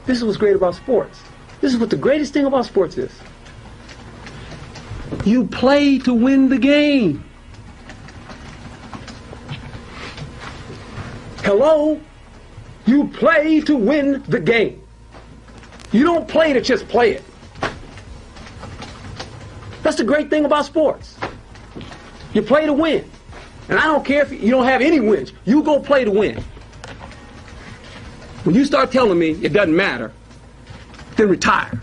This is what's great about sports. This is what the greatest thing about sports is. You play to win the game. Hello? You play to win the game. You don't play to just play it. That's the great thing about sports. You play to win. And I don't care if you don't have any wins. You go play to win. When you start telling me it doesn't matter, then retire.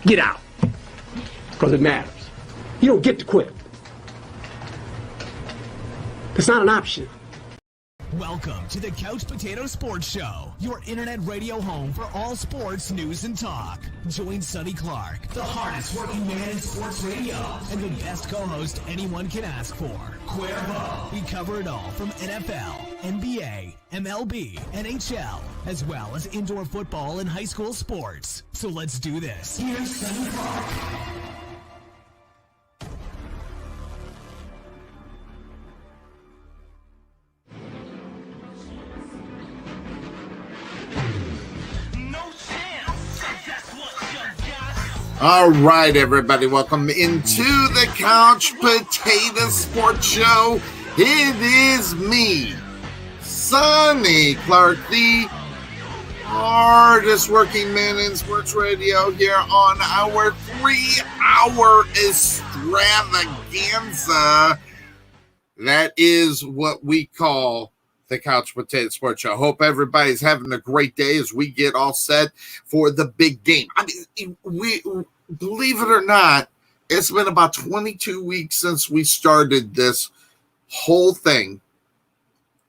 Get out. Because it matters. You don't get to quit. It's not an option. Welcome to the Couch Potato Sports Show, your internet radio home for all sports news and talk. Join Sonny Clark, the hardest working man in sports radio, and the best co-host anyone can ask for, Cuervo. We cover it all from NFL, NBA, MLB, NHL, as well as indoor football and high school sports. So let's do this. Here's Sonny Clark. All right, everybody, welcome into the Couch Potato Sports Show. It is me, Sonny Clark, the hardest working man in sports radio, here on our 3-hour extravaganza. That is what we call the Couch Potato Sports Show. Hope everybody's having a great day as we get all set for the big game. I mean, we believe it or not, it's been about 22 weeks since we started this whole thing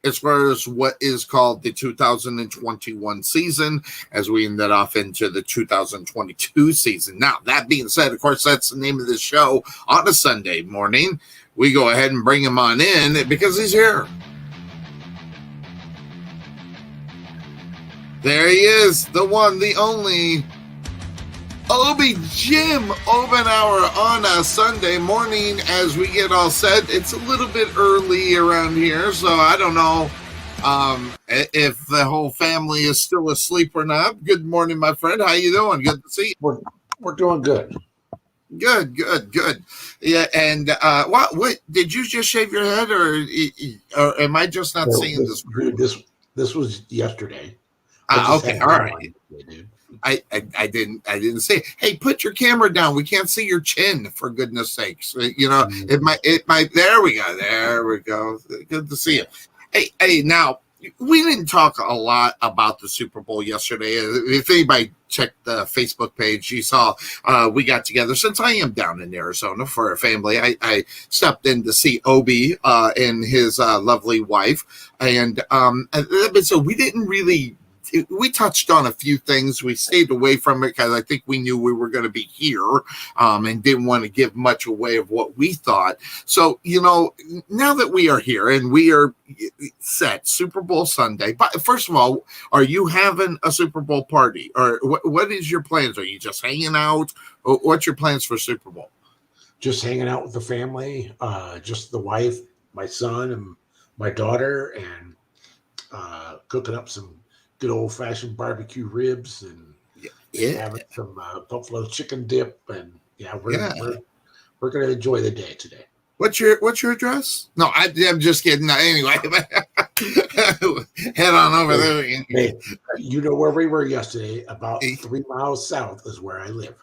as far as what is called the 2021 season, as we ended off into the 2022 season. Now, that being said, of course, that's the name of the show on a Sunday morning. We go ahead and bring him on in because he's here. There he is, the one, the only, Obi Jim Obenauer on a Sunday morning as we get all set. It's a little bit early around here, so I don't know if the whole family is still asleep or not. Good morning, my friend. How you doing? Good to see you. We're doing good. Good. Yeah, and what did you just shave your head, or am I just not seeing this? This was yesterday. Okay, all right. I didn't say, hey, put your camera down. We can't see your chin, for goodness sakes. You know, it might. There we go. Good to see you. Hey, now we didn't talk a lot about the Super Bowl yesterday. If anybody checked the Facebook page, you saw we got together. Since I am down in Arizona for a family, I stepped in to see Obi and his lovely wife, and so we didn't really. We touched on a few things. We stayed away from it because I think we knew we were going to be here and didn't want to give much away of what we thought. So, you know, now that we are here and we are set, Super Bowl Sunday. But first of all, are you having a Super Bowl party? Or what is your plans? Are you just hanging out? Or what's your plans for Super Bowl? Just hanging out with the family, just the wife, my son, and my daughter, and cooking up some good old-fashioned barbecue ribs and having some buffalo chicken dip, and we're going to enjoy the day today. What's your address? No, I'm just kidding. Anyway, head on over there. Hey, you know where we were yesterday? About 3 miles south is where I live.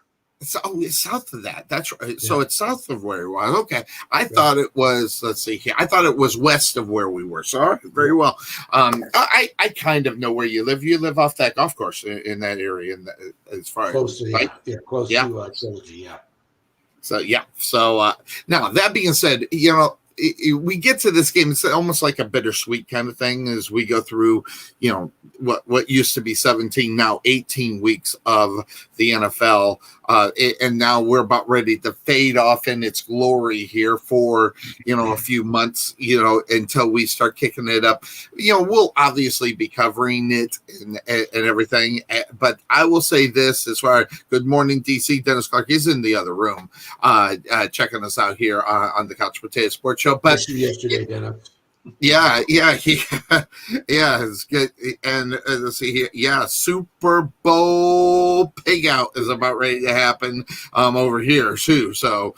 It's south of that. That's right. Yeah. So it's south of where it was. Okay. I thought it was, let's see here. I thought it was west of where we were. So very well. I kind of know where you live. You live off that golf course in that area. As far close as, to, right? Close to Trilogy. Yeah. So, now that being said, you know, we get to this game. It's almost like a bittersweet kind of thing as we go through, you know, what used to be 17, now 18 weeks of the NFL. And now we're about ready to fade off in its glory here for, you know, a few months, you know, until we start kicking it up. You know, we'll obviously be covering it and everything. But I will say this as far as good morning, DC. Dennis Clark is in the other room checking us out here on the Couch Potato Sports Show. But yesterday, Dennis. Yeah, it's good. And let's see here. Yeah, Super Bowl pig out is about ready to happen over here too. So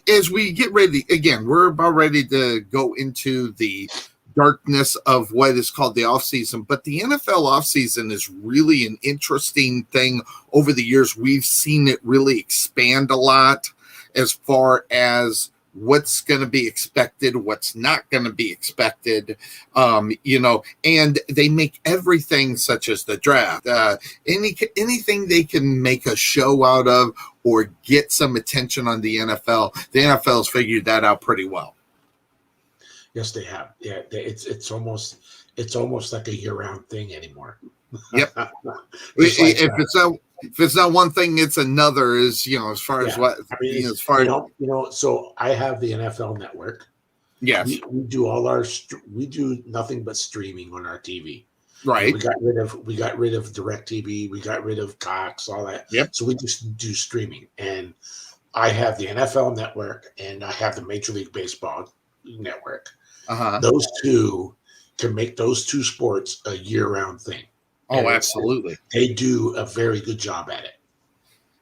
as we get ready again, we're about ready to go into the darkness of what is called the off season. But the NFL off season is really an interesting thing. Over the years, we've seen it really expand a lot as far as what's going to be expected, what's not going to be expected, and they make everything such as the draft, anything they can make a show out of or get some attention on the NFL. The NFL's figured that out pretty well. Yes, they have. Yeah, it's almost like a year-round thing anymore. Yep. If it's not one thing, it's another. Is as far as what I mean, as far as So I have the NFL Network. Yes, we do we do nothing but streaming on our TV. Right. We got rid of DirecTV. We got rid of Cox, all that. Yep. So we just do streaming, and I have the NFL Network and I have the Major League Baseball Network. Those two can make those two sports a year-round thing. Oh, absolutely. They do a very good job at it.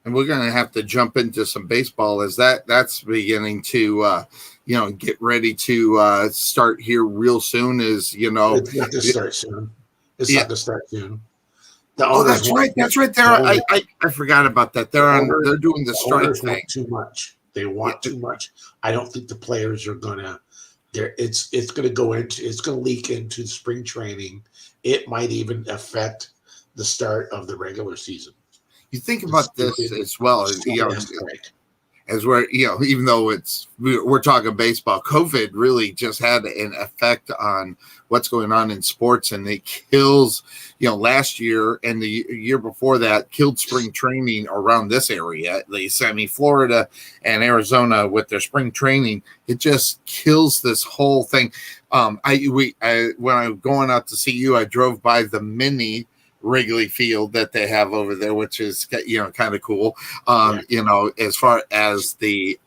And we're going to have to jump into some baseball as that's beginning to, get ready to start here real soon. It's not going to start soon. It's not going to start soon. That's right. That's right. I forgot about that. They're doing the strike thing. Too much. They want too much. I don't think the players are going to. It's going to leak into spring training. It might even affect the start of the regular season. You think about this as well, as we're, even though we're talking baseball, COVID really just had an effect on what's going on in sports, and it kills, last year and the year before that killed spring training around this area, at least. I mean, Florida and Arizona with their spring training, it just kills this whole thing. When I'm going out to see you, I drove by the mini Wrigley Field that they have over there, which is kind of cool. As far as the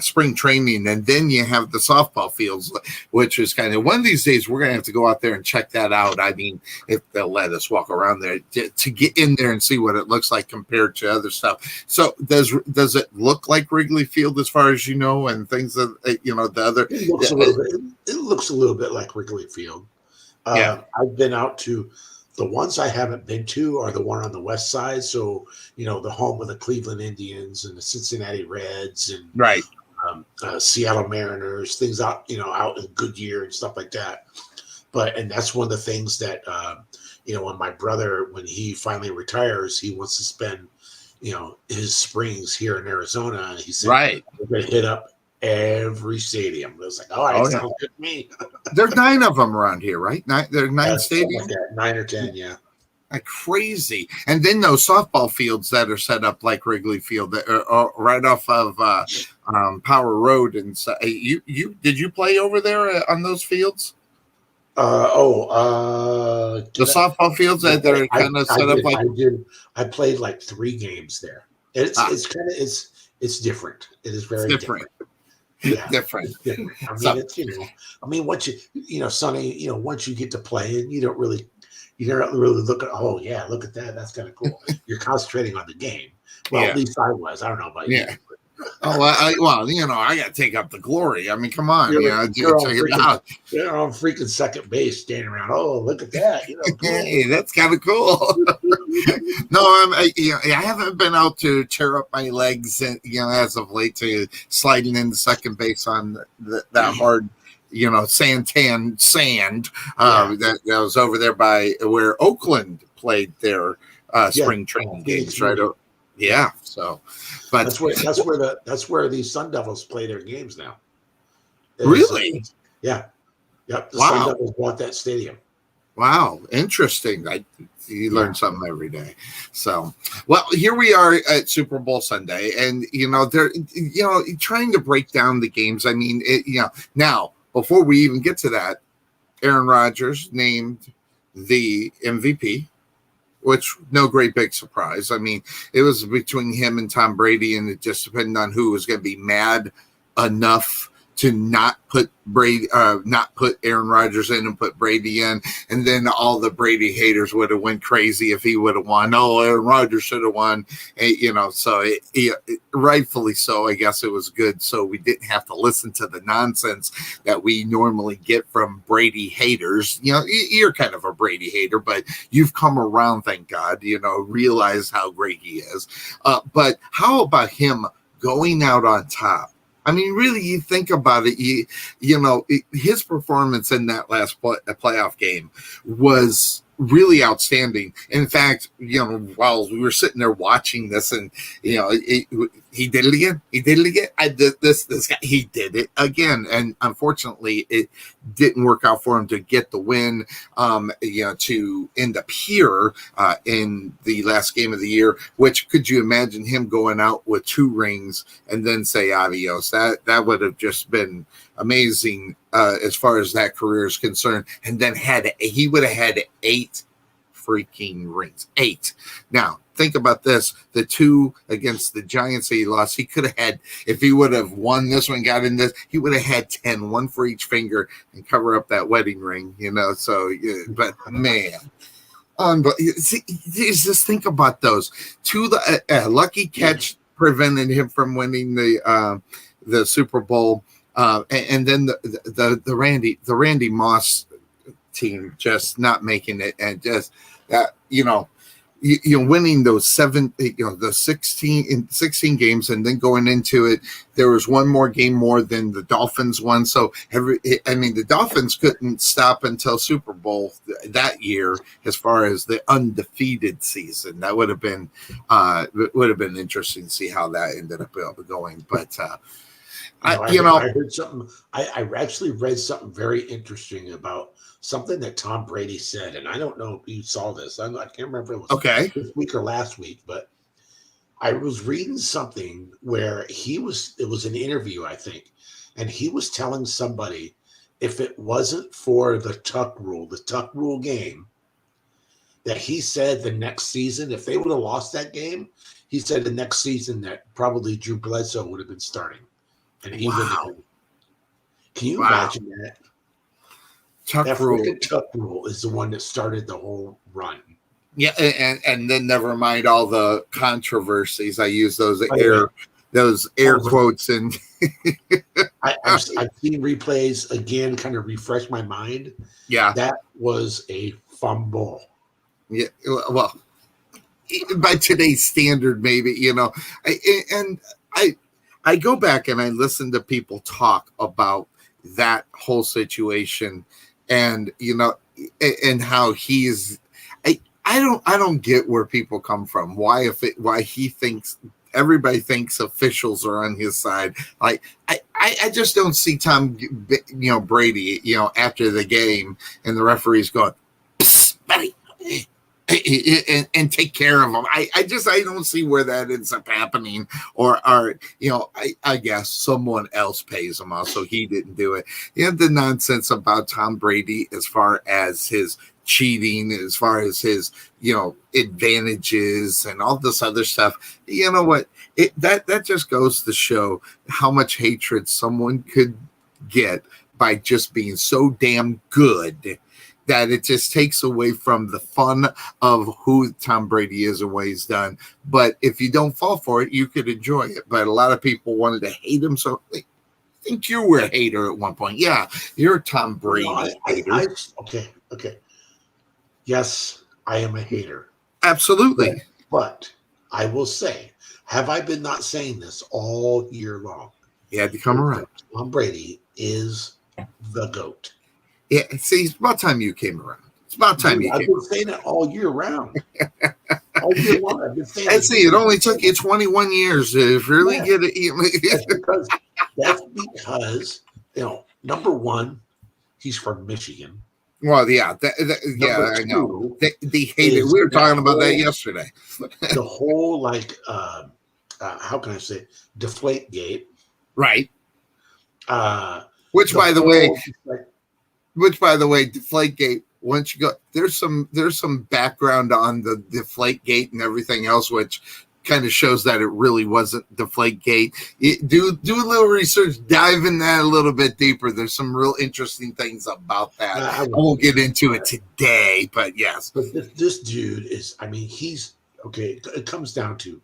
spring training, and then you have the softball fields, which is kind of one of these days we're gonna have to go out there and check that out. I mean, if they'll let us walk around there to get in there and see what it looks like compared to other stuff. So does it look like Wrigley Field as far as and things that the other? It looks a little bit like Wrigley Field. I've been out to the ones I haven't been to are the one on the west side. So, the home of the Cleveland Indians and the Cincinnati Reds and right. Seattle Mariners, things out in Goodyear and stuff like that. And that's one of the things that, when my brother, when he finally retires, he wants to spend, his springs here in Arizona. And he said, right, we're going to hit up every stadium. It was like, all right, sounds good to me. There's 9 of them around here, right? There are 9 stadiums. Like that, 9 or 10, yeah. Like crazy. And then those softball fields that are set up like Wrigley Field that are right off of Power Road. And so, did you play over there on those fields? The softball fields that are kind of set up like. I played like 3 games there. It's different. It is very different. Yeah. Different. I mean, once Sonny, once you get to playing, you don't really look at, oh yeah, look at that. That's kind of cool. You're concentrating on the game. Well, at least I was. I don't know about you. Oh, I got to take up the glory. I mean, come on. You're on freaking second base standing around. Oh, look at that. Cool. Hey, that's kind of cool. No, I haven't been out to tear up my legs, and as of late, to sliding into second base on that hard, sand. That was over there by where Oakland played their spring training games, right? Yeah, so, but that's where the Sun Devils play their games now. Really? Yeah. Yep. The Wow. Sun Devils bought that stadium. Wow, interesting. You learn something every day. So, well, here we are at Super Bowl Sunday, and they're trying to break down the games. I mean, now before we even get to that, Aaron Rodgers named the MVP. which no great big surprise. I mean, it was between him and Tom Brady, and it just depended on who was going to be mad enough to not put Aaron Rodgers in and put Brady in, and then all the Brady haters would have went crazy if he would have won. Oh, Aaron Rodgers should have won, So rightfully so, I guess it was good. So we didn't have to listen to the nonsense that we normally get from Brady haters. You're kind of a Brady hater, but you've come around, thank God. Realize how great he is. But how about him going out on top? I mean, really, you think about it, his performance in that last playoff game was really outstanding. In fact, while we were sitting there watching this, and he did it again. He did it again. This guy, he did it again, and unfortunately, it didn't work out for him to get the win. To end up here in the last game of the year. Which, could you imagine him going out with 2 rings and then say adios? That would have just been amazing as far as that career is concerned. And then he would have had 8 freaking rings. 8. Now, think about this. The 2 against the Giants that he lost, he could have had, if he would have won this one, got in this, he would have had 10, 1 for each finger, and cover up that wedding ring, So, but man. Just think about those. 2, the lucky catch prevented him from winning the Super Bowl. And then the Randy Moss team just not making it, and just that winning those 16 games, and then going into it, there was one more game more than the Dolphins won. So the Dolphins couldn't stop until Super Bowl that year as far as the undefeated season. That would have been interesting to see how that ended up going, but. I heard something. I actually read something very interesting about something that Tom Brady said, and I don't know if you saw this. I can't remember if it was this week or last week, but I was reading something where it was an interview, I think, and he was telling somebody, if it wasn't for the tuck rule game, that he said the next season, if they would have lost that game, he said the next season that probably Drew Bledsoe would have been starting. And he would. Can you imagine that? Tuck rule is the one that started the whole run. Yeah, and then never mind all the controversies. I use those air quotes, and I've seen replays again, kind of refresh my mind. Yeah, that was a fumble. Yeah, well, by today's standard, maybe I go back and I listen to people talk about that whole situation, and and how he's. I don't get where people come from. Why he thinks everybody thinks officials are on his side. Like I just don't see Tom Brady after the game and the referee's going, "Psst, buddy." And take care of them. I don't see where that ends up happening, or I guess someone else pays him off, so he didn't do it. The nonsense about Tom Brady as far as his cheating, as far as his advantages and all this other stuff. You know what? That just goes to show how much hatred someone could get by just being so damn good, that it just takes away from the fun of who Tom Brady is and what he's done. But if you don't fall for it, you could enjoy it. But a lot of people wanted to hate him. So I think you were a hater at one point. Yeah, you're a Tom Brady hater. Okay. Yes, I am a hater. Absolutely. But I will say, have I been not saying this all year long? You had to come around. Tom Brady is the GOAT. Yeah, see, it's about time you came around. It's about time you came around. I've been saying it all year round. All year long, I've been saying it. See, it only took you 21 years to really get it. That's because, number one, he's from Michigan. Well, yeah, I know. They hate it. We were talking about that yesterday. The whole, how can I say, Deflategate. Right. Which, by the way, Deflategate once you go, there's some background on the deflate gate and everything else, which kind of shows that it really wasn't deflate gate. Do a little research, dive in that a little bit deeper. There's some real interesting things about that. I won't get into it today, but yes. But this dude is, I mean, he's okay. It comes down to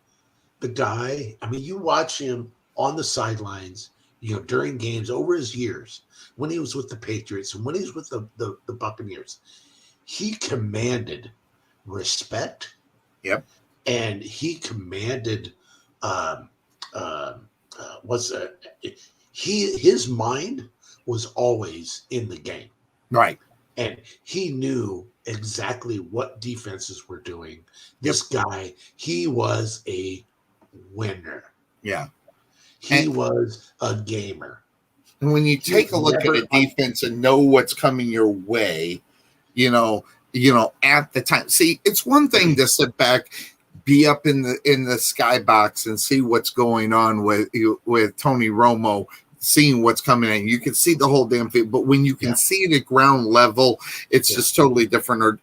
the guy. I mean, you watch him on the sidelines, you know, during games over his years, when he was with the Patriots and when he was with the Buccaneers, he commanded respect. Yep. And he commanded his mind was always in the game. Right. And he knew exactly what defenses were doing. This guy, he was a winner. Yeah. He was a gamer. And when you take a look at a defense and know what's coming your way, you know, at the time. See, it's one thing to sit back, be up in the skybox and see what's going on with Tony Romo, seeing what's coming in. You can see the whole damn thing, but when you can see it at ground level, it's just totally different. Or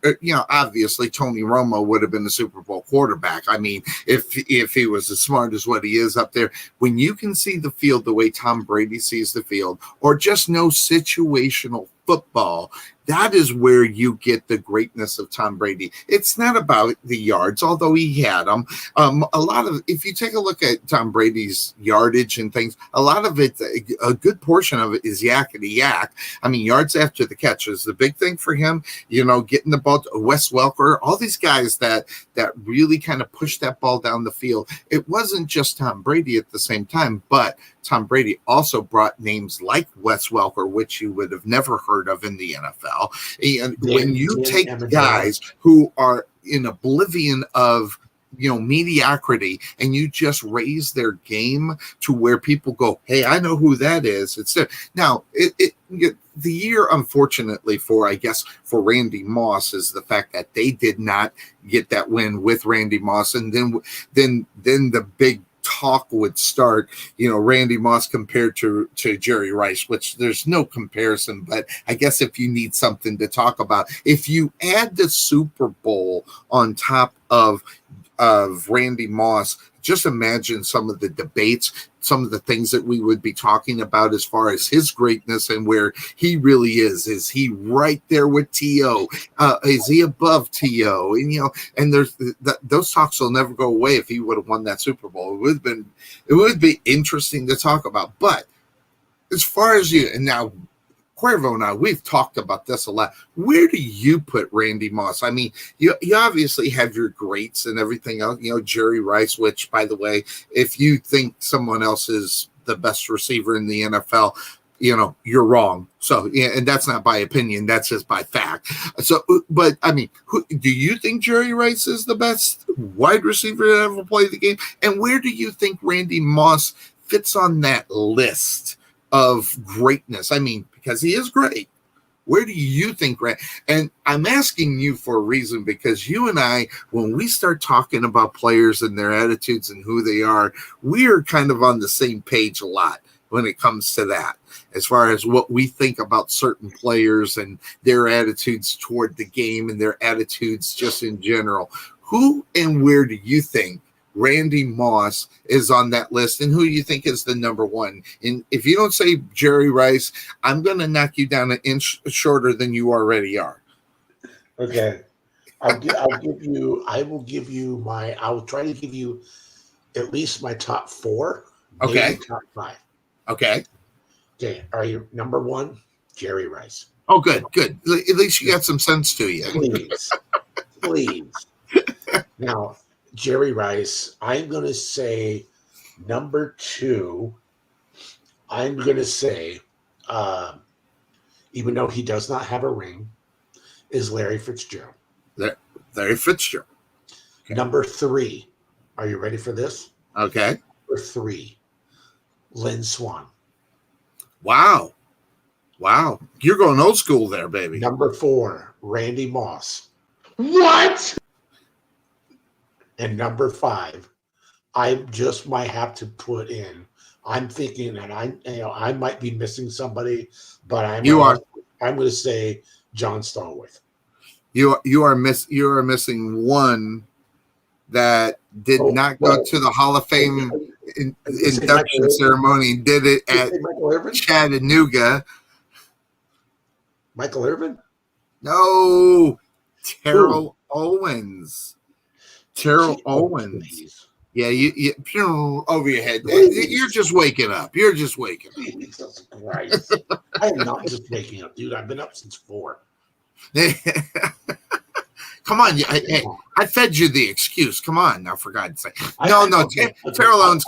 obviously Tony Romo would have been the Super Bowl quarterback. I mean, if he was as smart as what he is up there, when you can see the field the way Tom Brady sees the field, or just know situational football, that is where you get the greatness of Tom Brady. It's not about the yards, although he had them. A lot of, if you take a look at Tom Brady's yardage and things, a lot of it, a good portion of it is yakety yak. I mean, yards after the catch is the big thing for him. You know, getting the ball, Wes Welker, all these guys that really kind of pushed that ball down the field. It wasn't just Tom Brady at the same time, but Tom Brady also brought names like Wes Welker, which you would have never heard of in the NFL. And when you take guys who are in oblivion of mediocrity, and you just raise their game to where people go, hey, I know who that is. It's now the year, unfortunately, for Randy Moss is the fact that they did not get that win with Randy Moss, and then the big talk would start, Randy Moss compared to Jerry Rice, which there's no comparison, but I guess if you need something to talk about, if you add the Super Bowl on top of Randy Moss, just imagine some of the debates, some of the things that we would be talking about as far as his greatness and where he really is. Is he right there with T.O.? Is he above T.O.? And, and there's those talks will never go away if he would have won that Super Bowl. It would be interesting to talk about. But as far as you, and now Cuervo and I, we've talked about this a lot. Where do you put Randy Moss? I mean, you obviously have your greats and everything else, Jerry Rice, which, by the way, if you think someone else is the best receiver in the NFL, you're wrong. So, yeah, and that's not by opinion. That's just by fact. So, but I mean, do you think Jerry Rice is the best wide receiver to ever play the game? And where do you think Randy Moss fits on that list of greatness? I mean, because he is great. Where do you think? And I'm asking you for a reason, because you and I, when we start talking about players and their attitudes and who they are, we are kind of on the same page a lot when it comes to that, as far as what we think about certain players and their attitudes toward the game and their attitudes just in general. Who and where do you think Randy Moss is on that list, and who you think is the number one? And if you don't say Jerry Rice, I'm going to knock you down an inch shorter than you already are. Okay. I will try to give you at least my top four. Okay. Top five. Okay. Okay. Are you number one? Jerry Rice. Oh, good. At least you got some sense to you. Please. Now, Jerry Rice, I'm going to say number two. I'm going to say, even though he does not have a ring, is Larry Fitzgerald. Larry Fitzgerald. Okay. Number three. Are you ready for this? Okay. Number three, Lynn Swann. Wow. You're going old school there, baby. Number four, Randy Moss. What? And number five, I just might have to put in. I'm thinking, and I might be missing somebody, but I'm going to say John Stallworth. You are missing one that did not go to the Hall of Fame induction ceremony. Did it at Chattanooga? Michael Irvin? No, Terrell Owens. Terrell Owens. Please. Yeah, you over your head. You're just waking up. You're just waking up. Jesus Christ. I am not just waking up, dude. I've been up since 4. Come on, I fed you the excuse. Come on, now, for God's sake. No, Terrell Owens.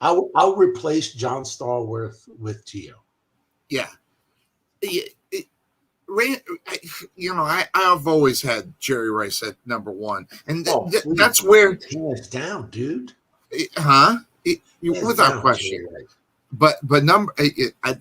I'll replace John Stallworth with Tio. Yeah. I've always had Jerry Rice at number 1, and that's where hands down, dude. Without question. But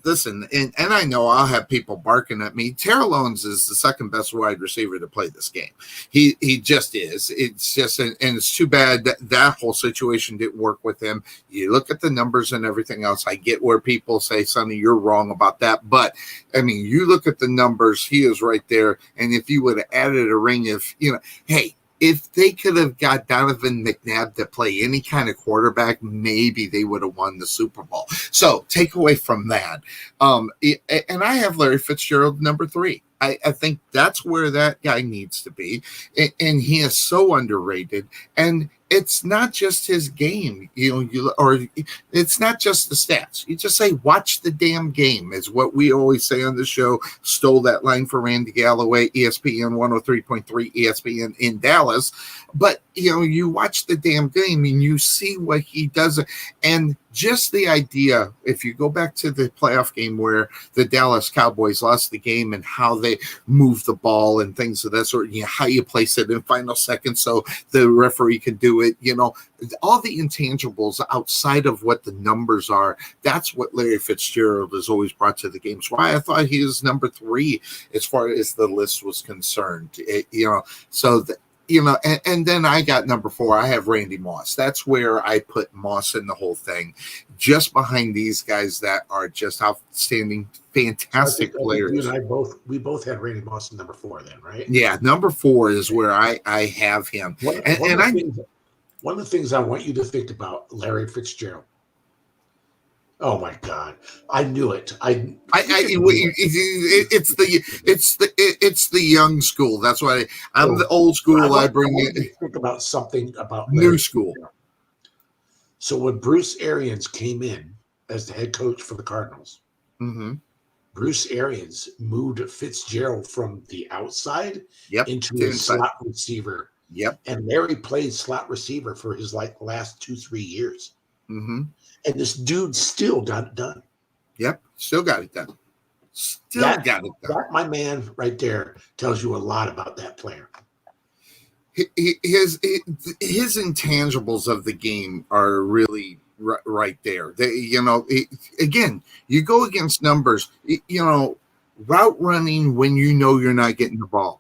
listen, and I know I'll have people barking at me. Terrell Owens is the second best wide receiver to play this game. He just is. It's just, and it's too bad that whole situation didn't work with him. You look at the numbers and everything else. I get where people say, Sonny, you're wrong about that. But I mean, you look at the numbers, he is right there. And if you would have added a ring, if they could have got Donovan McNabb to play any kind of quarterback, maybe they would have won the Super Bowl. So take away from that. And I have Larry Fitzgerald number 3. I think that's where that guy needs to be. And he is so underrated. And it's not just his game, or it's not just the stats. You just say, watch the damn game, is what we always say on the show. Stole that line for Randy Galloway, ESPN 103.3 ESPN in Dallas. But, you watch the damn game and you see what he does. And just the idea, if you go back to the playoff game where the Dallas Cowboys lost the game and how they move the ball and things of that sort, how you place it in final seconds so the referee can do it, all the intangibles outside of what the numbers are, that's what Larry Fitzgerald has always brought to the game. That's why I thought he was number 3 as far as the list was concerned. And then I got number 4. I have Randy Moss. That's where I put Moss in the whole thing, just behind these guys that are just outstanding, fantastic players. You and we both had Randy Moss in number 4 then, right? Yeah, number 4 is where I have him. One of the things I want you to think about Larry Fitzgerald. Oh my God! I knew it. It's the young school. That's why I'm the old school. I bring it. Think about something about new school. So when Bruce Arians came in as the head coach for the Cardinals, Bruce Arians moved Fitzgerald from the outside into a slot receiver. Yep. And Larry played slot receiver for his last 2-3 years. And this dude still got it done. Yep, still got it done. That, my man, right there tells you a lot about that player. His intangibles of the game are really right there. Again, you go against numbers. Route running when you're not getting the ball.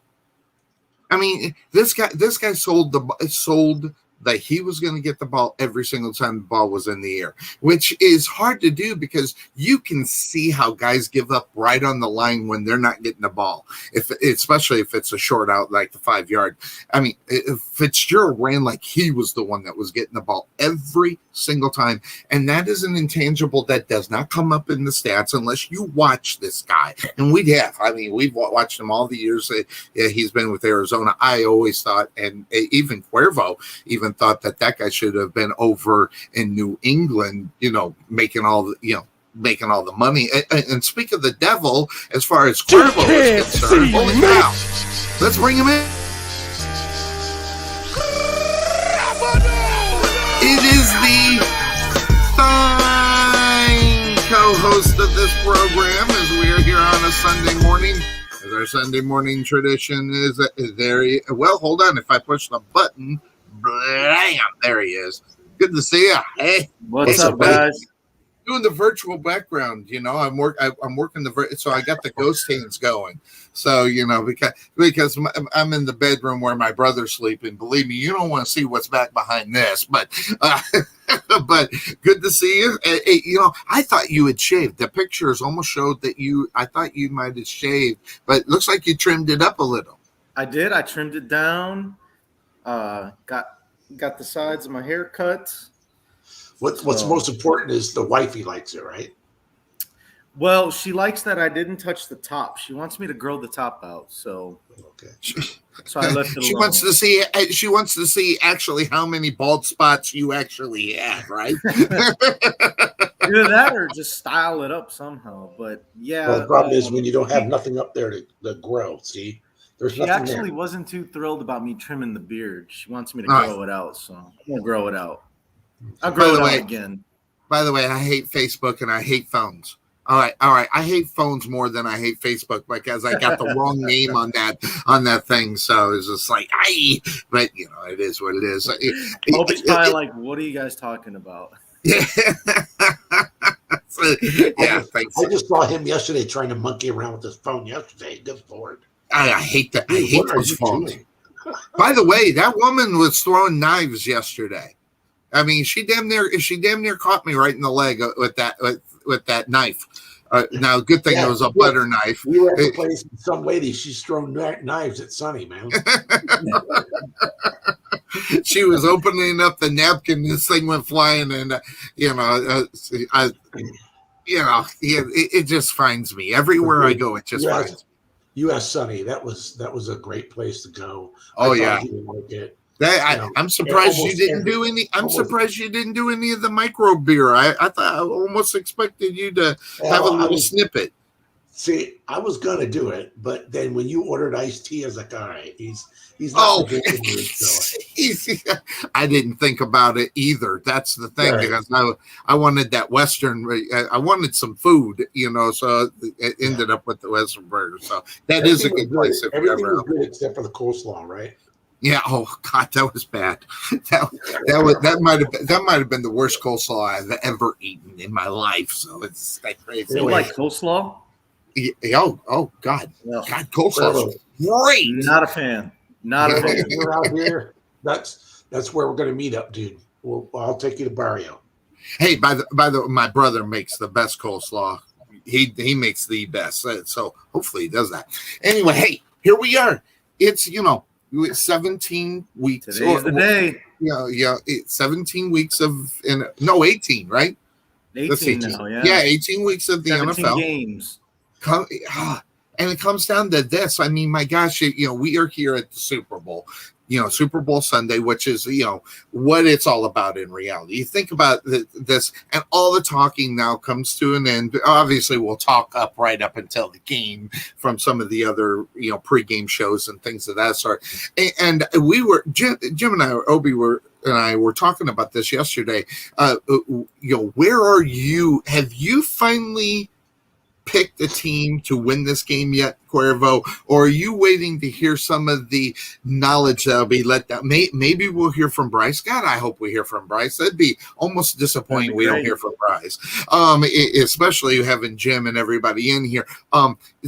I mean, this guy sold that he was going to get the ball every single time the ball was in the air, which is hard to do because you can see how guys give up right on the line when they're not getting the ball, especially if it's a short out like the 5-yard. I mean, Fitzgerald ran like he was the one that was getting the ball every single time, and that is an intangible that does not come up in the stats unless you watch this guy. And we have. I mean, we've watched him all the years that he's been with Arizona. I always thought, and even Cuervo even thought that guy should have been over in New England, making all the money. And speak of the devil, as far as Cuervo is concerned, holy cow, let's bring him in. It is the fine co-host of this program as we are here on a Sunday morning. As our Sunday morning tradition is there. Well, hold on. If I push the button, blam, there he is. Good to see you. Hey, what's up, guys? Doing the virtual background, I'm working so I got the ghost hands going. So because I'm in the bedroom where my brother's sleeping. Believe me, you don't want to see what's back behind this. But but good to see you. I thought you had shaved. The pictures almost showed that I thought you might have shaved, but it looks like you trimmed it up a little. I did. I trimmed it down. Got the sides of my hair cut. What's most important is the wifey likes it, right? Well, she likes that I didn't touch the top. She wants me to grow the top out. So Okay. So I left it alone. She wants to see actually how many bald spots you actually have, right? Either that or just style it up somehow. But yeah. Well, the problem is when you don't have nothing up there to grow. See, there's she nothing actually there. wasn't too thrilled about me trimming the beard. She wants me to grow it out, so I'm gonna grow it out. I'll grow it out again. By the way, I hate Facebook and I hate phones. All right. I hate phones more than I hate Facebook because I got the wrong name on that thing. So it's just like, but it is what it is. Opie's probably like, what are you guys talking about? Yeah. Thanks. I just saw him yesterday trying to monkey around with his phone yesterday. Good Lord. I hate that. I hate those phones. By the way, that woman was throwing knives yesterday. I mean, she damn near caught me right in the leg with that knife. Now, good thing it was a butter knife. We were at the place with some lady. She's thrown knives at Sonny, man. She was opening up the napkin. This thing went flying, and it just finds me everywhere I go. It just finds me. You asked Sonny. That was a great place to go. Oh yeah. He would like it. I'm surprised you didn't do any. I'm surprised you didn't do any of the micro beer. I thought I almost expected you to have a little snippet. See, I was gonna do it, but then when you ordered iced tea, I was like, all right, he's not. I didn't think about it either. That's the thing, because I wanted that Western. I wanted some food, so it ended up with the Western burger. So that is a good place. Everything was good except for the coleslaw, right? Yeah. Oh God, that was bad. That might have been the worst coleslaw I've ever eaten in my life. So it's that crazy. You like coleslaw? Yeah, oh God, God, coleslaw is great. Not a fan. Not a fan. You're out here. That's where we're going to meet up, dude. I'll take you to Barrio. Hey, by the way, my brother makes the best coleslaw. He makes the best. So hopefully he does that. Anyway, hey, here we are. It's 17 weeks. Today's the day. Yeah. 17 weeks 18, right? 18 now, yeah. Yeah, 18 weeks of the 17 NFL games. And it comes down to this. I mean, my gosh, we are here at the Super Bowl, Super Bowl Sunday, which is, what it's all about in reality. You think about this, and all the talking now comes to an end. Obviously, we'll talk right up until the game from some of the other, pregame shows and things of that sort. And we were, Jim and I were talking about this yesterday. Where are you? Have you finally picked a team to win this game yet, Cuervo, or are you waiting to hear some of the knowledge that'll be let down? Maybe we'll hear from Bryce. God, I hope we hear from Bryce. That'd be almost disappointing we don't hear from Bryce, especially having Jim and everybody in here.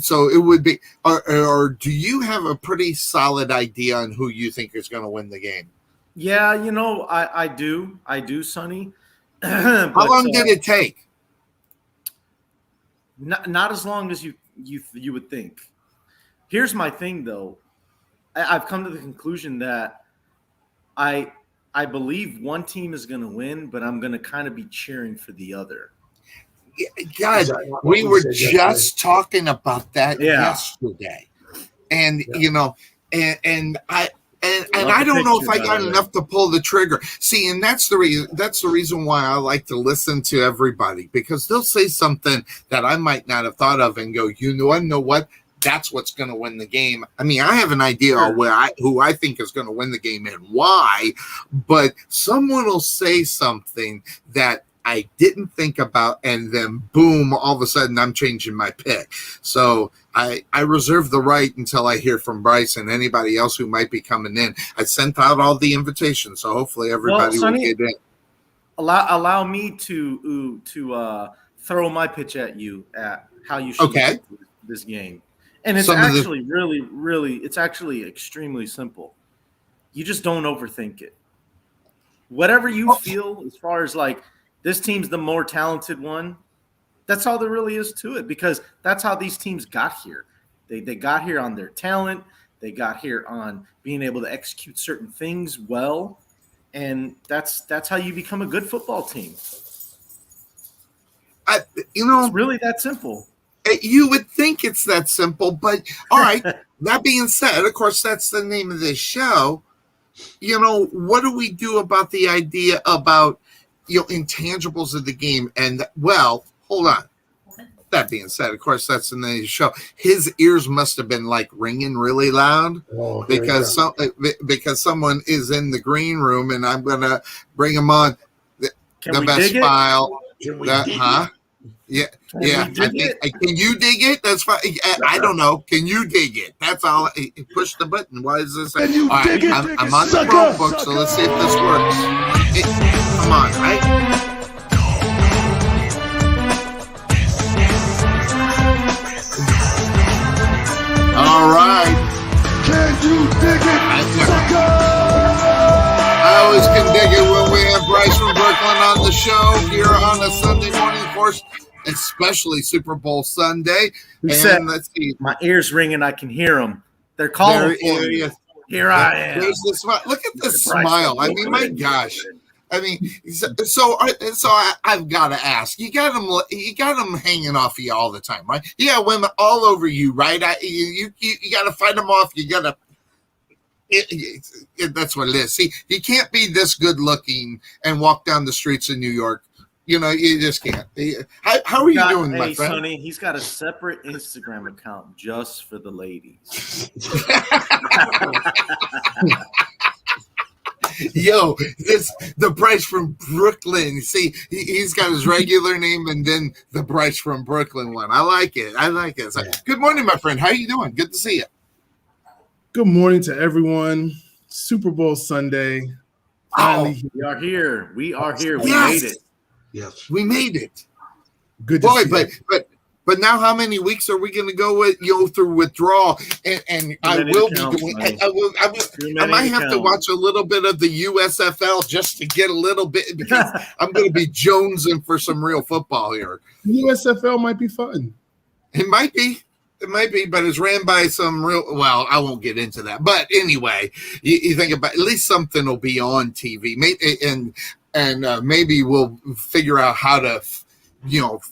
So it would be, or do you have a pretty solid idea on who you think is going to win the game? Yeah, I do, Sonny. How long did it take? Not as long as you would think. Here's my thing, though. I've come to the conclusion that I believe one team is going to win, but I'm going to kind of be cheering for the other. God, we were just talking about that yesterday, and And I don't know if I got enough to pull the trigger. See, and that's the reason why I like to listen to everybody, because they'll say something that I might not have thought of and go, know what? That's what's going to win the game. I mean, I have an idea of who I think is going to win the game and why, but someone will say something that I didn't think about, and then boom, all of a sudden I'm changing my pick. So I reserve the right until I hear from Bryce and anybody else who might be coming in. I sent out all the invitations, so hopefully everybody will get in. Allow me to throw my pitch at you at how you should play this game. And it's it's actually extremely simple. You just don't overthink it. Whatever you feel as far as like, this team's the more talented one, that's all there really is to it, because that's how these teams got here. They got here on their talent. They got here on being able to execute certain things well, and that's how you become a good football team. It's really that simple. You would think it's that simple, but all right. That being said, of course, that's the name of this show. What do we do about the idea about intangibles of the game? And well, hold on. That being said, of course, that's the name of the show. His ears must have been like ringing really loud because someone is in the green room, and I'm gonna bring him on. The best file. Huh? Yeah, yeah. Can you dig it? That's fine. I don't know. Can you dig it? That's all. Push the button. Why is this? All right, I'm on the Pro book, so let's see if this works. Come on, right? All right. Can you dig it, sucker? I always can dig it when we have Bryce from Brooklyn on the show here on a Sunday morning, of course, especially Super Bowl Sunday. Let's see. My ears ringing. I can hear them. They're calling for you. Here I am. There's the smile. Look at the smile. I mean, my gosh. I mean, so I've got to ask. You got them hanging off of you all the time, right? You got women all over you, right? You got to fight them off. You got to. That's what it is. See, you can't be this good looking and walk down the streets of New York. You just can't. How are you doing, my friend? Sonny, he's got a separate Instagram account just for the ladies. Yo, the Bryce from Brooklyn. See, he's got his regular name and then the Bryce from Brooklyn one. I like it. It's like, good morning, my friend. How you doing? Good to see you. Good morning to everyone. Super Bowl Sunday. We are here. We made it. Yes, we made it. Good boy, but now how many weeks are we going to go with through withdrawal? And I will be doing. I might have to watch a little bit of the USFL just to get a little bit because I'm going to be jonesing for some real football here. USFL might be fun. It might be. It might be, but it's ran by some real. Well, I won't get into that. But anyway, you think about at least something will be on TV, and maybe we'll figure out how to,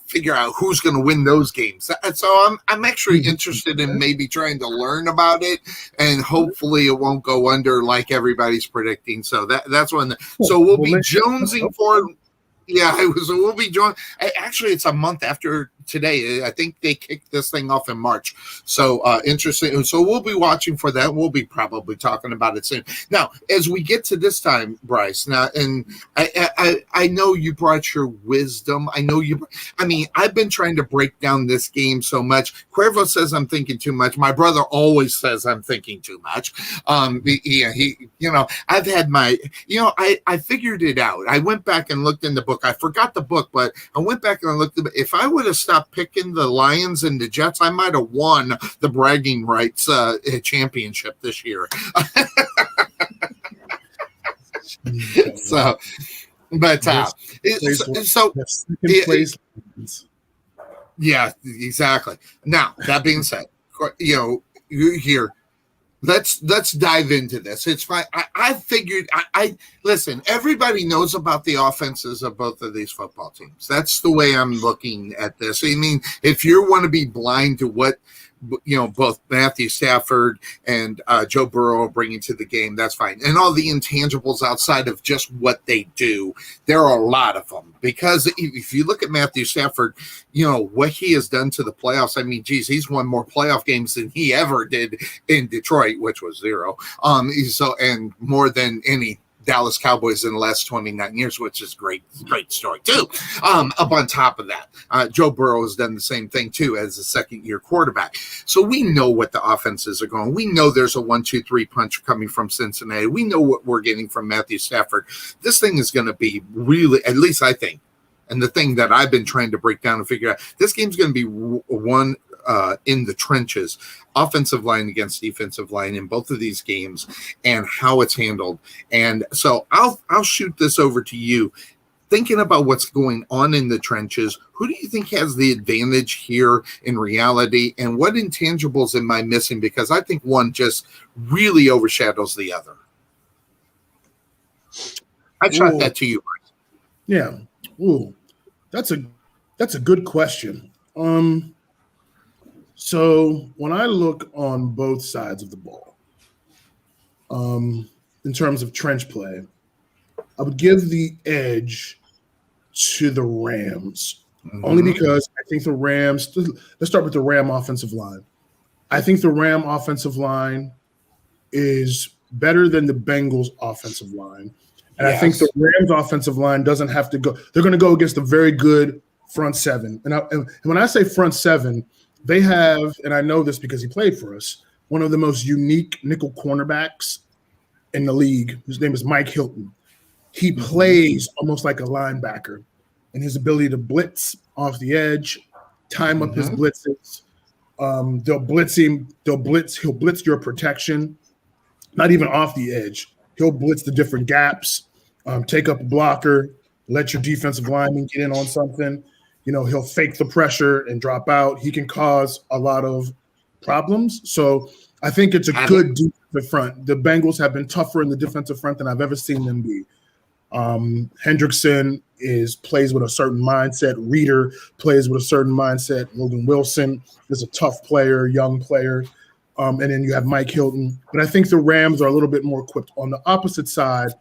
figure out who's going to win those games. So I'm actually interested in maybe trying to learn about it, and hopefully it won't go under like everybody's predicting. So that's when. So we'll be jonesing for. Yeah, we'll be joining. Actually, it's a month after today. I think they kicked this thing off in March. So interesting. So we'll be watching for that. We'll be probably talking about it soon. Now, as we get to this time, Bryce. Now, and I know you brought your wisdom. I've been trying to break down this game so much. Cuervo says I'm thinking too much. My brother always says I'm thinking too much. I've had my. I figured it out. I went back and looked in the book. I forgot the book, but I went back and looked at it. If I would have stopped picking the Lions and the Jets, I might have won the bragging rights championship this year. Yeah, exactly. Now that being said, you here. Let's dive into this. It's fine. I figured. I listen. Everybody knows about the offenses of both of these football teams. That's the way I'm looking at this. I mean, if you want to be blind to what both Matthew Stafford and Joe Burrow are bringing to the game, that's fine. And all the intangibles outside of just what they do, there are a lot of them. Because if you look at Matthew Stafford, what he has done to the playoffs. I mean, geez, he's won more playoff games than he ever did in Detroit, which was 0. And more than any Dallas Cowboys in the last 29 years, which is great story too. Up on top of that, Joe Burrow has done the same thing too as a second-year quarterback. So we know what the offenses are going. We know there's a 1-2-3 punch coming from Cincinnati. We know what we're getting from Matthew Stafford. This thing is going to be really, at least I think, and the thing that I've been trying to break down and figure out, this game's going to be one in the trenches, offensive line against defensive line in both of these games, and how it's handled. And so I'll shoot this over to you. thinking about what's going on in the trenches, who do you think has the advantage here in reality? And what intangibles am I missing? Because I think one just really overshadows the other. I shot that to you. Yeah. Ooh, that's a good question. So when I look on both sides of the ball, in terms of trench play, I would give the edge to the Rams, only because I think the Rams, let's start with the Ram offensive line. I think the Ram offensive line is better than the Bengals offensive line. And I think the Rams offensive line doesn't have to go. They're going to go against a very good front seven. And when I say front seven, they have, and I know this because he played for us, one of the most unique nickel cornerbacks in the league. His name is Mike Hilton. He plays almost like a linebacker, and his ability to blitz off the edge, time up his blitzes. They'll blitz him. He'll blitz your protection, not even off the edge. He'll blitz the different gaps, take up a blocker, let your defensive lineman get in on something. He'll fake the pressure and drop out. He can cause a lot of problems. So I think it's a good defensive front. The Bengals have been tougher in the defensive front than I've ever seen them be. Hendrickson plays with a certain mindset. Reeder plays with a certain mindset. Logan Wilson is a tough player, young player. And then you have Mike Hilton. But I think the Rams are a little bit more equipped. On the opposite side,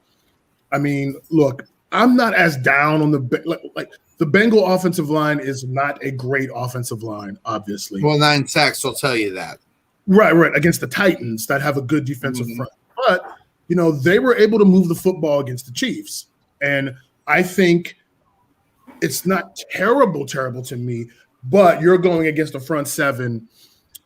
I mean, look, I'm not as down on the Bengal offensive line is not a great offensive line, obviously. Well, 9 sacks will tell you that. Right, against the Titans that have a good defensive front. But they were able to move the football against the Chiefs. And I think it's not terrible to me, but you're going against a front seven.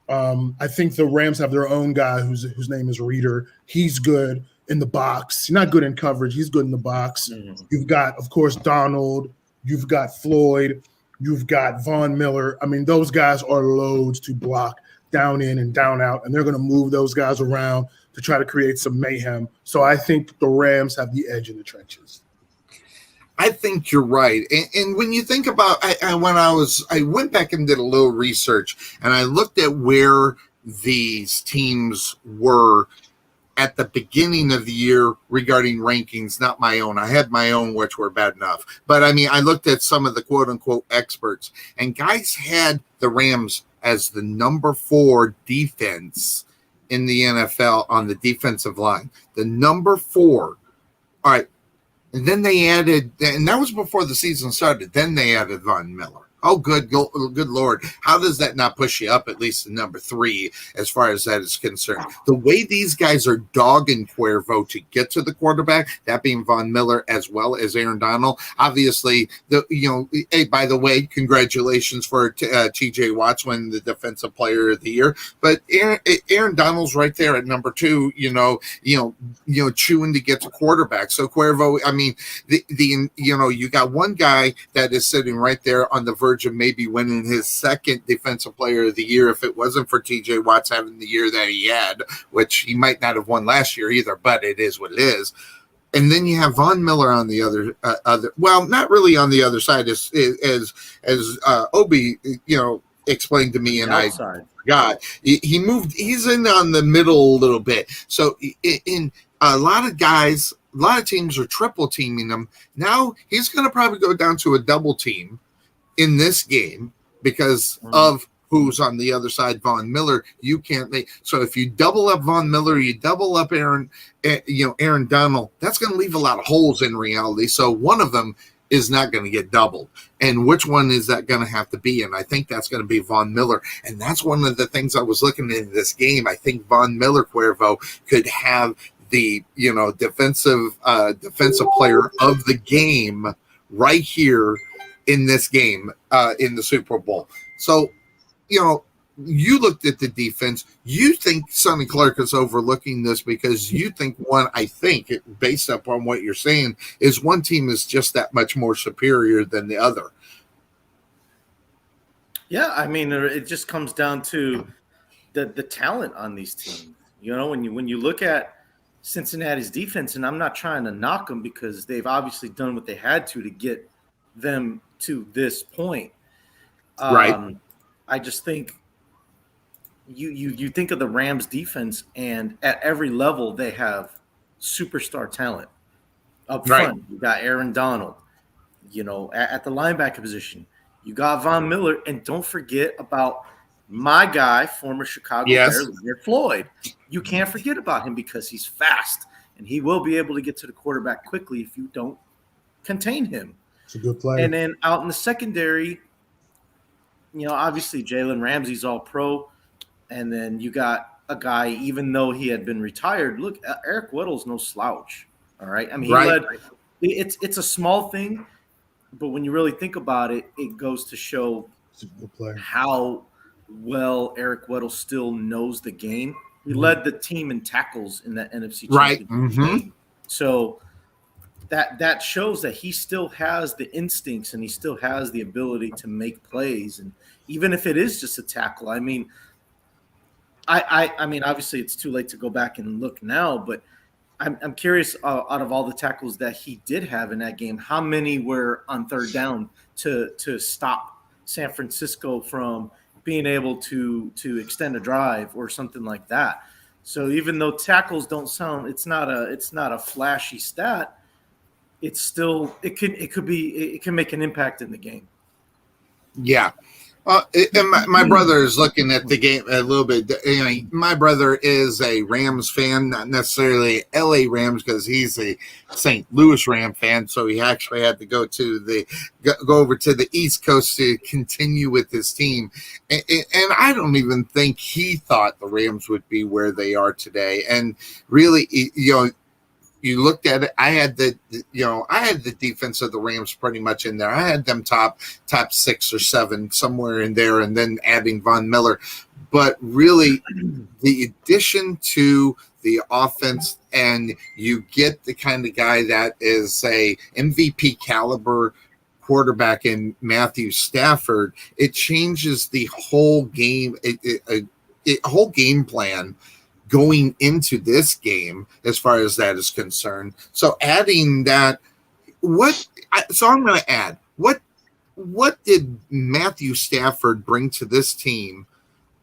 I think the Rams have their own guy whose name is Reeder. He's good in the box. He's not good in coverage. He's good in the box. You've got, of course, Donald. You've got Floyd. You've got Von Miller. I mean, those guys are loads to block down in and down out, and they're going to move those guys around to try to create some mayhem. So I think the Rams have the edge in the trenches. I think you're right. And when you think about, I went back and did a little research, and I looked at where these teams were at the beginning of the year regarding rankings, not my own. I had my own, which were bad enough. But I mean, I looked at some of the quote unquote experts, and guys had the Rams as the number 4 defense in the NFL on the defensive line. The number 4. All right. And then they added, and that was before the season started, then they added Von Miller. Oh, good Lord. How does that not push you up at least to number 3 as far as that is concerned? The way these guys are dogging Cuervo to get to the quarterback, that being Von Miller as well as Aaron Donald. Obviously, hey, by the way, congratulations for T.J. Watts winning the Defensive Player of the Year. But Aaron Donald's right there at number 2, chewing to get to quarterback. So Cuervo, I mean, you got one guy that is sitting right there on the verge of maybe winning his 2nd Defensive Player of the Year if it wasn't for T.J. Watts having the year that he had, which he might not have won last year either, but it is what it is. And then you have Von Miller on the other, well, not really on the other side, as Obi, explained to me, and I forgot. He moved. He's in on the middle a little bit. So in a lot of guys, a lot of teams are triple teaming him. Now he's going to probably go down to a double team in this game because of who's on the other side. Von Miller, you can't make. So if you double up Von Miller, you double up Aaron Donald, that's going to leave a lot of holes in reality. So one of them is not going to get doubled. And which one is that going to have to be? And I think that's going to be Von Miller. And that's one of the things I was looking at in this game. I think Von Miller, Cuervo, could have the defensive player of the game right here in this game in the Super Bowl. So, you looked at the defense. You think Sonny Clark is overlooking this because you think based upon what you're saying, is one team is just that much more superior than the other. Yeah, I mean, it just comes down to the talent on these teams. When you look at Cincinnati's defense, and I'm not trying to knock them because they've obviously done what they had to get them to this point. Right. I just think you think of the Rams defense, and at every level they have superstar talent. Up front, you got Aaron Donald. At the linebacker position, you got Von Miller, and don't forget about my guy, former Chicago Bear, Leonard Floyd. You can't forget about him because he's fast, and he will be able to get to the quarterback quickly if you don't contain him. It's a good player. And then out in the secondary, obviously Jalen Ramsey's all pro, and then you got a guy, even though he had been retired. Look, Eric Weddle's no slouch. All right, I mean, it's a small thing, but when you really think about it, it goes to show how well Eric Weddle still knows the game. He led the team in tackles in that NFC Championship game. So that shows that he still has the instincts and he still has the ability to make plays. And even if it is just a tackle, I mean, obviously it's too late to go back and look now, but I'm curious, out of all the tackles that he did have in that game, how many were on third down to stop San Francisco from being able to extend a drive or something like that. So even though tackles don't sound, it's not a flashy stat, it's still it can make an impact in the game. Yeah. And my brother is looking at the game a little bit. My brother is a Rams fan, not necessarily LA Rams, because he's a St. Louis Ram fan. So he actually had to go over to the East Coast to continue with his team. And I don't even think he thought the Rams would be where they are today. And really, you looked at it. I had the defense of the Rams pretty much in there. I had them top 6 or 7 somewhere in there, and then adding Von Miller. But really, the addition to the offense, and you get the kind of guy that is a MVP caliber quarterback in Matthew Stafford. It changes the whole game, whole game plan going into this game, as far as that is concerned. So adding that, so I'm going to add, what did Matthew Stafford bring to this team,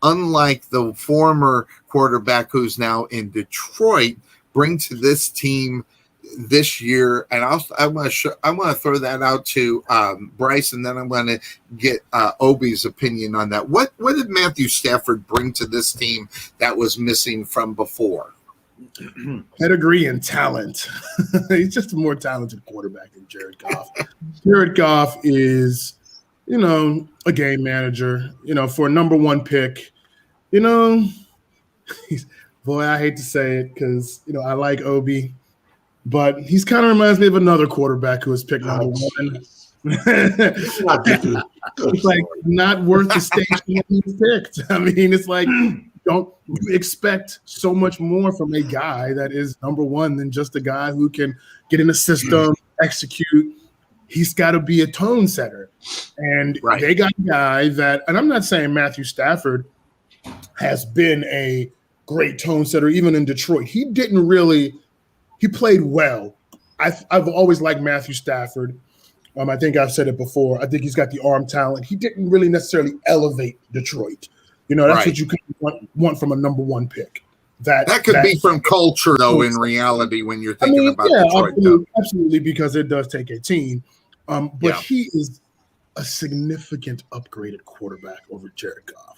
unlike the former quarterback who's now in Detroit, bring to this team this year? And I'm going to throw that out to Bryce, and then I'm going to get Obi's opinion on that. What did Matthew Stafford bring to this team that was missing from before? Pedigree and talent. He's just a more talented quarterback than Jared Goff. Jared Goff is, a game manager. For a number 1 pick, boy, I hate to say it because I like Obi. But he's kind of reminds me of another quarterback who was picked number 1. It's like not worth the station that he's picked. I mean, it's like, don't you expect so much more from a guy that is number 1 than just a guy who can get in the system, execute. He's got to be a tone setter. And they got a guy that, and I'm not saying Matthew Stafford has been a great tone setter, even in Detroit. He played well. I've always liked Matthew Stafford. I think I've said it before. I think he's got the arm talent. He didn't really necessarily elevate Detroit. That's what you want from a number 1 pick. That could be from culture, though, in reality, when you're thinking about Detroit. Absolutely, because it does take a team. But he is a significant upgraded quarterback over Jared Goff.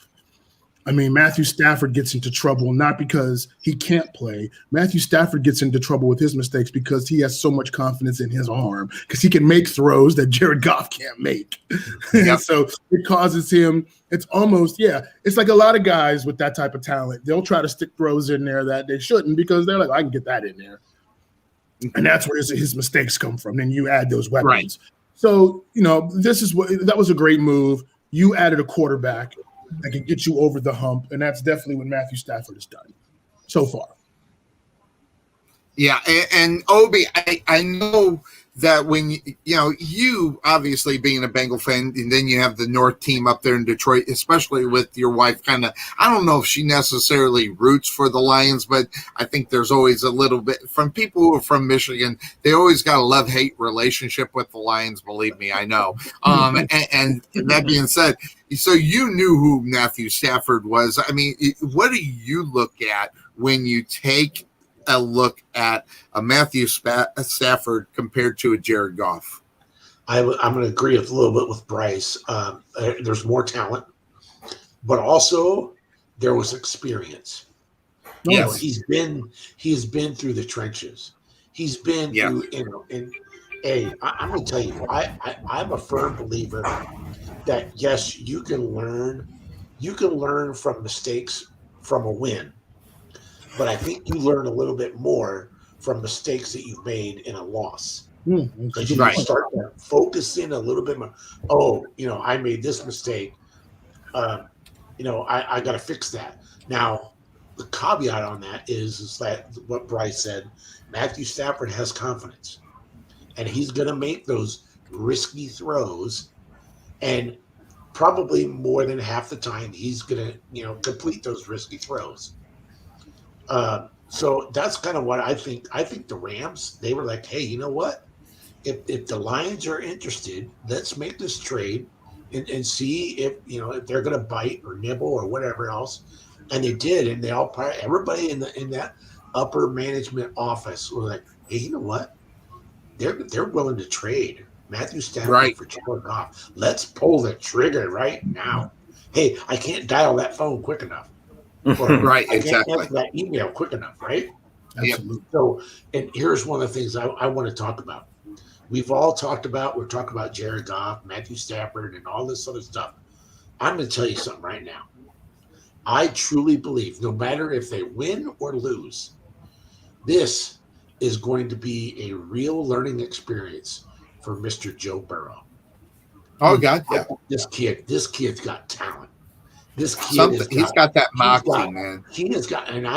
I mean, Matthew Stafford gets into trouble not because he can't play. Matthew Stafford gets into trouble with his mistakes because he has so much confidence in his arm, because he can make throws that Jared Goff can't make. So it causes him – it's almost – it's like a lot of guys with that type of talent. They'll try to stick throws in there that they shouldn't because they're like, I can get that in there. And that's where his mistakes come from. Then you add those weapons. Right. So, that was a great move. You added a quarterback that can get you over the hump, and that's definitely what Matthew Stafford has done so far. Yeah, and Obi, I know that when you obviously being a Bengal fan, and then you have the North team up there in Detroit, especially with your wife, kind of, I don't know if she necessarily roots for the Lions, but I think there's always a little bit from people who are from Michigan. They always got a love-hate relationship with the Lions. Believe me, I know. And that being said, so you knew who Matthew Stafford was. I mean, what do you look at when you take a look at a Matthew Stafford compared to a Jared Goff? I'm going to agree a little bit with Bryce. There's more talent, but also there was experience. Yes. He's been through the trenches. He's been through, and I'm going to tell you, I'm a firm believer that yes, you can learn from mistakes from a win. But I think you learn a little bit more from mistakes that you've made in a loss. Because you start focusing a little bit more. Oh, I made this mistake. I got to fix that. Now, the caveat on that is that what Bryce said, Matthew Stafford has confidence. And he's going to make those risky throws. And probably more than half the time, he's going to, complete those risky throws. So that's kind of what I think. I think the Rams, they were like, hey, you know what? If the Lions are interested, let's make this trade and see if they're going to bite or nibble or whatever else. And they did, and everybody in that upper management office was like, hey, you know what? They're willing to trade Matthew Stafford for Jared Goff. Let's pull the trigger right now. Hey, I can't dial that phone quick enough. Or I can't answer that email quick enough, right? Absolutely. So, and here's one of the things I want to talk about. We're talking about Jared Goff, Matthew Stafford, and all this other stuff. I'm going to tell you something right now. I truly believe, no matter if they win or lose, this is going to be a real learning experience for Mr. Joe Burrow. Oh, God, yeah. This kid's got talent. This kid he's got that moxie, man. He has got, and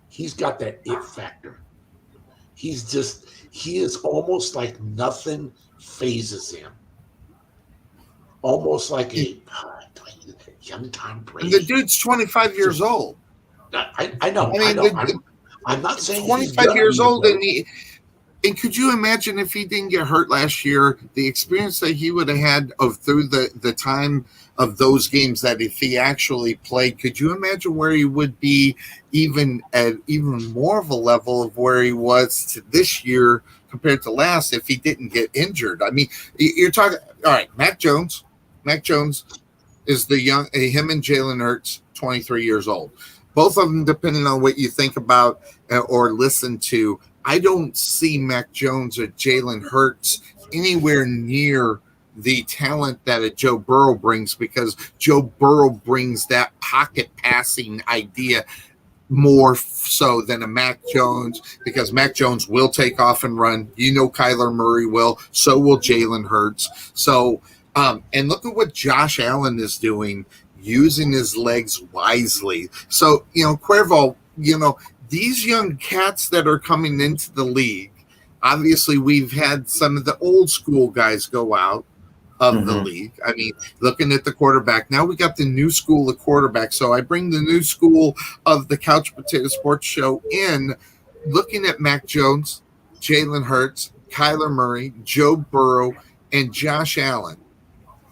he's got that it factor. He is almost like nothing phases him. Almost like a young Tom Brady. The dude's 25 years old. I know. I'm not saying 25 years old, and could you imagine if he didn't get hurt last year, the experience that he would have had through the time of those games that if he actually played, could you imagine where he would be even at even more of a level of where he was to this year compared to last if he didn't get injured? I mean, you're talking, all right, Mac Jones is him and Jalen Hurts, 23 years old. Both of them, depending on what you think about or listen to, I don't see Mac Jones or Jalen Hurts anywhere near the talent that a Joe Burrow brings, because Joe Burrow brings that pocket passing idea more so than a Mac Jones, because Mac Jones will take off and run. Kyler Murray will. So will Jalen Hurts. So, and look at what Josh Allen is doing, using his legs wisely. So, Cuervo, these young cats that are coming into the league, obviously we've had some of the old school guys go out of the league. I mean, looking at the quarterback, now we got the new school of quarterback. So I bring the new school of the Couch Potato Sports Show in, looking at Mac Jones, Jalen Hurts, Kyler Murray, Joe Burrow, and Josh Allen.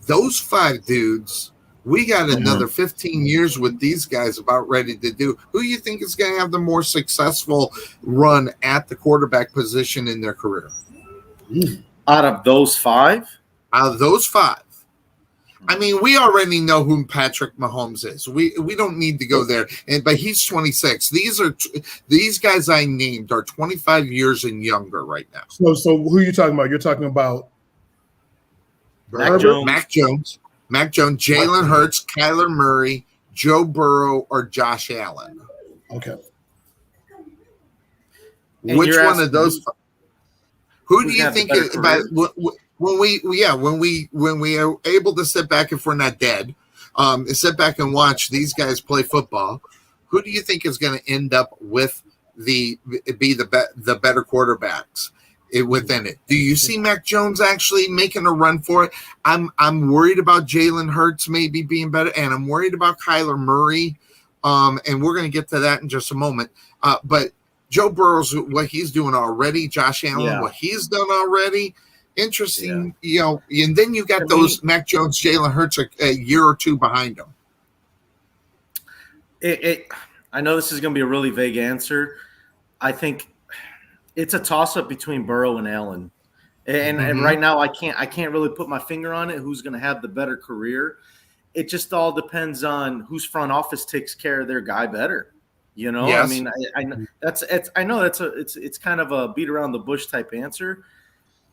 Those 5 dudes, we got another 15 years with these guys about ready to do. Who do you think is going to have the more successful run at the quarterback position in their career? Out of those 5? Out of those 5. I mean, we already know who Patrick Mahomes is. We don't need to go there. But he's 26. These guys I named are 25 years and younger right now. So who are you talking about? You're talking about Mac Jones, Jalen Hurts, Kyler Murray, Joe Burrow, or Josh Allen. Okay. Which one of those? Who do you think when we are able to sit back, if we're not dead, sit back and watch these guys play football? Who do you think is going to end up with the better quarterbacks? within it. Do you see Mac Jones actually making a run for it? I'm worried about Jalen Hurts maybe being better, and I'm worried about Kyler Murray. And we're going to get to that in just a moment. But Joe Burrow's what he's doing already, Josh Allen, what he's done already. Interesting, and then you got those Mac Jones, Jalen Hurts a year or two behind them. I know this is going to be a really vague answer. I think it's a toss-up between Burrow and Allen. And right now I can't really put my finger on it who's going to have the better career. It just all depends on whose front office takes care of their guy better. Yes. I mean, I know it's kind of a beat around the bush type answer.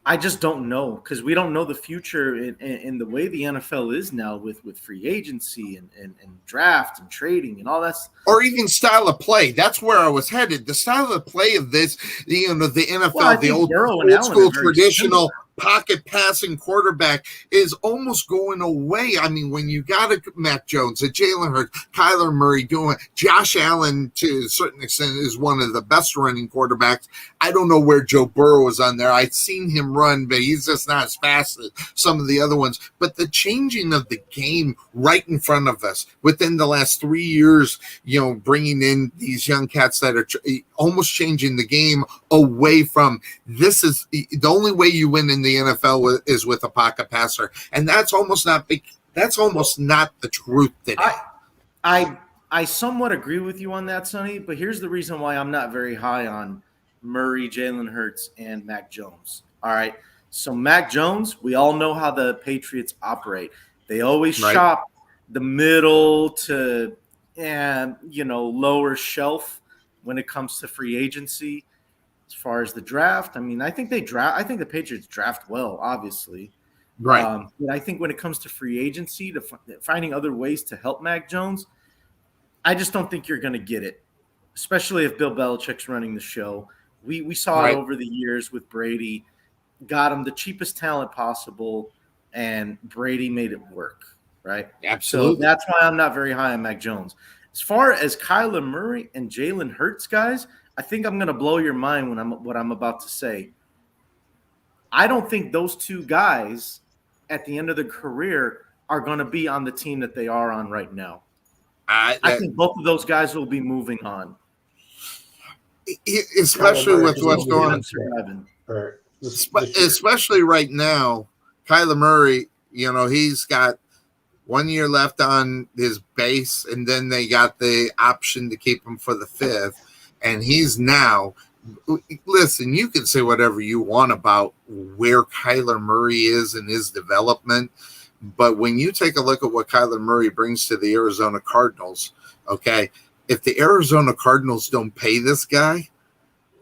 I just don't know because we don't know the future in the way the NFL is now with free agency and draft and trading and all that. Or even style of play. That's where I was headed. The style of play of this, the NFL, the old school traditional pocket passing quarterback is almost going away. I mean, when you got a Mac Jones, a Jalen Hurts, Kyler Murray doing Josh Allen to a certain extent is one of the best running quarterbacks. I don't know where Joe Burrow is on there. I've seen him run, but he's just not as fast as some of the other ones. But the changing of the game right in front of us within the last 3 years, bringing in these young cats that are almost changing the game away from this is the only way you win in the NFL is with a pocket passer, and that's almost not the truth today. I somewhat agree with you on that, Sonny, but here's the reason why I'm not very high on Murray, Jalen Hurts, and Mac Jones. All right, so Mac Jones, we all know how the Patriots operate. They always shop the middle to lower shelf when it comes to free agency. As far as the draft, I mean, I think the Patriots draft well, obviously. Right. But I think when it comes to free agency, to finding other ways to help Mac Jones, I just don't think you're going to get it, especially if Bill Belichick's running the show. We saw it over the years with Brady, got him the cheapest talent possible, and Brady made it work, right? Absolutely. So that's why I'm not very high on Mac Jones. As far as Kyler Murray and Jalen Hurts, guys, I think I'm going to blow your mind what I'm about to say. I don't think those two guys at the end of their career are going to be on the team that they are on right now. I think both of those guys will be moving on. Especially with what's going on. Especially right now, Kyler Murray, he's got 1 year left on his base, and then they got the option to keep him for the 5th. And he's now – listen, you can say whatever you want about where Kyler Murray is in his development, but when you take a look at what Kyler Murray brings to the Arizona Cardinals, okay, if the Arizona Cardinals don't pay this guy,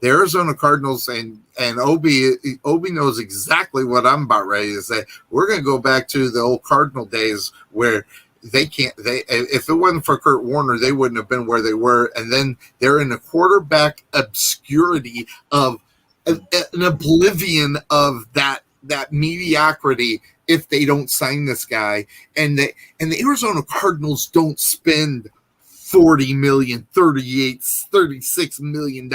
the Arizona Cardinals and Obi knows exactly what I'm about ready to say. We're going to go back to the old Cardinal days where – if it wasn't for Kurt Warner, they wouldn't have been where they were. And then they're in a quarterback obscurity of an oblivion of that mediocrity if they don't sign this guy. And the Arizona Cardinals don't spend $40 million, $36 million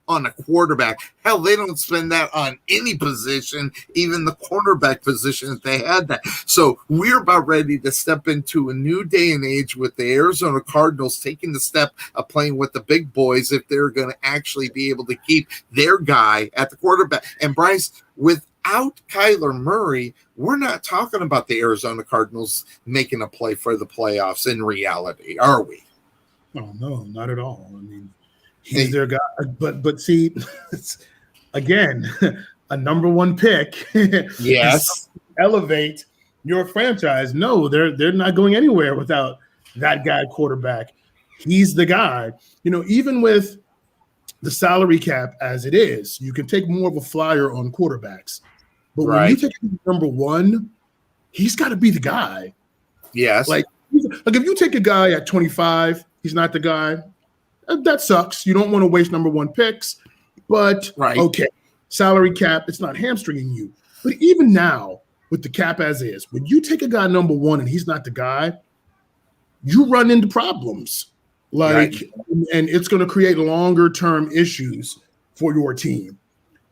on a quarterback. Hell, they don't spend that on any position, even the cornerback position if they had that. So we're about ready to step into a new day and age with the Arizona Cardinals taking the step of playing with the big boys if they're going to actually be able to keep their guy at the quarterback. And Bryce, without Kyler Murray, we're not talking about the Arizona Cardinals making a play for the playoffs in reality, are we? Oh, no, not at all. I mean, he's their guy. But see, again, a number one pick. Yes. Elevate your franchise. No, they're not going anywhere without that guy quarterback. He's the guy. Even with the salary cap as it is, you can take more of a flyer on quarterbacks. But when you take number one, he's got to be the guy. Yes. Like if you take a guy at 25, he's not the guy. That sucks. You don't want to waste number one picks. But, okay, salary cap, it's not hamstringing you. But even now, with the cap as is, when you take a guy number one and he's not the guy, you run into problems. And it's going to create longer-term issues for your team.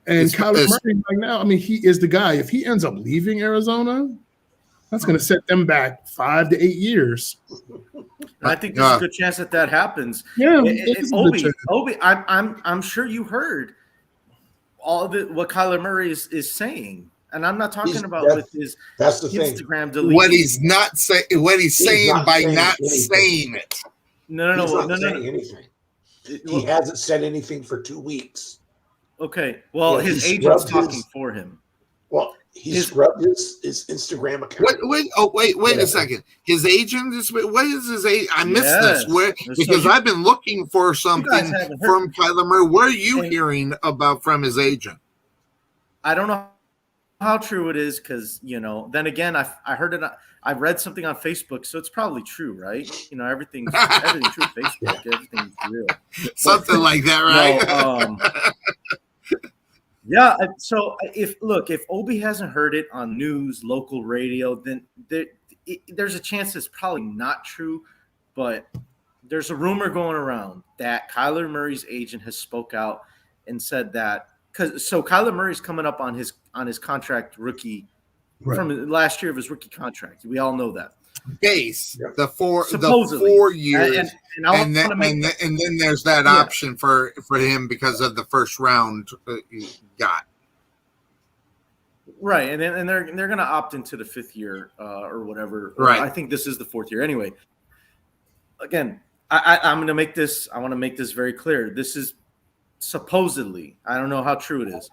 And Kyler Murray right now, I mean, he is the guy. If he ends up leaving Arizona, that's going to set them back 5 to 8 years. I think there's a good chance that happens. Yeah, Obi, I'm sure you heard all of it, what Kyler Murray is saying, and I'm not talking about with his Instagram delete. What he's not saying, what he's saying by not saying it. No. Anything. He hasn't said anything for 2 weeks. Okay, well, his agent's talking for him. Well, he scrubbed his Instagram account. Wait a second. His agent is what is his agent? I missed this. Because I've been looking for something from Kyler Murray. What are you hearing about from his agent? I don't know how true it is because then again, I heard it. I read something on Facebook, so it's probably true, right? Everything's true. Facebook, everything's real. Something like that, right? Yeah. So if Obi hasn't heard it on news, local radio, then there's a chance it's probably not true. But there's a rumor going around that Kyler Murray's agent has spoke out and said that so Kyler Murray's coming up on his contract rookie from last year of his rookie contract. We all know that. The 4 years, and then there's that option for him because of the first round he got. Right, and they're going to opt into the 5th year or whatever. Right, I think this is the 4th year. Anyway, again, I'm going to make this. I want to make this very clear. This is supposedly. I don't know how true it is.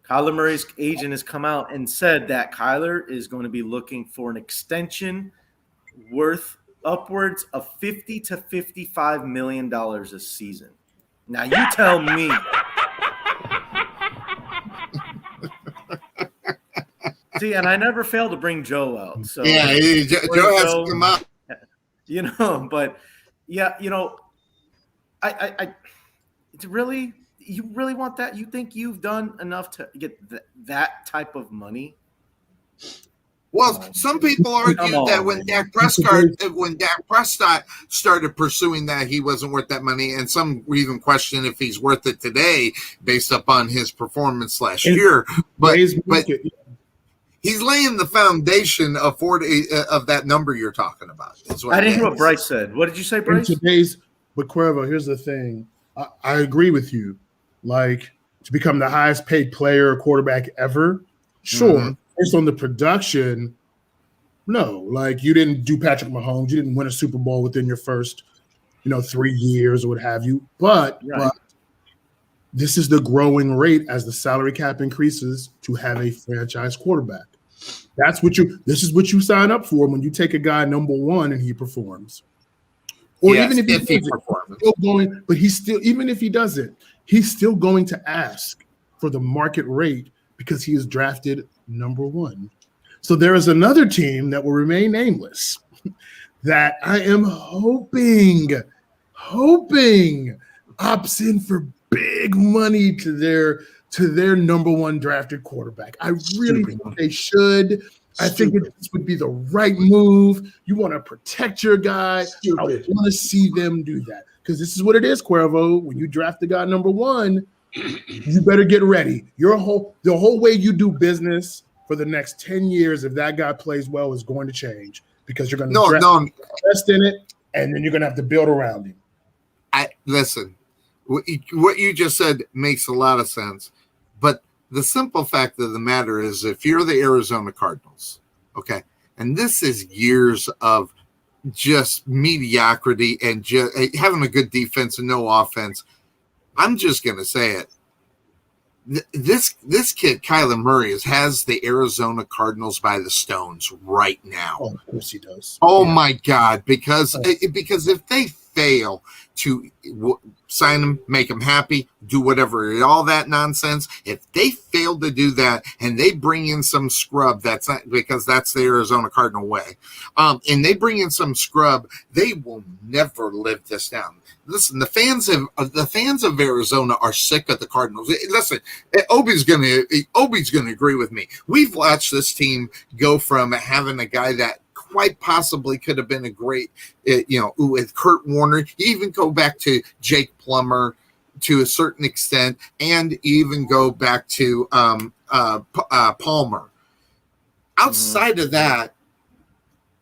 Kyler Murray's agent has come out and said that Kyler is going to be looking for an extension worth upwards of $50 to $55 million a season. Now you tell me. See, and I never fail to bring Joe out. So Joe has to come out. But I really. You really want that? You think you've done enough to get that type of money? Well, some people argue that when Dak Prescott started pursuing that, he wasn't worth that money, and some even question if he's worth it today based upon his performance last year. But he's laying the foundation of that number you're talking about. I didn't hear what Bryce said. What did you say, Bryce? But Cuervo, here's the thing. I agree with you. Like, to become the highest paid player or quarterback ever, sure. Based on the production, no. Like, you didn't do Patrick Mahomes. You didn't win a Super Bowl within your first, 3 years or what have you. But this is the growing rate as the salary cap increases to have a franchise quarterback. This is what you sign up for when you take a guy number 1 and he performs. Or even if he performs, even if he doesn't, he's still going to ask for the market rate because he is drafted number 1. So there is another team that will remain nameless that I am hoping opts in for big money to their number 1 drafted quarterback. I really think they should. I think this would be the right move. You want to protect your guy. I want to see them do that because this is what it is, Cuervo. When you draft the guy number 1, you better get ready. The whole way you do business for the next 10 years, if that guy plays well, is going to change because you're going to invest in it, and then you're going to have to build around him. Listen, what you just said makes a lot of sense, but the simple fact of the matter is if you're the Arizona Cardinals, okay, and this is years of just mediocrity and just having a good defense and no offense, I'm just going to say it. This kid, Kyler Murray, has the Arizona Cardinals by the stones right now. Oh, of course he does. Oh, my God, because if they fail to sign him, make him happy, do whatever, all that nonsense. If they fail to do that and they bring in some scrub, that's not because that's the Arizona Cardinal way. And they bring in some scrub, they will never live this down. Listen, the fans of Arizona are sick of the Cardinals. Listen, Obi's gonna agree with me. We've watched this team go from having a guy that quite possibly could have been a great, with Kurt Warner. You even go back to Jake Plummer, to a certain extent, and even go back to Palmer. Outside of that,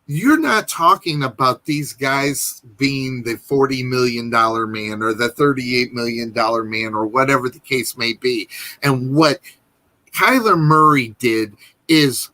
you're not talking about these guys being the $40 million man or the $38 million man or whatever the case may be. And what Kyler Murray did is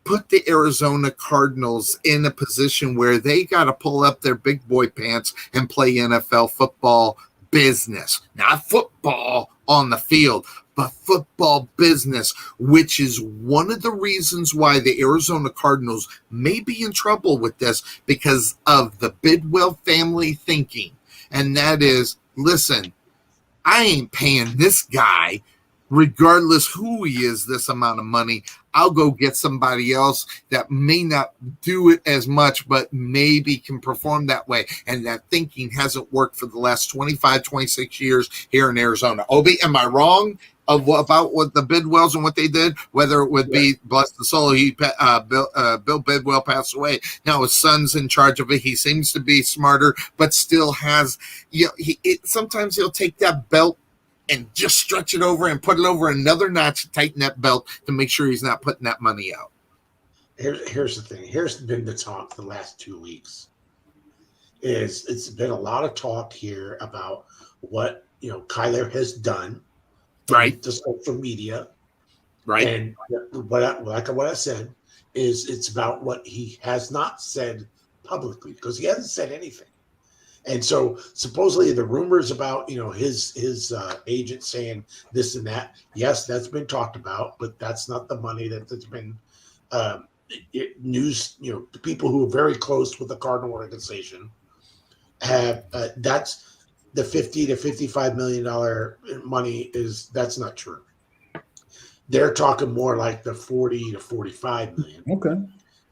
put the Arizona Cardinals in a position where they got to pull up their big boy pants and play NFL football business, not football on the field, but football business, which is one of the reasons why the Arizona Cardinals may be in trouble with this, because of the Bidwell family thinking. And that is, listen, I ain't paying this guy, regardless who he is, this amount of money. I'll go get somebody else that may not do it as much, but maybe can perform that way. And that thinking hasn't worked for the last 25, 26 years here in Arizona. Obi, am I wrong about what the Bidwells and what they did? Whether it would be, bless the soul, Bill Bidwell passed away. Now his son's in charge of it. He seems to be smarter, but still has, sometimes he'll take that belt and just stretch it over and put it over another notch, tighten that belt to make sure he's not putting that money out. Here's the thing. Here's been the talk the last 2 weeks. It's been a lot of talk here about what Kyler has done, right? To social media, right? And what I said is it's about what he has not said publicly, because he hasn't said anything. And so supposedly the rumors about, his agent saying this and that, yes, that's been talked about, but that's not the money that's been news. People who are very close with the Cardinal organization have that's the $50 to $55 million money that's not true. They're talking more like the 40 to 45 million. Okay.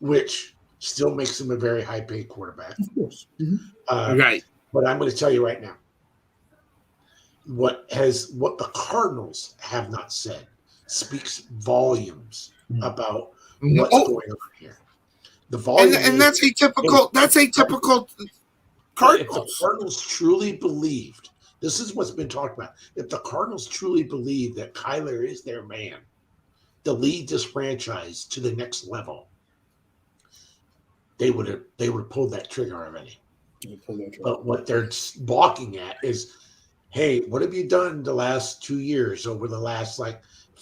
Which still makes him a very high paid quarterback. Of course. Right. But I'm going to tell you right now, what the Cardinals have not said speaks volumes about what's going on here. The volume, and that's atypical. That's atypical Cardinals. If the Cardinals truly believed, this is what's been talked about. If the Cardinals truly believe that Kyler is their man to lead this franchise to the next level, they would have pulled that trigger already. But what they're balking at is, hey, what have you done the last 2 years over the last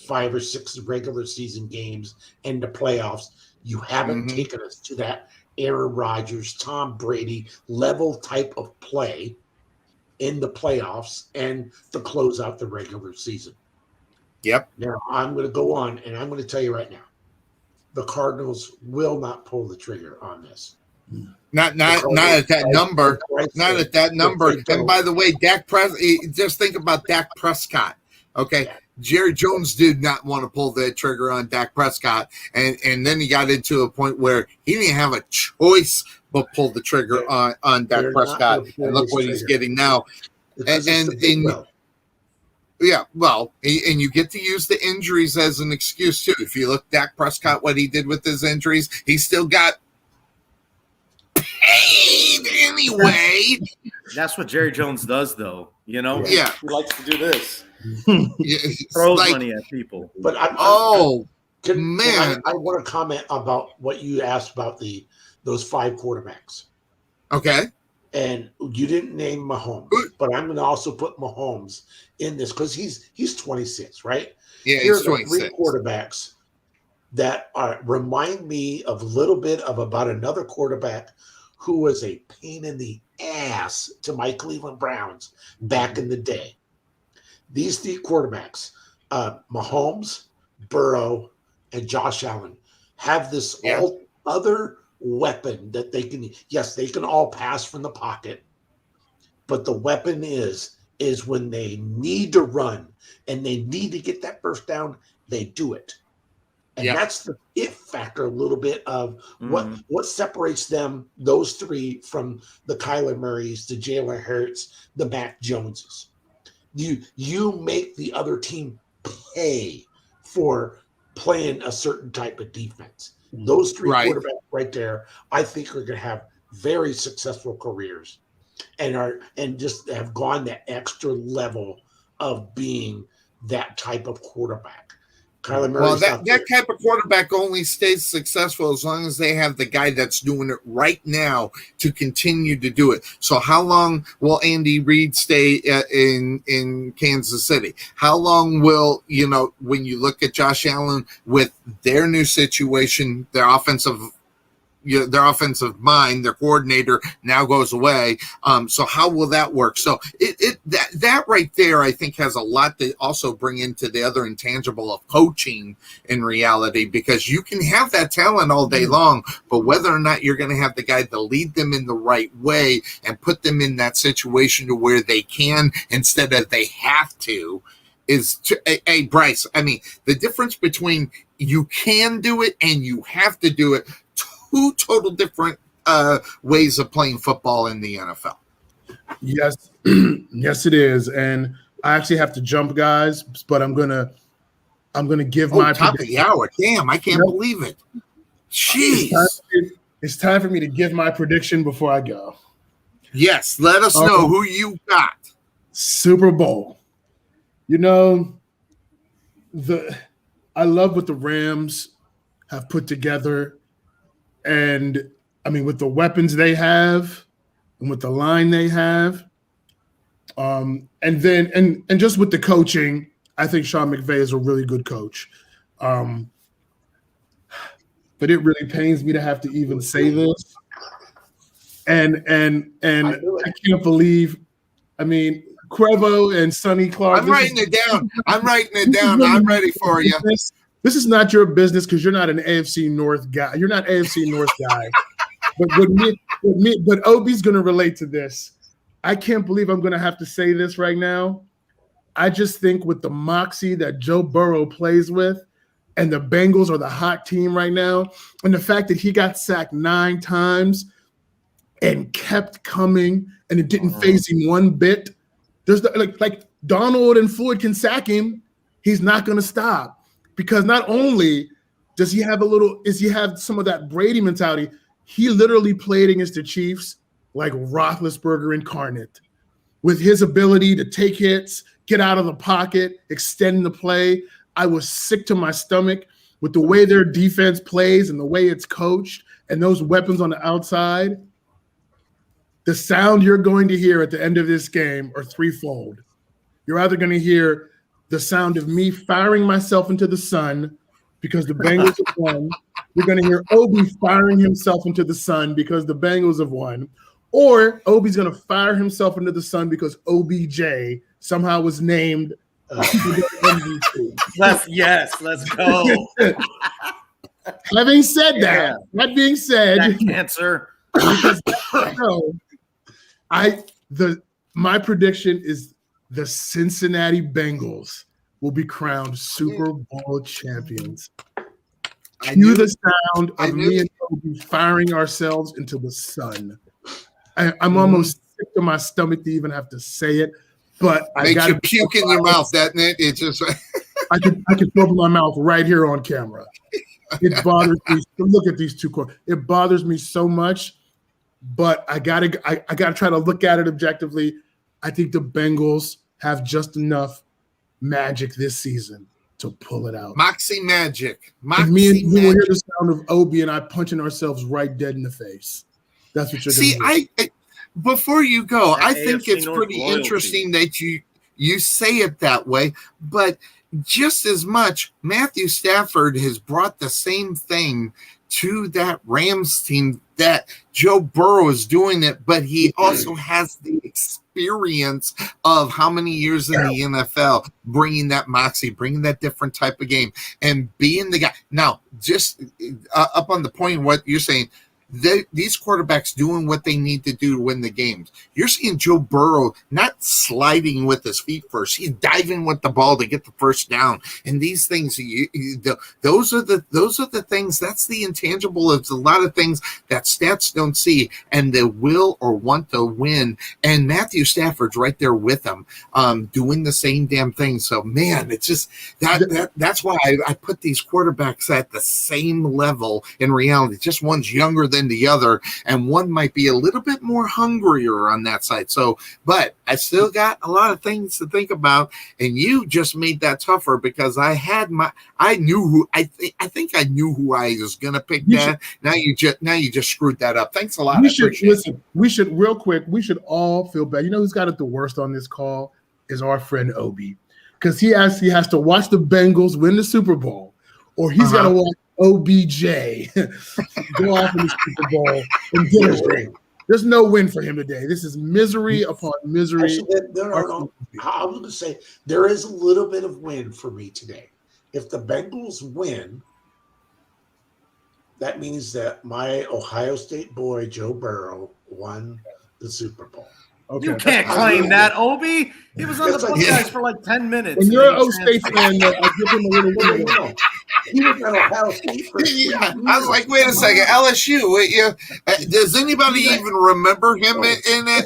5 or 6 regular season games and the playoffs? You haven't taken us to that Aaron Rodgers, Tom Brady level type of play in the playoffs and to close out the regular season. Yep. Now I'm going to go on and I'm going to tell you right now, the Cardinals will not pull the trigger on this. Not at that number. Not at that number. And by the way, just think about Dak Prescott. Okay. Yeah. Jerry Jones did not want to pull the trigger on Dak Prescott. And then he got into a point where he didn't have a choice but pull the trigger on Dak Prescott. And look what he's getting now. Yeah, well, and you get to use the injuries as an excuse too. If you look Dak Prescott, what he did with his injuries, he still got paid anyway. That's what Jerry Jones does, though. Yeah, he likes to do this. Throws money at people. But man, I want to comment about what you asked about those 5 quarterbacks. Okay. And you didn't name Mahomes, but I'm going to also put Mahomes in this because he's 26, right? Yeah, Here he's 26. 3 quarterbacks that remind me of a little bit of about another quarterback who was a pain in the ass to my Cleveland Browns back in the day. These 3 quarterbacks, Mahomes, Burrow, and Josh Allen, have this all other weapon that they can all pass from the pocket, but the weapon is when they need to run and they need to get that first down, they do it. And that's the it factor a little bit of what separates them, those 3, from the Kyler Murrays, the Jalen Hurts, the Mac Joneses. You make the other team pay for playing a certain type of defense. Those 3 quarterbacks right there, I think, are going to have very successful careers. and just have gone that extra level of being that type of quarterback. Kyler Murray. Well, that type of quarterback only stays successful as long as they have the guy that's doing it right now to continue to do it. So how long will Andy Reid stay in Kansas City? How long will, when you look at Josh Allen with their new situation, their offensive mind, their coordinator now goes away. So how will that work? So that right there, I think, has a lot to also bring into the other intangible of coaching in reality, because you can have that talent all day long, but whether or not you're going to have the guy to lead them in the right way and put them in that situation to where they can instead of they have to is hey, Bryce, I mean, the difference between you can do it and you have to do it, two total different ways of playing football in the NFL. Yes, yes, it is. And I actually have to jump, guys, but I'm gonna give my top of the hour. Damn, I can't believe it. Jeez, it's time for me to give my prediction before I go. Yes, let us know who you got. Super Bowl. I love what the Rams have put together. And I mean, with the weapons they have and with the line they have, and just with the coaching, I think Sean McVay is a really good coach. But it really pains me to have to even say this. And I can't believe, I mean, Cuervo and Sonny Clark. I'm writing it down. I'm ready for you. This is not your business because you're not an AFC North guy. You're not AFC North guy. But Obi's going to relate to this. I can't believe I'm going to have to say this right now. I just think with the moxie that Joe Burrow plays with, and the Bengals are the hot team right now, and the fact that he got sacked 9 times and kept coming, and it didn't phase him one bit. There's like Donald and Floyd can sack him. He's not going to stop. Because not only does he have some of that Brady mentality, he literally played against the Chiefs like Roethlisberger incarnate, with his ability to take hits, get out of the pocket, extend the play. I was sick to my stomach with the way their defense plays and the way it's coached and those weapons on the outside. The sound you're going to hear at the end of this game are threefold. You're either going to hear the sound of me firing myself into the sun because the Bengals have won. You're going to hear Obi firing himself into the sun because the Bengals have won. Or Obi's going to fire himself into the sun because OBJ somehow was named MVP. Let's go. Having said that being said, that cancer. My prediction is the Cincinnati Bengals will be crowned Super Bowl champions. Cue the sound of me and Obi firing ourselves into the sun. I'm almost sick to my stomach to even have to say it, but I got you puke in your mouth, doesn't it? It just I can throw up my mouth right here on camera. It bothers me. Look at these two quotes. It bothers me so much, but I gotta try to look at it objectively. I think the Bengals have just enough magic this season to pull it out. Moxie magic. Me and you will hear the sound of Obi and I punching ourselves right dead in the face. That's what you're going to see. Before you go, I think it's pretty interesting that you say it that way, but just as much, Matthew Stafford has brought the same thing to that Rams team that Joe Burrow is doing it, but he also has the experience of how many years in the NFL, bringing that moxie, bringing that different type of game, and being the guy. Now, just up on the point of what you're saying, these quarterbacks doing what they need to do to win the games. You're seeing Joe Burrow not sliding with his feet first; he's diving with the ball to get the first down. And these things, those are the things. That's the intangible of a lot of things that stats don't see, and they will or want to win. And Matthew Stafford's right there with them, doing the same damn thing. So, man, it's just that's why I put these quarterbacks at the same level in reality. Just one's younger than than the other, and one might be a little bit more hungrier on that side. So, but I still got a lot of things to think about, and you just made that tougher because I think I knew who I was gonna pick. Now you just screwed that up. Thanks a lot. We should real quick. We should all feel bad. You know who's got it the worst on this call is our friend Obi, because he has to watch the Bengals win the Super Bowl, or he's got to watch OBJ go off in the Super Bowl and get a ring. There's no win for him today. This is misery upon misery. Actually, no. I was going to say there is a little bit of win for me today. If the Bengals win, that means that my Ohio State boy Joe Burrow won the Super Bowl. Okay, you can't claim that, Obi. He was on the Buckeyes for like 10 minutes. When you're an O State fan, I give him a little bit. He was at Ohio State for I was like, wait a second, LSU. Does anybody even remember him in a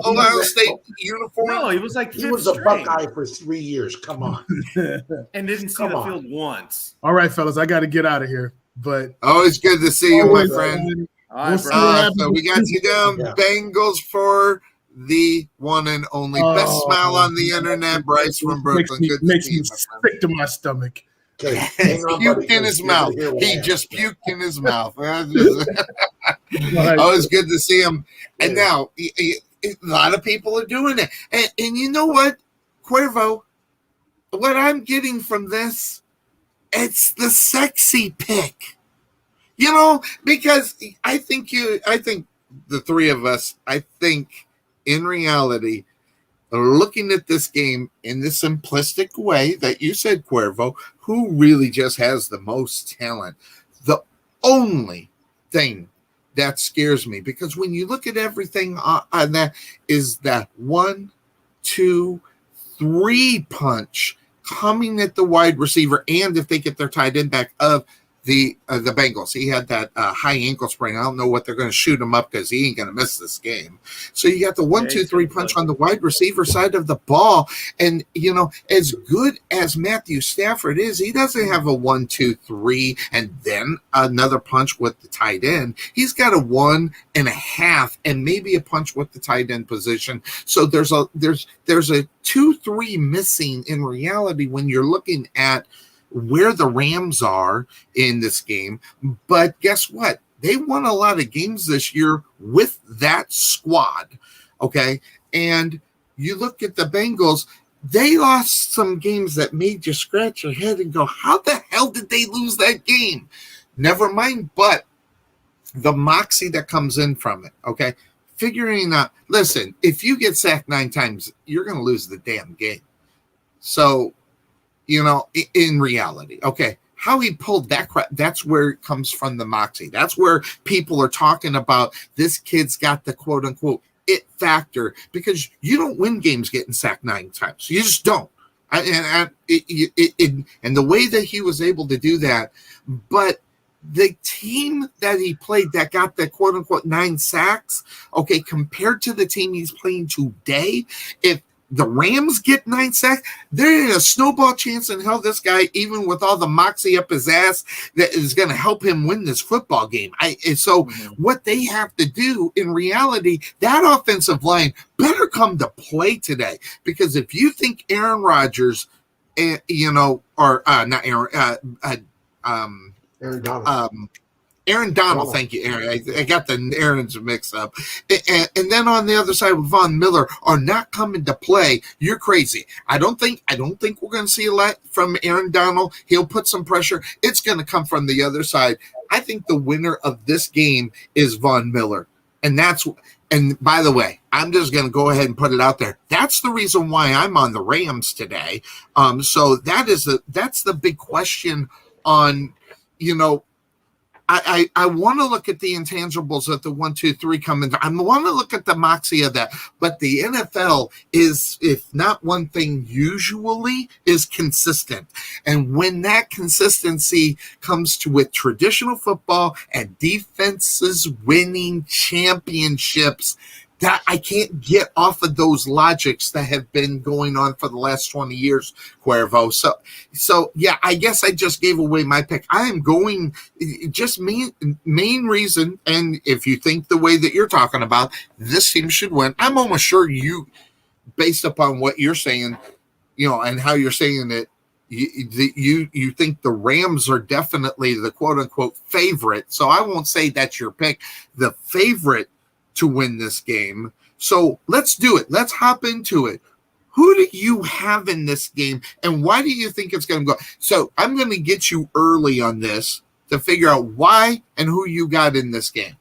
Ohio State uniform? No, he was like he was a Buckeye for 3 years. Come on, and didn't see the field once. All right, fellas, I got to get out of here. But always good to see you, my friend. All right, so we got you down, Bengals for the one and only best smile on the internet, Bryce from Brooklyn. Makes me sick to my stomach. Okay. Puked in his mouth. He just puked in his mouth. Always good to see him. And now a lot of people are doing it. And you know what, Cuervo? What I'm getting from this, it's the sexy pick. You know, because I think the three of us, in reality, looking at this game in the simplistic way that you said, Cuervo, who really just has the most talent? The only thing that scares me, because when you look at everything on that, is that 1, 2, 3 punch coming at the wide receiver, and if they get their tight end back of the Bengals. He had that high ankle sprain. I don't know what they're going to shoot him up because he ain't going to miss this game. So you got the 1, 2, 3 punch on the wide receiver side of the ball. And, you know, as good as Matthew Stafford is, he doesn't have a 1, 2, 3 and then another punch with the tight end. He's got a 1.5 and maybe a punch with the tight end position. So there's a 2, 3 missing in reality when you're looking at where the Rams are in this game. But guess what? They won a lot of games this year with that squad, okay? And you look at the Bengals, they lost some games that made you scratch your head and go, how the hell did they lose that game? Never mind, but the moxie that comes in from it, okay? Figuring out, listen, if you get sacked 9 times, you're going to lose the damn game. So, you know, in reality, okay, how he pulled that crap, that's where it comes from, the moxie. That's where people are talking about this kid's got the quote unquote it factor, because you don't win games getting sacked 9 times. You just don't. And the way that he was able to do that, but the team that he played that got the quote unquote 9 sacks, okay, compared to the team he's playing today, if the Rams get 9 sacks, there ain't a snowball chance in hell this guy, even with all the moxie up his ass, that is going to help him win this football game. What they have to do in reality, that offensive line better come to play today, because if you think Aaron Rodgers, not Aaron Donald. Aaron Donald, thank you, Aaron. I got the Aaron's mixed up. And then on the other side with Von Miller are not coming to play. You're crazy. I don't think we're going to see a lot from Aaron Donald. He'll put some pressure. It's going to come from the other side. I think the winner of this game is Von Miller. And by the way, I'm just going to go ahead and put it out there. That's the reason why I'm on the Rams today. So that's the big question on, you know, I want to look at the intangibles of the 1, 2, 3 coming. I want to look at the moxie of that. But the NFL is, if not one thing, usually is consistent. And when that consistency comes to with traditional football and defenses winning championships, that I can't get off of those logics that have been going on for the last 20 years, Cuervo. So yeah, I guess I just gave away my pick. I am going just main reason. And if you think the way that you're talking about, this team should win. I'm almost sure you, based upon what you're saying, and how you're saying it, you think the Rams are definitely the quote unquote favorite. So I won't say that's your pick, the favorite to win this game. So let's do it. Let's hop into it. Who do you have in this game, and why do you think it's going to go? So I'm going to get you early on this to figure out why and who you got in this game.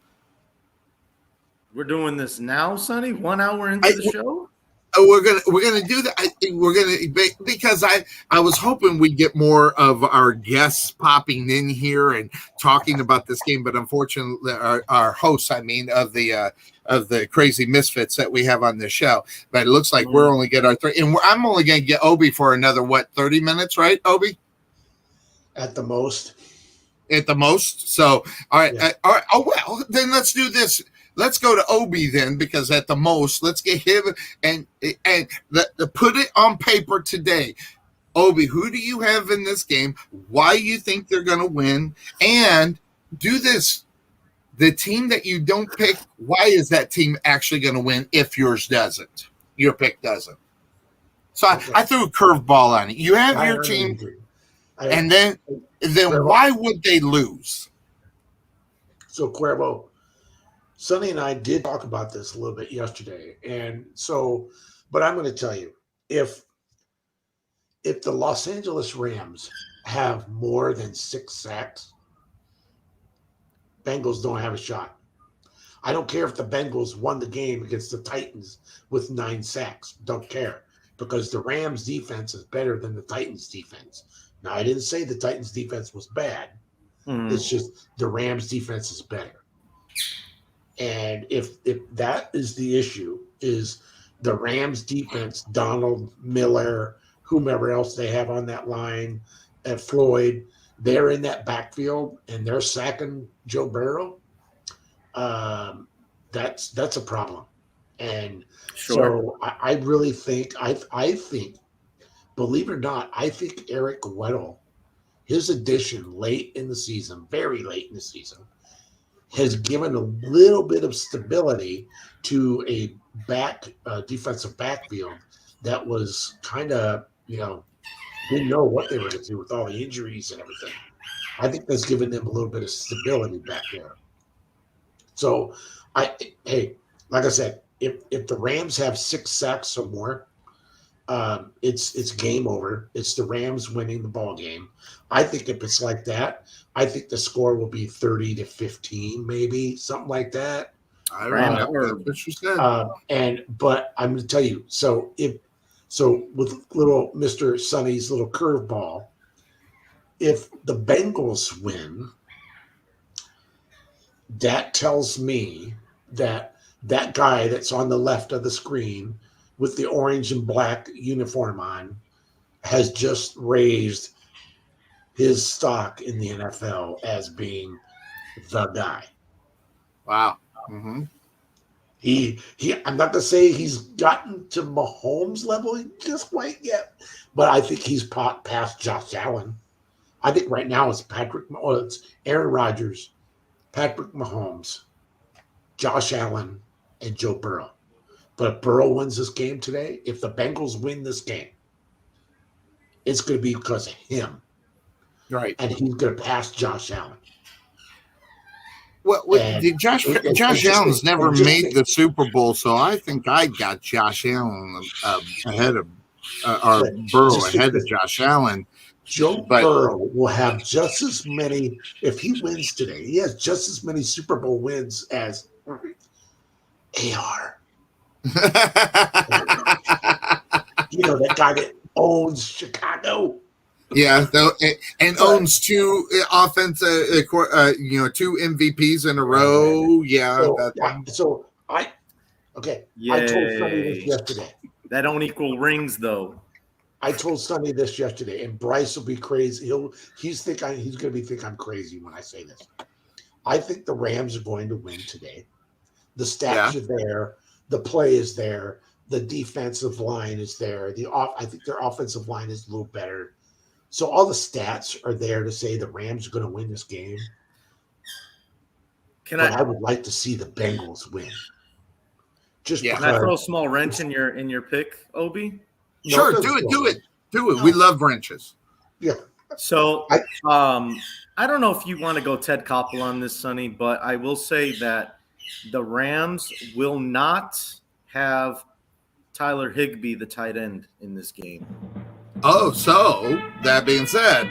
We're doing this now, Sonny. 1 hour into the show. We're gonna do that. Because I was hoping we'd get more of our guests popping in here and talking about this game, but unfortunately, our hosts, of the crazy misfits that we have on this show. But it looks like we're only get our 3, and I'm only gonna get Obi for another 30 minutes, right, Obi? At the most. So all right, yeah. All right. Oh well, then let's do this. Let's go to Obi then, because at the most, let's get him and put it on paper today. Obi, who do you have in this game? Why you think they're going to win? And do this. The team that you don't pick, why is that team actually going to win if yours doesn't? Your pick doesn't. So okay. I threw a curveball on it. You have your team, and then why would they lose? So, Cuervo, Sonny and I did talk about this a little bit yesterday. And so, but I'm going to tell you, if the Los Angeles Rams have more than 6 sacks, Bengals don't have a shot. I don't care if the Bengals won the game against the Titans with 9 sacks. Don't care, because the Rams defense is better than the Titans defense. Now, I didn't say the Titans defense was bad. It's just the Rams defense is better. And if that is the issue, is the Rams defense, Donald, Miller, whomever else they have on that line, and Floyd, they're in that backfield and they're sacking Joe Burrow, that's a problem. And so I really think, I think, believe it or not, I think Eric Weddle, his addition late in the season, very late in the season, has given a little bit of stability to a defensive backfield that was kind of, didn't know what they were going to do with all the injuries and everything. I think that's given them a little bit of stability back there. So, like I said, if the Rams have 6 sacks or more, it's game over. It's the Rams winning the ball game. I think if it's like that, I think the score will be 30-15, maybe something like that. I remember what you said. But I'm going to tell you, so with little Mr. Sonny's little curveball, if the Bengals win, that tells me that guy that's on the left of the screen with the orange and black uniform on has just raised his stock in the NFL as being the guy. Wow. Mm-hmm. He I'm not going to say he's gotten to Mahomes level just quite yet, but I think he's past Josh Allen. I think right now it's it's Aaron Rodgers, Patrick Mahomes, Josh Allen, and Joe Burrow. But if Burrow wins this game today, if the Bengals win this game, it's going to be because of him. Right. And he's going to pass Josh Allen. Well, Josh Allen's never made the Super Bowl, so I think I got Josh Allen ahead of Burrow ahead of Josh Allen. Joe Burrow will have just as many, if he wins today, he has just as many Super Bowl wins as AR. That guy that owns Chicago. Yeah, owns 2 offensive, 2 MVPs in a row. I told Sonny this yesterday. That don't equal rings, though. I told Sonny this yesterday, and Bryce will be crazy. He's going to think I'm crazy when I say this. I think the Rams are going to win today. The stats are there. the play is there. The defensive line is there. I think their offensive line is a little better. So all the stats are there to say the Rams are going to win this game. I would like to see the Bengals win. Can I throw a small wrench in your pick, Obi? Sure, do it. We love wrenches. Yeah. So I don't know if you want to go Ted Koppel on this, Sonny, but I will say that the Rams will not have Tyler Higbee, the tight end, in this game. Oh, so that being said,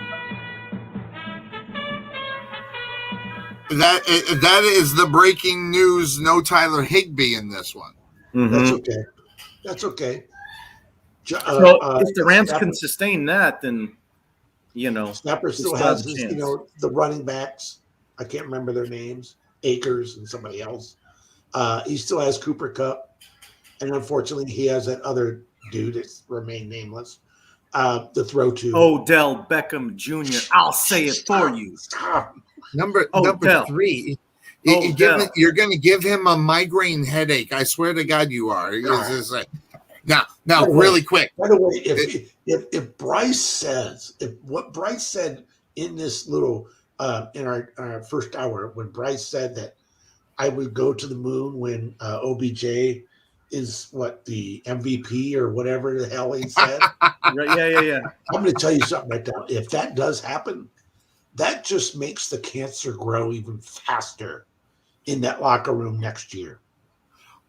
that is the breaking news. No Tyler Higbee in this one. Mm-hmm. That's okay. So if the Rams can sustain that, then Snapper still has his, the running backs. I can't remember their names. Akers and somebody else. He still has Cooper Kupp. And unfortunately, he has that other dude that's remained nameless to throw to. Odell Beckham Jr. I'll say it for you. Stop. Number 3. You're going to give him a migraine headache. I swear to God, you are. Now, really quick. By the way, if Bryce says what Bryce said in this little in our first hour, when Bryce said that I would go to the moon when OBJ is the MVP or whatever the hell he said. Right, yeah. I'm going to tell you something right now. If that does happen, that just makes the cancer grow even faster in that locker room next year.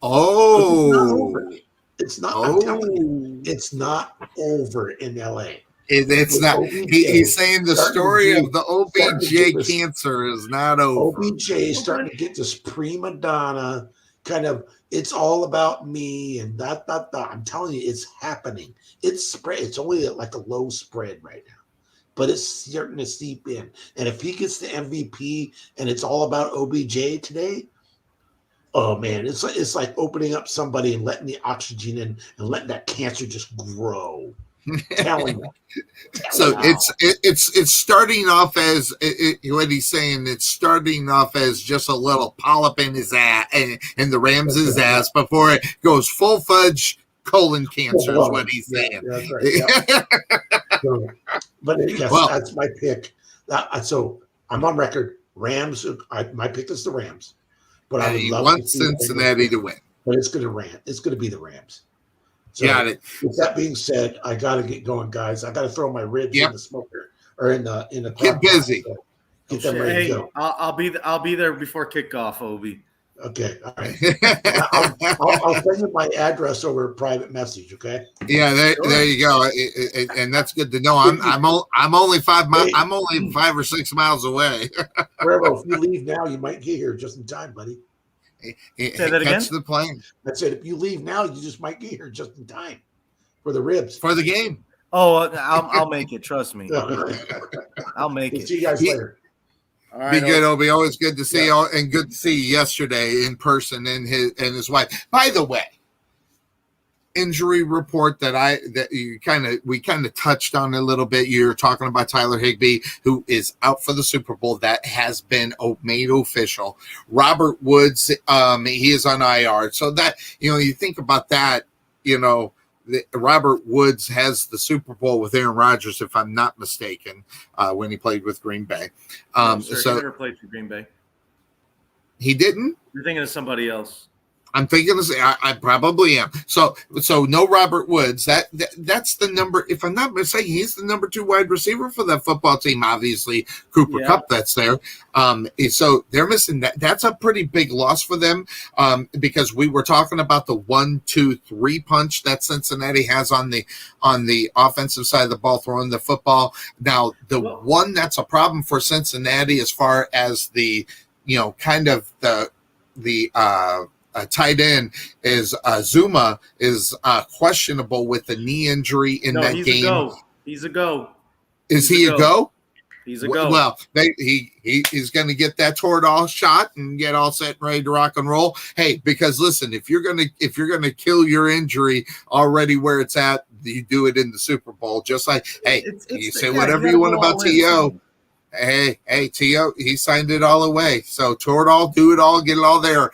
Oh, it's not. I'm telling you, it's not over in LA. It's not. He's saying the story of the OBJ cancer is not over. OBJ is starting to get this prima donna kind of. It's all about me and that. I'm telling you, it's happening. It's spread. It's only like a low spread right now, but it's starting to seep in. And if he gets the MVP and it's all about OBJ today, oh man, it's like opening up somebody and letting the oxygen in and letting that cancer just grow. So it's starting off as what he's saying. It's starting off as just a little polyp in his ass and the Rams' ass before it goes full fudge colon cancer is what he's saying. That's right. But yes, that's my pick. So I'm on record. Rams. My pick is the Rams. But I would love to see Cincinnati to win. But it's going to be the Rams. So got it. With that being said, I got to get going, guys. I got to throw my ribs in the smoker or in the get busy. So get them ready to go. I'll be there before kickoff, Obi. Okay, all right. I'll send you my address over a private message. Okay. Yeah, there you go, and that's good to know. I'm only 5 miles. I'm only 5 or 6 miles away. Cuervo, if you leave now, you might get here just in time, buddy. Say that again. Catch the plane. I said, if you leave now, you just might get here just in time for the ribs for the game. Oh, I'll make it. Trust me. I'll make it. See you guys later. All right, be good, Obi. Always good to see you, and good to see you yesterday in person and his wife. By the way, injury report that we kind of touched on a little bit. You're talking about Tyler Higbee, who is out for the Super Bowl. That has been made official. Robert Woods, he is on IR. So that you think about that, Robert Woods has the Super Bowl with Aaron Rodgers, if I'm not mistaken, when he played with Green Bay. He never played for Green Bay. He didn't? You're thinking of somebody else. I'm thinking I probably am. So no Robert Woods. That's the number. If I'm not mistaken, he's the number 2 wide receiver for that football team. Obviously, Cooper Kupp that's there. So they're missing that. That's a pretty big loss for them because we were talking about the 1-2-3 punch that Cincinnati has on the offensive side of the ball, throwing the football. Now the one that's a problem for Cincinnati as far as the kind of the tight end is Zuma is questionable with a knee injury in that game. He's a go. Is he a go? He's a go. Well, he's going to get that Toradol shot and get all set and ready to rock and roll. Hey, because listen, if you're gonna kill your injury already where it's at, you do it in the Super Bowl. Just like you say whatever you want about T.O. Hey, Tio, he signed it all away. So tour it all, do it all, get it all there.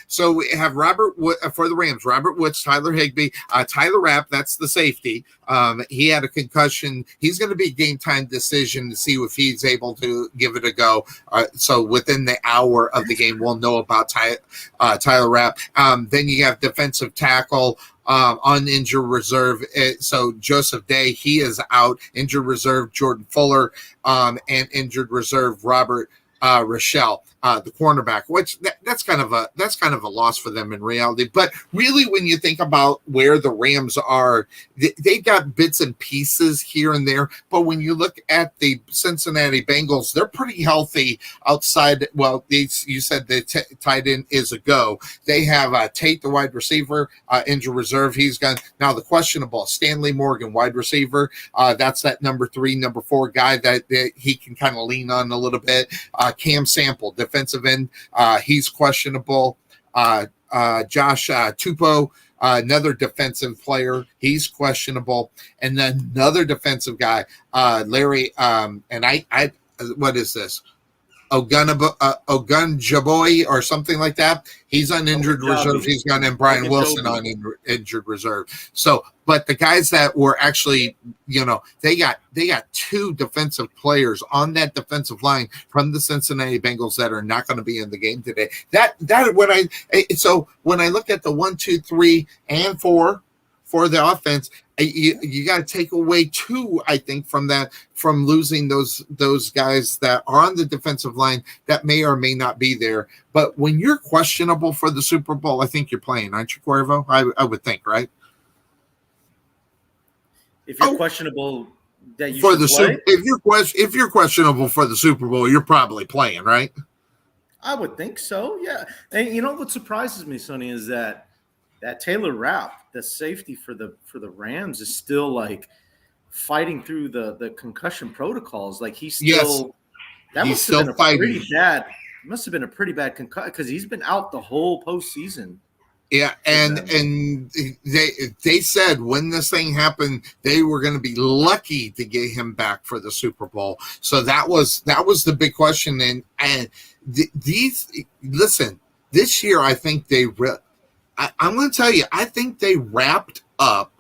So we have Robert Wood for the Rams, Robert Woods, Tyler Higbee, Tyler Rapp, that's the safety. He had a concussion. He's going to be a game time decision to see if he's able to give it a go. So within the hour of the game, we'll know about Tyler Rapp. Then you have defensive tackle, on injured reserve. So Joseph Day, he is out. Injured reserve Jordan Fuller, and injured reserve Robert Rochelle, the cornerback, which that's kind of a loss for them in reality. But really, when you think about where the Rams are, they got bits and pieces here and there. But when you look at the Cincinnati Bengals, they're pretty healthy outside. Well, you said the tight end is a go. They have Tate, the wide receiver, injured reserve. He's gone. Now the questionable Stanley Morgan, wide receiver. That's that number 3, number 4 guy that he can kind of lean on a little bit. Cam Sample, defensive end, he's questionable. Josh Tupou, another defensive player, he's questionable. And then another defensive guy, Larry, and I what is this? Ogunjaboy or something like that. He's on injured reserve. He's got in Brian Wilson on injured reserve. So, but the guys that were actually, they got 2 defensive players on that defensive line from the Cincinnati Bengals that are not going to be in the game today. So when I look at the 1, 2, 3, and 4 for the offense, you got to take away 2, I think, from losing those guys that are on the defensive line that may or may not be there. But when you're questionable for the Super Bowl, I think you're playing, aren't you, Cuervo? I would think, right? If you're questionable, that you for should the play? If you're questionable for the Super Bowl, you're probably playing, right? I would think so, yeah. And you know what surprises me, Sonny, is that Taylor Rapp, the safety for the Rams, is still like fighting through the concussion protocols. Like he's still must have been a pretty bad concussion because he's been out the whole postseason. Yeah, and they said when this thing happened, they were going to be lucky to get him back for the Super Bowl. So that was the big question. And this year I think I'm going to tell you, I think they wrapped up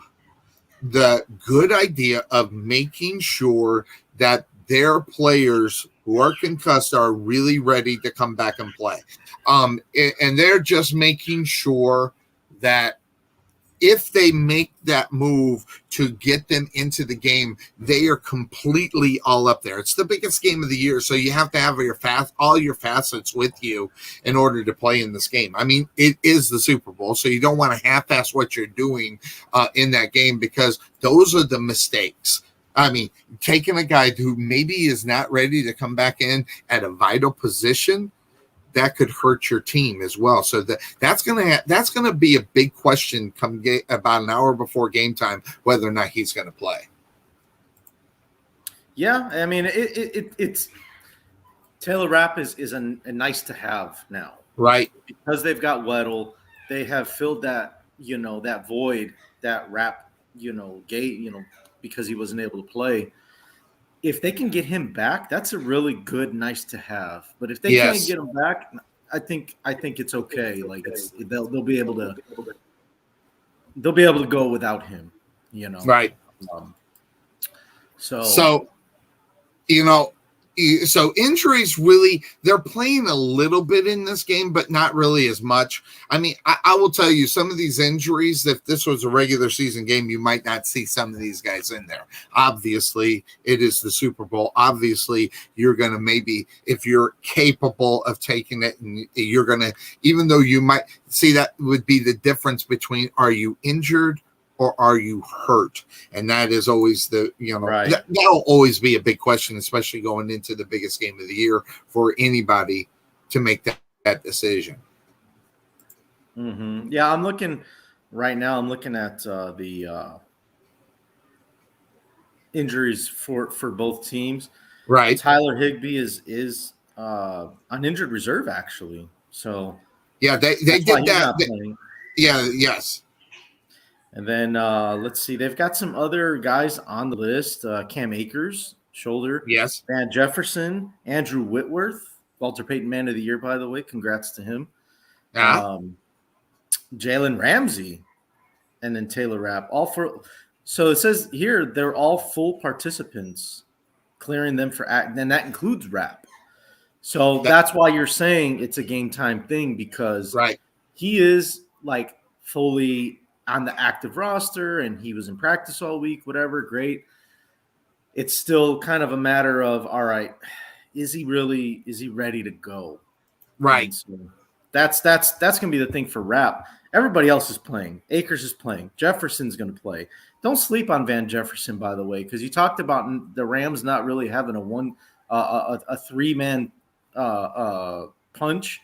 the good idea of making sure that their players who are concussed are really ready to come back and play. And they're just making sure that if they make that move to get them into the game, they are completely all up there. It's the biggest game of the year, so you have to have all your facets with you in order to play in this game. I mean, it is the Super Bowl, so you don't want to half-ass what you're doing in that game because those are the mistakes. I mean, taking a guy who maybe is not ready to come back in at a vital position, that could hurt your team as well. So that's gonna be a big question about an hour before game time, whether or not he's going to play. Yeah, I mean it's Taylor Rapp is a nice to have now, right? Because they've got Weddle, they have filled that that void that Rapp gave because he wasn't able to play. If they can get him back, that's a really good, nice to have. But if they can't get him back, I think it's okay. Like they'll be able to go without him. Right. So injuries really, they're playing a little bit in this game, but not really as much. I mean, I will tell you some of these injuries, if this was a regular season game, you might not see some of these guys in there. Obviously, it is the Super Bowl. Obviously, you're going to maybe, if you're capable of taking it, and you're going to, even though you might see that would be the difference between are you injured or are you hurt? And that is always right. That'll always be a big question, especially going into the biggest game of the year for anybody to make that decision. Mm-hmm. Yeah, I'm looking right now. I'm looking at the injuries for both teams. Right. Tyler Higbee is on injured reserve actually. So yeah, they did that. Yes. And then let's see, they've got some other guys on the list. Cam Akers shoulder. Yes. Van Jefferson, Andrew Whitworth, Walter Payton Man of the Year, by the way. Congrats to him. Yeah. Jalen Ramsey, and then Taylor Rapp. All for. So it says here they're all full participants, clearing them for act, and that includes Rapp. So that's why you're saying it's a game time thing, because he is like fully on the active roster and he was in practice all week, whatever. Great. It's still kind of a matter of, all right, is he ready to go? Right. So that's going to be the thing for Rapp. Everybody else is playing. Akers is playing. Jefferson's going to play. Don't sleep on Van Jefferson, by the way, because you talked about the Rams not really having a three-man punch.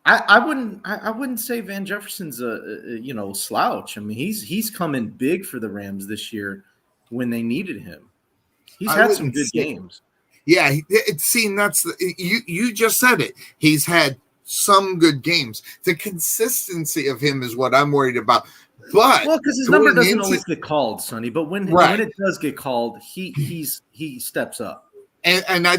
I wouldn't say Van Jefferson's a slouch. I mean, he's come in big for the Rams this year when they needed him. He's had some good games. Yeah, you just said it. He's had some good games. The consistency of him is what I'm worried about. But because his number doesn't always get called, Sonny. But when it does get called, he steps up. And I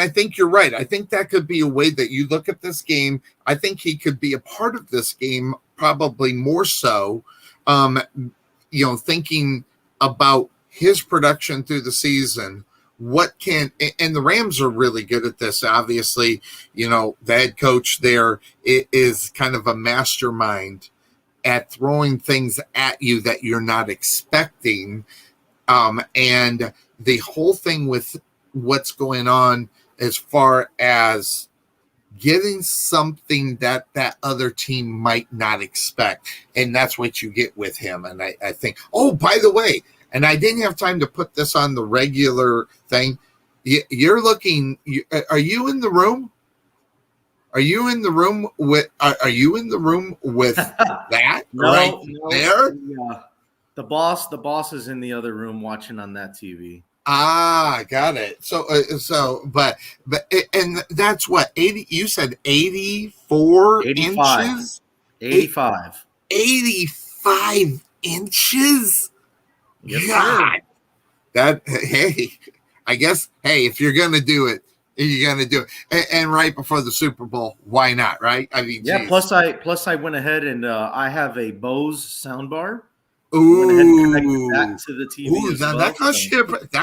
think you're right. I think that could be a way that you look at this game. I think he could be a part of this game, probably more so. Thinking about his production through the season. And the Rams are really good at this. Obviously, the head coach there is kind of a mastermind at throwing things at you that you're not expecting. And the whole thing with what's going on as far as getting something that other team might not expect. And that's what you get with him. And I think, by the way, and I didn't have time to put this on the regular thing. You're looking. Are you in the room? Are you in the room with? Are you in the room with that No, there? Yeah, the boss is in the other room watching on that TV. Got it. But and that's what 80. You said 84 inches. 85. 85 inches. Yes, God, I guess, if you're going to do it, you're going to do it. And right before the Super Bowl, why not, right? I mean, yeah, geez. plus I went ahead and I have a Bose soundbar. Ooh. Went ahead and connected that to the TV as well. That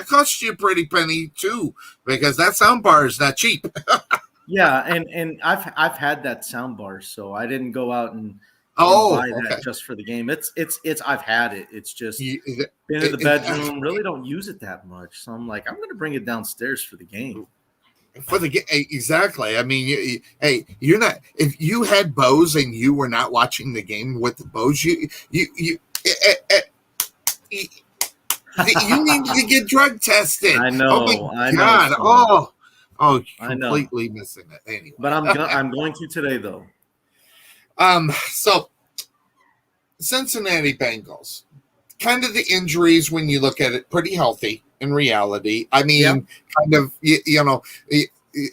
costs you a pretty penny too, because that soundbar is not cheap. Yeah, and I've had that soundbar, so I didn't go out and buy that just for the game. It's I've had it. It's just been in the bedroom. Really don't use it that much. So I'm like, I'm going to bring it downstairs for the game. For the game, exactly. I mean, you're not. If you had Bose and you were not watching the game with the Bose, you need to get drug tested. I know. Oh my God. Completely missing it. Anyway, but I'm going to today though. So Cincinnati Bengals, kind of the injuries when you look at it, pretty healthy in reality. I mean, kind of,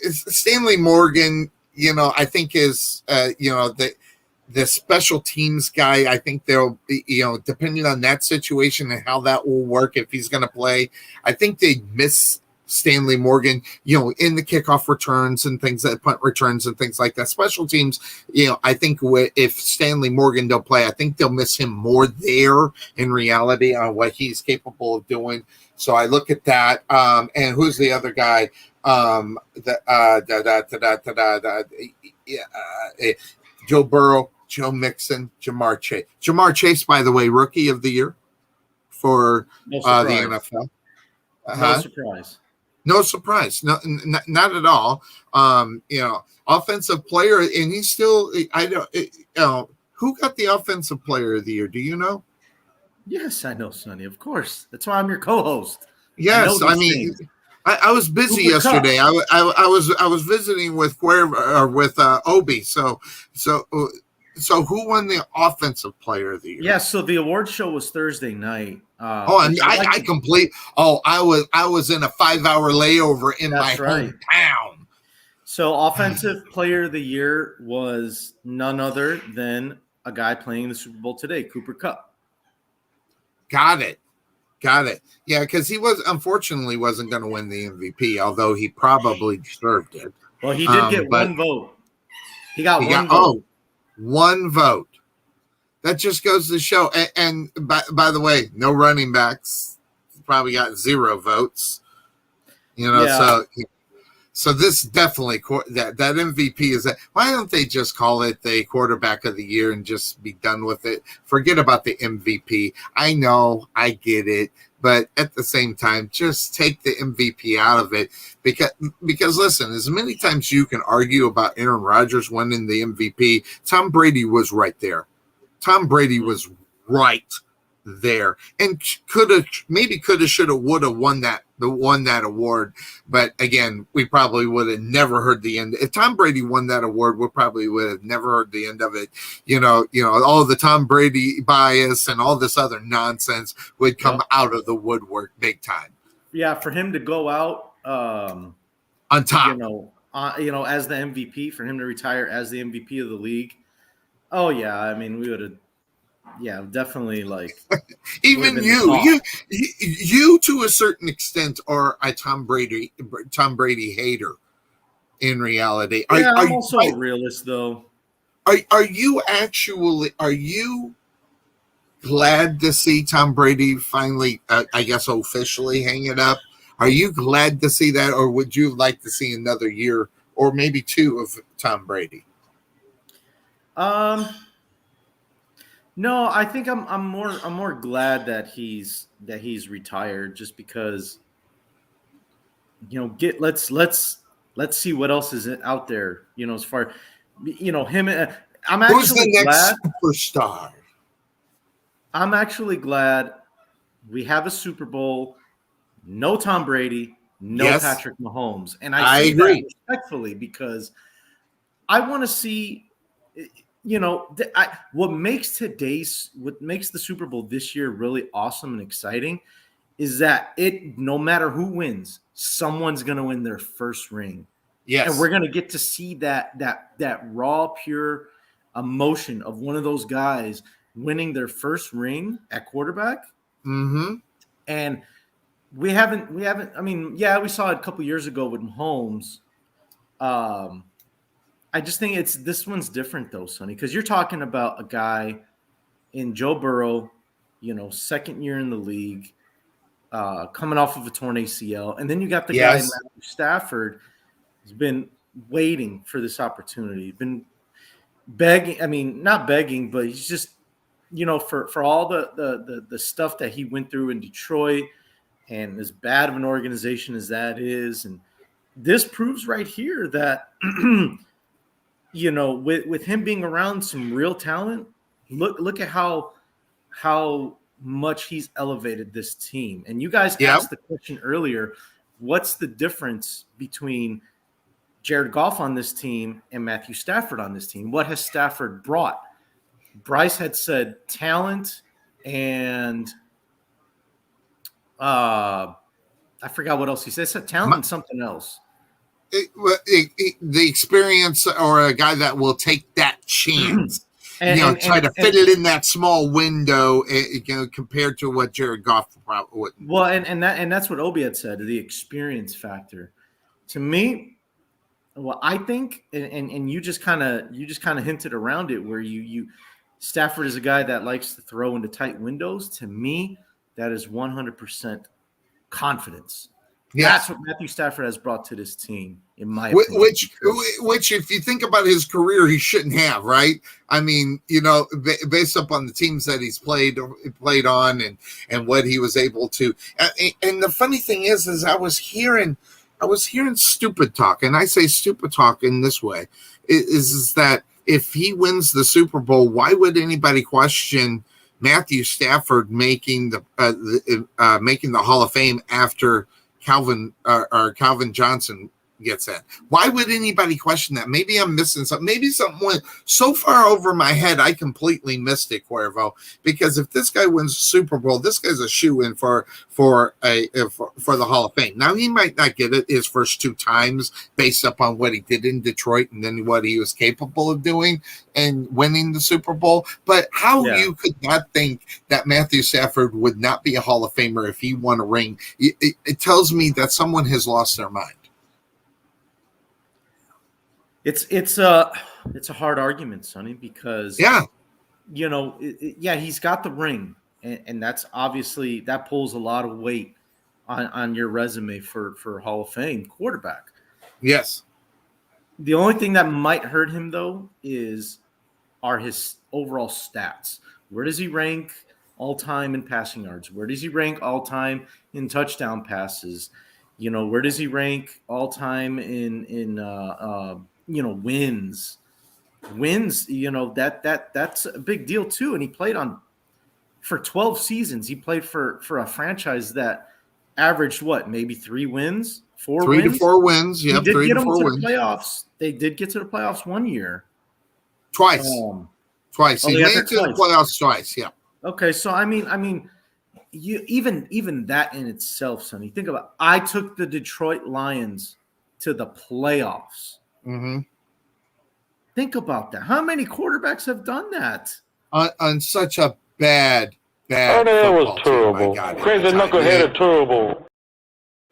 Stanley Morgan, I think is, the special teams guy. I think they'll, depending on that situation and how that will work, if he's going to play, I think they miss Stanley Morgan, in the kickoff returns and things, that punt returns and things like that. Special teams, I think if Stanley Morgan don't play, I think they'll miss him more there in reality on what he's capable of doing. So I look at that. And who's the other guy? Joe Burrow, Joe Mixon, Jamar Chase. Jamar Chase, by the way, rookie of the year for the NFL. No surprise. No surprise. No, not at all. Offensive player, and he's still. I don't. Who got the offensive player of the year? Do you know? Yes, I know, Sonny. Of course, that's why I'm your co-host. Yes, I mean, I was busy yesterday. I was visiting with Cuervo, with Obi. So who won the offensive player of the year? Yeah, so the award show was Thursday night. I was in a 5-hour layover in my hometown. So offensive player of the year was none other than a guy playing the Super Bowl today, Cooper Kupp. Got it. Got it. Yeah, because he unfortunately wasn't going to win the MVP, although he probably deserved it. Well, he did get one vote. He got one vote. Oh, one vote. That just goes to show. And by the way, no running backs. Probably got 0 votes. So this definitely that MVP is that. Why don't they just call it the quarterback of the year and just be done with it? Forget about the MVP. I know, I get it, but at the same time, just take the MVP out of it because listen, as many times you can argue about Aaron Rodgers winning the MVP, Tom Brady was right there. Tom Brady was right there and should have, would have won that award. But again, we probably would have never heard the end. If Tom Brady won that award, we probably would have never heard the end of it. All the Tom Brady bias and all this other nonsense would come out of the woodwork big time. Yeah, for him to go out on top, as the MVP, for him to retire as the MVP of the league. Oh yeah, I mean, we would have. Yeah, definitely. Like even you to a certain extent are a Tom Brady hater. In reality, I'm also a realist, though. Are you glad to see Tom Brady finally, I guess, officially hang it up? Are you glad to see that, or would you like to see another year or maybe 2 of Tom Brady? No, I think I'm more glad that he's retired, just because let's see what else is out there, as far him. I'm actually Who's the next glad superstar. I'm actually glad we have a Super Bowl, no Tom Brady, no Patrick Mahomes, and I agree respectfully, because I want to see. What makes the Super Bowl this year really awesome and exciting is that no matter who wins, someone's going to win their first ring. Yes. And we're going to get to see that raw, pure emotion of one of those guys winning their first ring at quarterback. Mm-hmm. And we haven't, I mean, yeah, we saw it a couple years ago with Mahomes. I just think this one's different though, Sonny, because you're talking about a guy in Joe Burrow, second year in the league, coming off of a torn ACL, and then you got the guy Matthew Stafford, who's been waiting for this opportunity, been begging. I mean, not begging, but he's just, for all the stuff that he went through in Detroit, and as bad of an organization as that is, and this proves right here that. With him being around some real talent, look at how much he's elevated this team. And you guys asked the question earlier, what's the difference between Jared Goff on this team and Matthew Stafford on this team? What has Stafford brought? Bryce had said talent and I forgot what else he said. He said talent and something else. The experience, or a guy that will take that chance, try to fit it in that small window, compared to what Jared Goff probably wouldn't. Well, and that's what Obi had said, the experience factor. To me, well, I think, and you just kind of hinted around it, where you Stafford is a guy that likes to throw into tight windows. To me, that is 100% confidence. Yes. That's what Matthew Stafford has brought to this team, in my opinion. Which, if you think about his career, he shouldn't have, right? I mean, based upon the teams that he's played on and what he was able to. And the funny thing is I was hearing stupid talk, and I say stupid talk in this way, is that if he wins the Super Bowl, why would anybody question Matthew Stafford making the Hall of Fame after Calvin Johnson gets in. Why would anybody question that? Maybe I'm missing something. Maybe something went so far over my head I completely missed it, Cuervo. Because if this guy wins the Super Bowl, this guy's a shoe-in for the Hall of Fame. Now, he might not get it his first 2 times based upon what he did in Detroit and then what he was capable of doing and winning the Super Bowl. But how you could not think that Matthew Stafford would not be a Hall of Famer if he won a ring, it tells me that someone has lost their mind. It's a hard argument, Sonny, because he's got the ring, and that's obviously that pulls a lot of weight on your resume for Hall of Fame quarterback. Yes. The only thing that might hurt him though are his overall stats. Where does he rank all time in passing yards? Where does he rank all time in touchdown passes? Where does he rank all time in wins? Wins, that's a big deal too. And he played for 12 seasons. He played for a franchise that averaged maybe 3 wins, 4 3 wins? to 4 wins. Yeah, he did 3 get to 4 them wins. To the playoffs. They did get to the playoffs one year. Twice. He made it to the playoffs twice. Yeah. Okay, so I mean, you even that in itself, Sonny. Think about it. I took the Detroit Lions to the playoffs. Mm-hmm. Think about that. How many quarterbacks have done that? On such a bad that was terrible. Crazy knucklehead are terrible.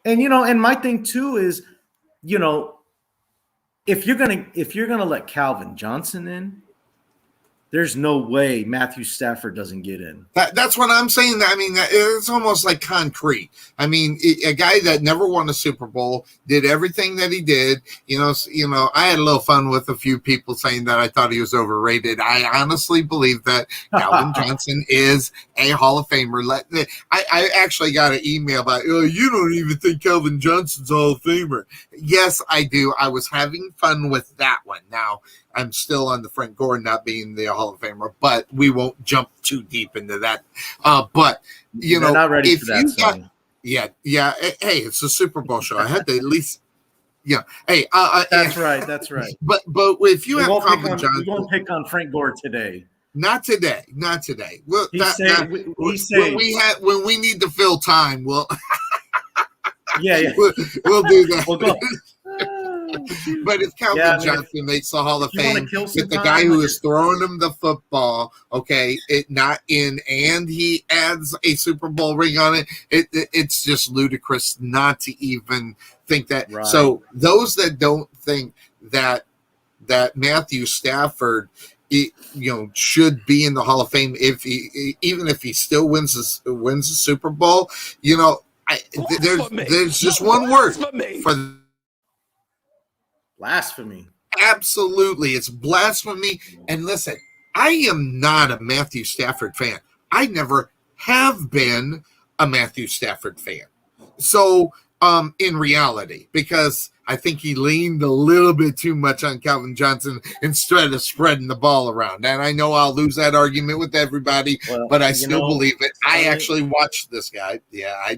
And and my thing too is, if you're gonna let Calvin Johnson in, there's no way Matthew Stafford doesn't get in. That's what I'm saying. I mean, it's almost like concrete. I mean, a guy that never won a Super Bowl, did everything that he did. I had a little fun with a few people saying that I thought he was overrated. I honestly believe that Calvin Johnson is a Hall of Famer. I actually got an email about, you don't even think Calvin Johnson's a Hall of Famer. Yes, I do. I was having fun with that one. Now, I'm still on the Frank Gore not being the Hall of Famer, but we won't jump too deep into that. But They're not ready for that. Hey, it's a Super Bowl show. I had to at least, Hey, that's right. But if you have Calvin Johnson, we won't pick on Frank Gore today. Not today. Well, when we need to fill time, we'll we'll do that. We'll go. But if Calvin Johnson makes the Hall of Fame, with the guy who is throwing him the football, and he adds a Super Bowl ring on it's just ludicrous not to even think that. Right. So those that don't think that Matthew Stafford, should be in the Hall of Fame even if he still wins the Super Bowl, there's just one word for blasphemy. Absolutely. It's blasphemy. And listen, I am not a Matthew Stafford fan. I never have been a Matthew Stafford fan. So, in reality, because I think he leaned a little bit too much on Calvin Johnson instead of spreading the ball around. And I know I'll lose that argument with everybody, but I still believe it. I actually watched this guy. Yeah.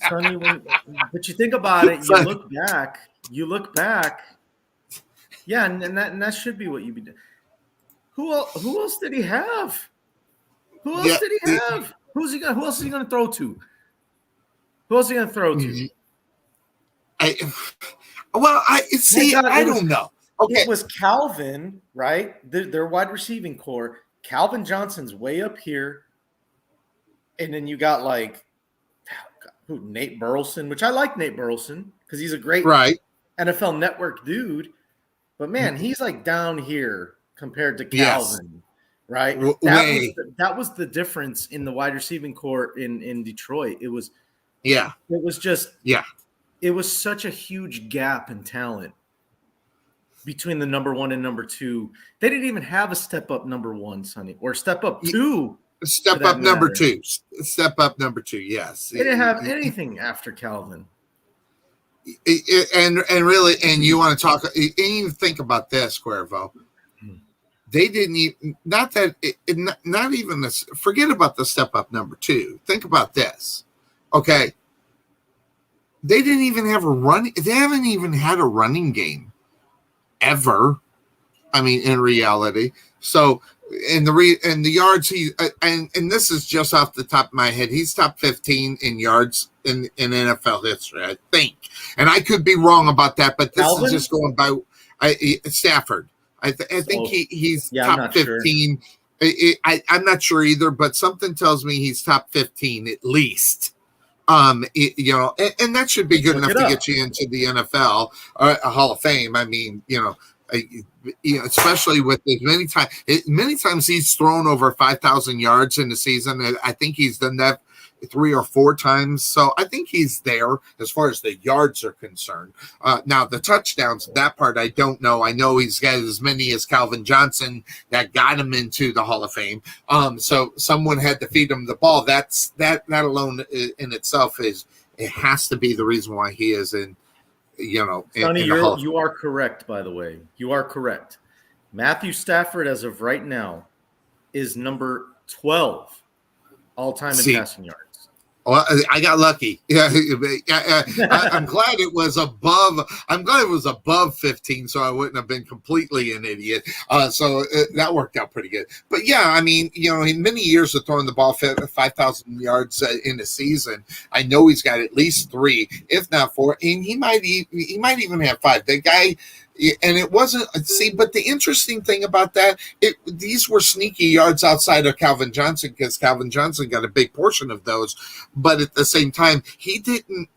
Sonny, but you think about it, you look back. Yeah, and that should be what you'd be doing. Who else did he have? Who else is he going to throw to? Who else is he going to throw to? I don't know. Okay, it was Calvin, right? Their wide receiving core. Calvin Johnson's way up here, and then you got Nate Burleson, which I like Nate Burleson because he's a great NFL Network dude. But man, he's down here compared to Calvin, right? That was the difference in the wide receiving core in Detroit. It was such a huge gap in talent between the number 1 and number 2. They didn't even have a step up number 1, Sonny, or step up 2. Step up number 2. Step up number 2. Yes. They didn't have anything after Calvin. And really, and you want to talk, and you think about this, Cuervo. They didn't even, not even this, forget about the step up number 2. Think about this. Okay. they didn't even have a run. They haven't even had a running game ever. I mean, in reality. So, in the yards, and this is just off the top of my head, he's top 15 in yards in NFL history, I think. And I could be wrong about that, but this is just going by Stafford. I think he's top 15. Sure. I'm not sure either, but something tells me he's top 15 at least. And that should be good enough to get you into the NFL or a Hall of Fame. I mean, especially with as many times he's thrown over 5,000 yards in the season. I think he's done that 3 or 4 times. So I think he's there as far as the yards are concerned. Now the touchdowns, that part I don't know. I know he's got as many as Calvin Johnson that got him into the Hall of Fame. So someone had to feed him the ball. That alone in itself it has to be the reason why he is in. Sonny, you are correct, by the way. You are correct. Matthew Stafford, as of right now, is number 12 all-time in passing yards. Well, I got lucky. Yeah, I'm glad it was above. I'm glad it was above 15, so I wouldn't have been completely an idiot. So that worked out pretty good. But yeah, I mean, in many years of throwing the ball 5,000 yards in a season, I know he's got at least 3, if not 4, and he might even have 5. The guy. And it wasn't but the interesting thing about that, these were sneaky yards outside of Calvin Johnson because Calvin Johnson got a big portion of those. But at the same time, he didn't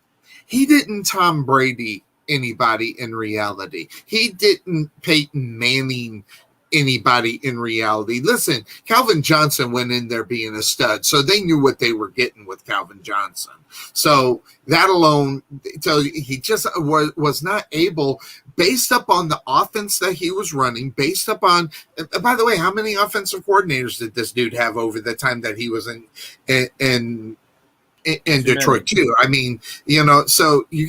Tom Brady anybody in reality. He didn't Peyton Manning anybody in reality. Listen, Calvin Johnson went in there being a stud, so they knew what they were getting with Calvin Johnson. So that alone tells you he just was not able, based upon the offense that he was running, based upon, by the way, how many offensive coordinators did this dude have over the time that he was in Detroit too? I mean, so you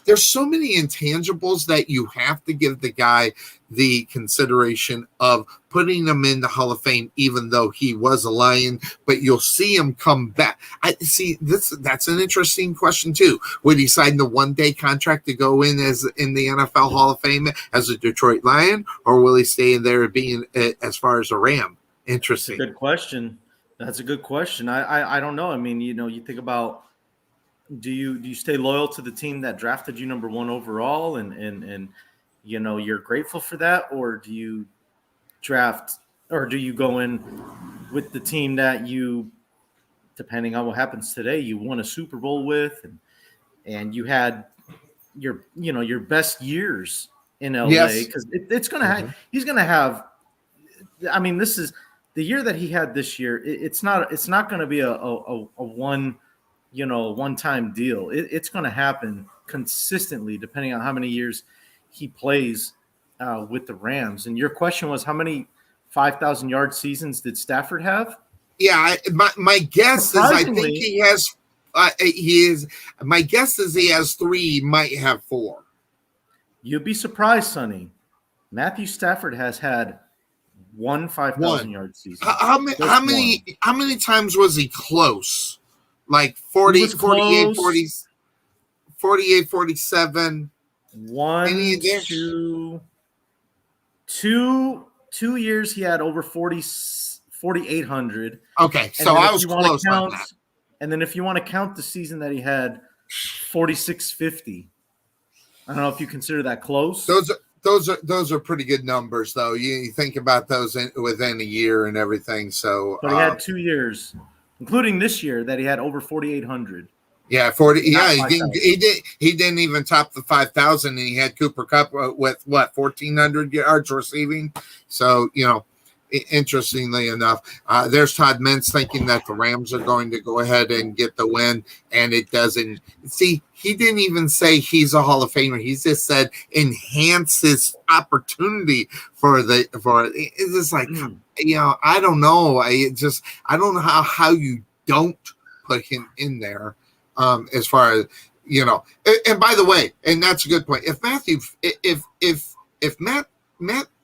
there's so many intangibles that you have to give the guy the consideration of putting him in the Hall of Fame, even though he was a Lion, but you'll see him come back. That's an interesting question too. Would he sign the 1-day contract to go in the NFL Hall of Fame as a Detroit Lion, or will he stay in there being as far as a Ram? Interesting. Good question. That's a good question. I don't know. I mean, you think about, do you stay loyal to the team that drafted you number 1 overall and you're grateful for that, or do you draft, or do you go in with the team that you, depending on what happens today, you won a Super Bowl with, and you had your best years in LA, because it's going to he's going to have, I mean, this is the year that he had this year. It's not going to be a one-time deal. It's going to happen consistently, depending on how many years he plays with the Rams. And your question was, how many 5,000 yard seasons did Stafford have? Yeah, my guess is I think he has. My guess is he has 3. He might have 4. You'd be surprised, Sonny. Matthew Stafford has had 1 5,000 yard season. How many times was he close? Like 40, 48, 40, 48, 47. 2 years he had over 4,800. Okay, so I was close on that. And then if you want to count the season that he had 4,650, I don't know if you consider that close. Those are pretty good numbers, though. You think about those within a year and everything. So, but he had 2 years, including this year, that he had over 4,800. Yeah, 40. Yeah, he didn't even top the 5,000, and he had Cooper Kupp with 1,400 yards receiving. So interestingly enough, there's Todd Mintz thinking that the Rams are going to go ahead and get the win, and it doesn't. See, he didn't even say he's a Hall of Famer. He just said enhance his opportunity for it's just like I don't know. I don't know how you don't put him in there. As far as and by the way, and that's a good point. If Matt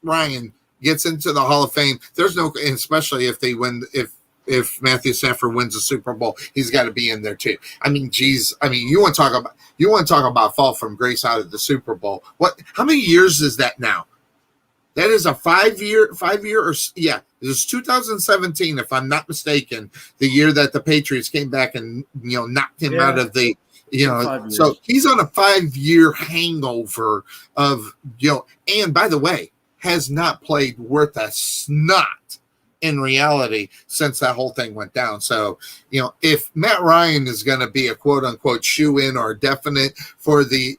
Ryan gets into the Hall of Fame, there's no, especially if they win, if if Matthew Stafford wins the Super Bowl, he's got to be in there too. I mean, geez, I mean, you want to talk about fall from grace out of the Super Bowl. How many years is that now? That is a 5 year, it was 2017, if I'm not mistaken, the year that the Patriots came back and, knocked him out of the, so he's on a 5-year hangover of, and by the way, has not played worth a snot in reality since that whole thing went down. So, if Matt Ryan is going to be a quote unquote shoe in or definite for the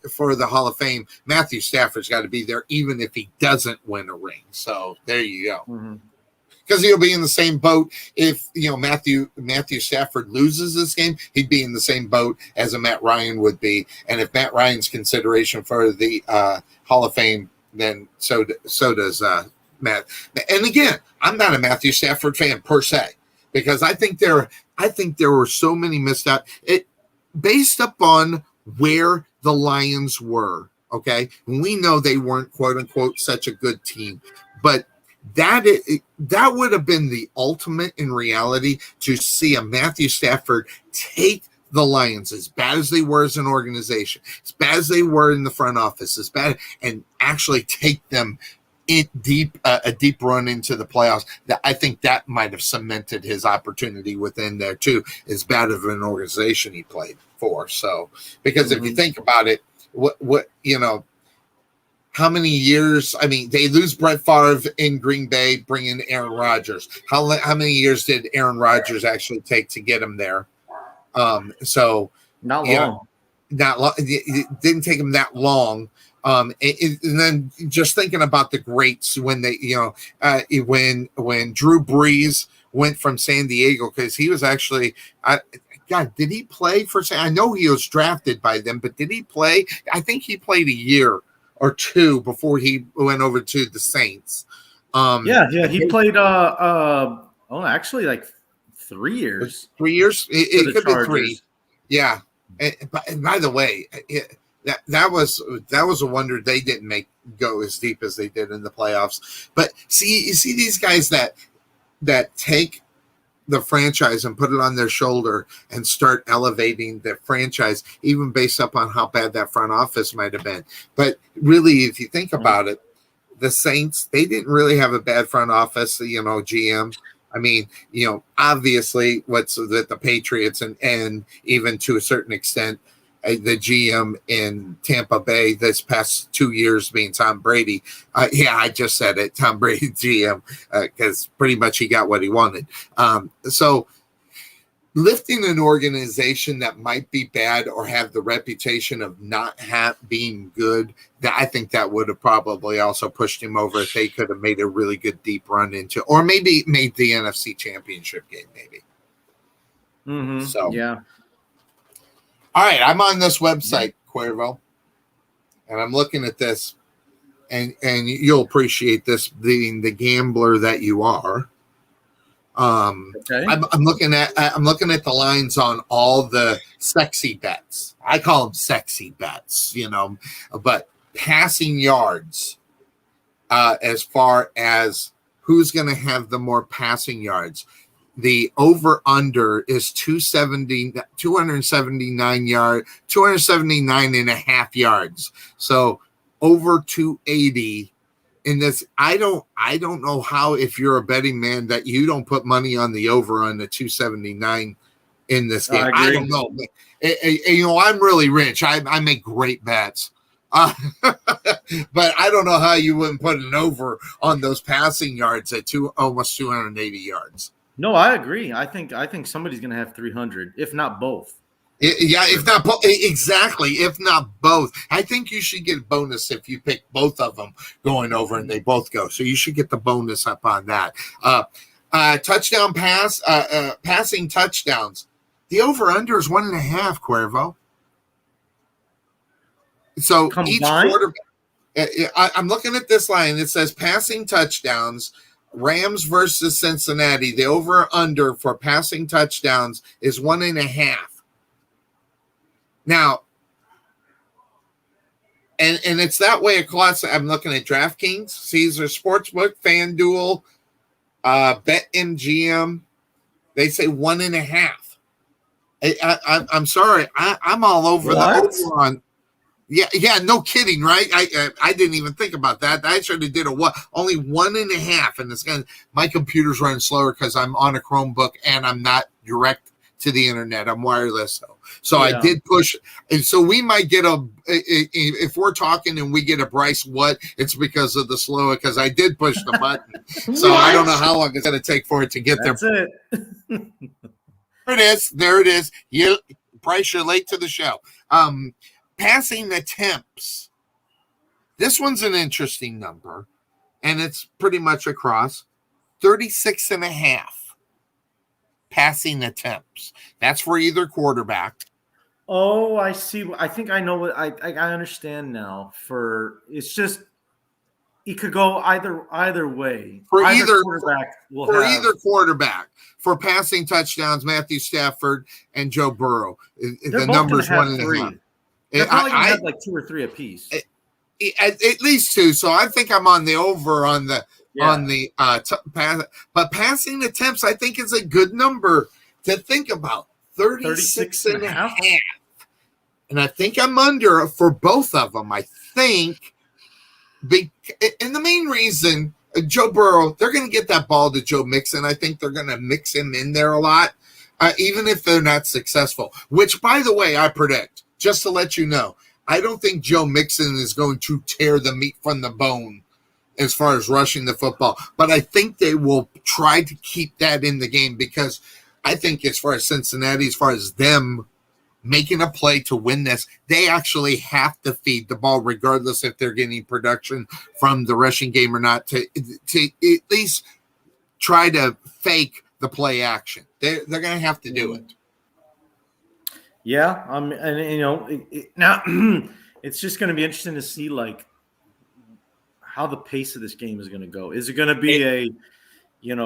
Hall of Fame, Matthew Stafford's got to be there, even if he doesn't win a ring. So there you go. Because he'll be in the same boat. If Matthew Stafford loses this game, he'd be in the same boat as a Matt Ryan would be. And if Matt Ryan's consideration for the Hall of Fame, then so does Matt. And again, I'm not a Matthew Stafford fan per se, because I think there were so many missed out. It based upon where the Lions were. Okay, we know they weren't quote unquote such a good team, but that would have been the ultimate in reality, to see a Matthew Stafford take the Lions, as bad as they were as an organization, as bad as they were in the front office, as bad, and actually take them a deep run into the playoffs. That I think that might have cemented his opportunity within there too, as bad of an organization he played for. So, because if you think about it, how many years? I mean, they lose Brett Favre in Green Bay, bring in Aaron Rodgers. How many years did Aaron Rodgers actually take to get him there? So not long. Not long. It didn't take him that long. And then just thinking about the greats when they, when Drew Brees went from San Diego, because he was actually, did he play for? I know he was drafted by them, but did he play? I think he played a year or two before he went over to the Saints. He played. Actually, like 3 years. 3 years. It could be 3. Yeah. And by the way, that was a wonder they didn't go as deep as they did in the playoffs. But you see these guys that take the franchise and put it on their shoulder and start elevating the franchise, even based upon how bad that front office might have been. But really, if you think about it, the Saints, they didn't really have a bad front office, GM. I mean, obviously the Patriots and even to a certain extent, the GM in Tampa Bay this past 2 years being Tom Brady. I just said it, Tom Brady GM, because pretty much he got what he wanted. So lifting an organization that might be bad or have the reputation of not being good, I think that would have probably also pushed him over if they could have made a really good deep run into, or maybe made the NFC Championship game, maybe. So yeah. All right, I'm on this website, Cuervo, and I'm looking at this, and you'll appreciate this, being the gambler that you are. Okay. I'm looking at the lines on all the sexy bets. I call them sexy bets, but passing yards, as far as who's going to have the more passing yards. The over-under is 279 and a half yards. So over 280 in this. I don't know how, if you're a betting man, that you don't put money on the over on the 279 in this game. I don't know. I'm really rich. I make great bets. But I don't know how you wouldn't put an over on those passing yards at almost 280 yards. No, I agree. I think somebody's going to have 300, if not both. If not both. Exactly, if not both. I think you should get a bonus if you pick both of them going over and they both go. So you should get the bonus up on that. Touchdown pass, passing touchdowns. The over-under is 1.5, Cuervo. So combined? Each quarterback. I'm looking at this line. It says passing touchdowns. Rams versus Cincinnati. The over-under for passing touchdowns is 1.5. Now, and it's that way across. I'm looking at DraftKings, Caesar Sportsbook, FanDuel, BetMGM, They say 1.5. I'm sorry. I'm all over the over on. Yeah, no kidding, right? I didn't even think about that. I should have did only 1.5, and it's my computer's running slower because I'm on a Chromebook and I'm not direct to the internet. I'm wireless, so I did push, and so we might get if we're talking and we get a Bryce what, it's because of the slow, because I did push the button. So I don't know how long it's going to take for it to get That's there. It. There it is. Bryce, you're late to the show. Passing attempts. This one's an interesting number, and it's pretty much across 36.5 passing attempts. That's for either quarterback. Oh, I see. I think I know what I understand now. It's just it could go either way. Either quarterback for passing touchdowns, Matthew Stafford and Joe Burrow. The number's 1.5. They're probably gonna have like 2 or 3 apiece. At least 2. So I think I'm on the over on the but passing attempts, I think is a good number to think about. 36.5. And I think I'm under for both of them. I think, and the main reason, Joe Burrow, they're going to get that ball to Joe Mixon. I think they're going to mix him in there a lot, even if they're not successful, which, by the way, I predict, just to let you know, I don't think Joe Mixon is going to tear the meat from the bone as far as rushing the football. But I think they will try to keep that in the game, because I think as far as Cincinnati, as far as them making a play to win this, they actually have to feed the ball, regardless if they're getting production from the rushing game or not, to at least try to fake the play action. They're going to have to do it. Yeah, and now it's just going to be interesting to see like how the pace of this game is going to go. Is it going to be a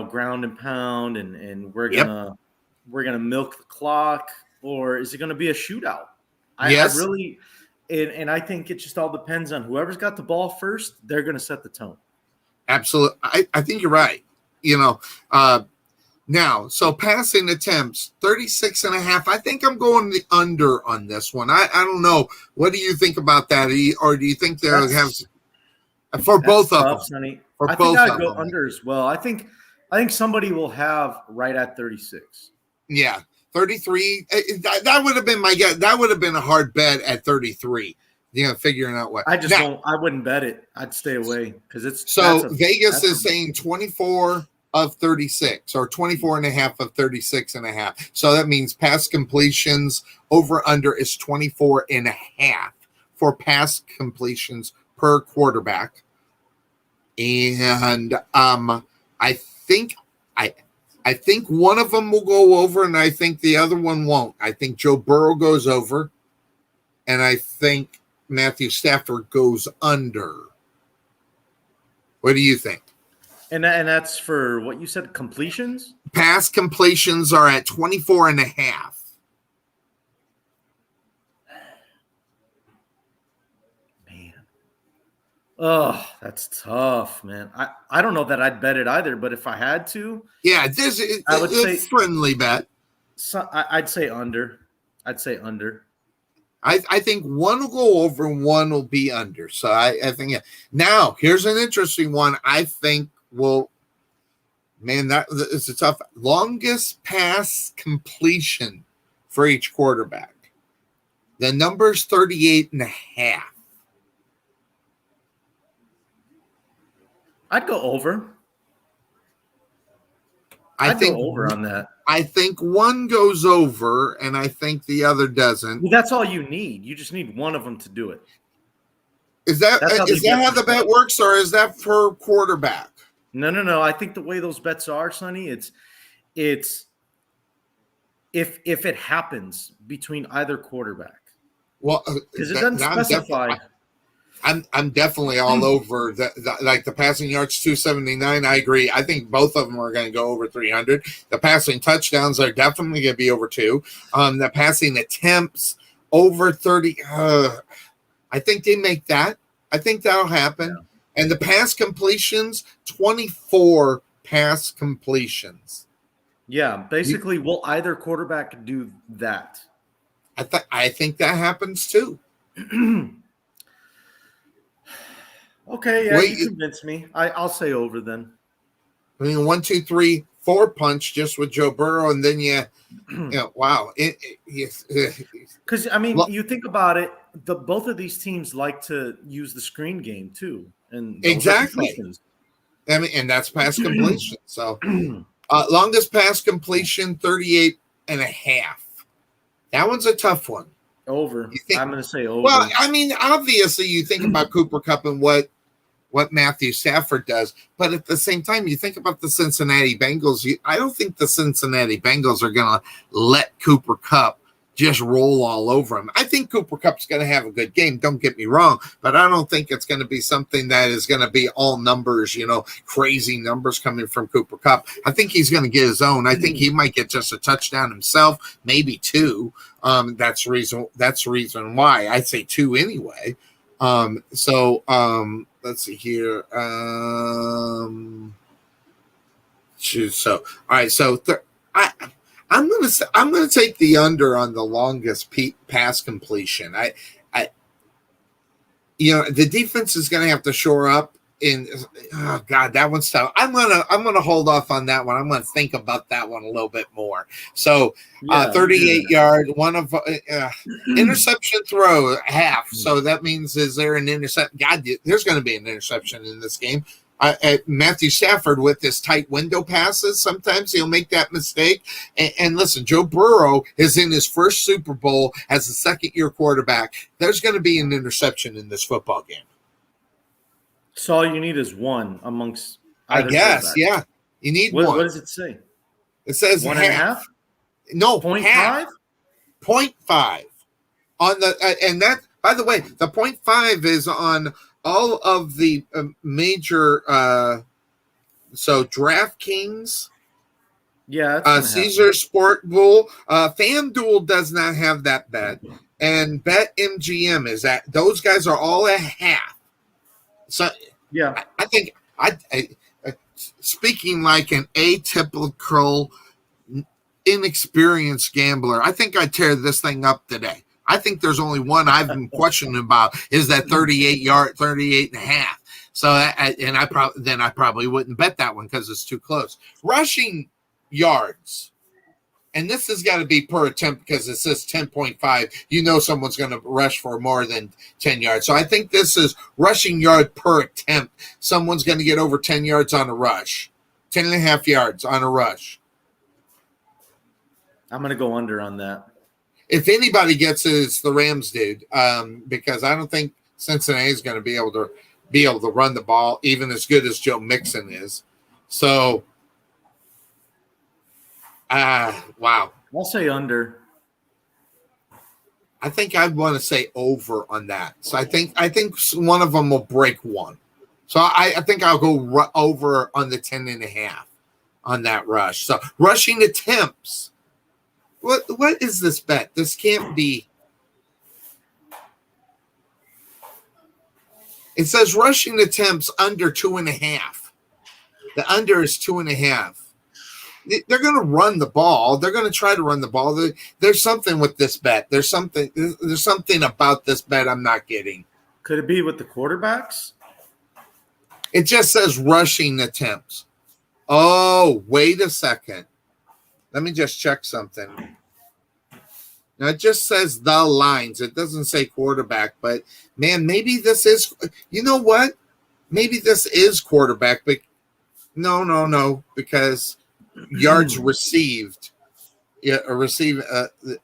ground and pound and we're gonna milk the clock, or is it going to be a shootout? Yes. I really, and I think it just all depends on whoever's got the ball first. They're going to set the tone. Absolutely, I think you're right. Now, so passing attempts, 36.5. I think I'm going the under on this one. I don't know. What do you think about that? Or do you think they'll have for both of them? Sonny. I think I'd go under as well. I think somebody will have right at 36. Yeah, 33. That would have been my guess. That would have been a hard bet at 33. Figuring out what. I wouldn't bet it. I'd stay away because it's Vegas is saying 24 of 36 or 24.5 of 36.5. So that means pass completions over under is 24.5 for pass completions per quarterback. And I think one of them will go over, and I think the other one won't. I think Joe Burrow goes over, and I think Matthew Stafford goes under. What do you think? And that's for what you said, completions? Pass completions are at 24.5. Man. Oh, that's tough, man. I don't know that I'd bet it either, but if I had to. Yeah, I would say friendly bet. I'd say under. I think one will go over and one will be under. So I think, yeah. Now, here's an interesting one. I think that is a tough. Longest pass completion for each quarterback. The number's 38.5. I'd go over. I'd go over on that. I think one goes over, and I think the other doesn't. Well, that's all you need. You just need one of them to do it. Is that how the bet works, or is that per quarterback? No. I think the way those bets are, Sonny, it's if it happens between either quarterback. Well, because it doesn't specify. I'm definitely all over that. Like the passing yards 279. I agree. I think both of them are going to go over 300. The passing touchdowns are definitely going to be over 2. The passing attempts over 30. I think they make that. I think that'll happen. Yeah. And the pass completions, 24 pass completions. Yeah, basically, will either quarterback do that? I think that happens too. Okay, yeah, you convinced me. I'll say over then. I mean, 1, 2, 3, 4 punch just with Joe Burrow, and then wow. Because I mean, you think about it, both of these teams like to use the screen game too, and exactly. I mean, and that's pass completion. So, longest pass completion 38.5. That one's a tough one. Over. I'm going to say over. Well, I mean, obviously, you think about Cooper Kupp and what Matthew Stafford does, but at the same time, you think about the Cincinnati Bengals. I don't think the Cincinnati Bengals are going to let Cooper Kupp just roll all over him. I think Cooper Kupp's going to have a good game. Don't get me wrong, but I don't think it's going to be something that is going to be all numbers, crazy numbers coming from Cooper Kupp. I think he's going to get his own. I think he might get just a touchdown himself, maybe 2. That's the reason why I say 2 anyway. Let's see here. So all right. So I'm gonna take the under on the longest pass completion. The defense is gonna have to shore up. Oh God, that one's tough. I'm gonna hold off on that one. I'm gonna think about that one a little bit more. So 38-yard, one of interception throw half. So that means is there an intercept? God, there's going to be an interception in this game. Matthew Stafford with his tight window passes, sometimes he'll make that mistake. And listen, Joe Burrow is in his first Super Bowl as a second-year quarterback. There's going to be an interception in this football game. So all you need is one amongst. I guess, yeah. You need one. What does it say? It says 1.5. No, 0.5. 0.5 on the and that. By the way, the 0.5 is on all of the major. So DraftKings, Caesar Sportbull, FanDuel does not have that bet, and BetMGM is at. Those guys are all at half. So yeah, I think speaking like an atypical, inexperienced gambler, I think I'd tear this thing up today. I think there's only one I've been questioning about is that 38.5. So I probably wouldn't bet that one because it's too close. Rushing yards. And this has got to be per attempt because it says 10.5. Someone's going to rush for more than 10 yards. So I think this is rushing yard per attempt. Someone's going to get over 10 yards on a rush, 10.5 yards on a rush. I'm going to go under on that. If anybody gets it, it's the Rams, dude, because I don't think Cincinnati is going to be able to run the ball, even as good as Joe Mixon is. So. Wow. I'll say under. I think I'd want to say over on that. So I think one of them will break one. So I think I'll go over on the 10.5 on that rush. So rushing attempts. What is this bet? This can't be. It says rushing attempts under 2.5. The under is 2.5. They're going to run the ball. They're going to try to run the ball. There's something with this bet. There's something about this bet I'm not getting. Could it be with the quarterbacks? It just says rushing attempts. Oh, wait a second. Let me just check something. Now, it just says the lines. It doesn't say quarterback, but, man, maybe this is – you know what? Maybe this is quarterback, but no, because – yards received,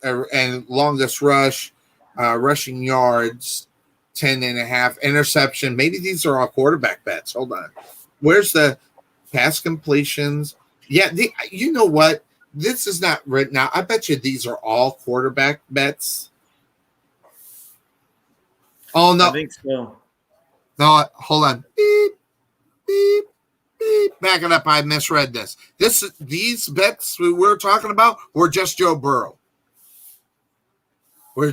and longest rush, rushing yards, 10.5, interception. Maybe these are all quarterback bets. Hold on. Where's the pass completions? Yeah, you know what? This is not written out. I bet you these are all quarterback bets. Oh, no. I think so. No, hold on. Beep, beep. Back it up. I misread this. These bets we were talking about were just Joe Burrow. Oh.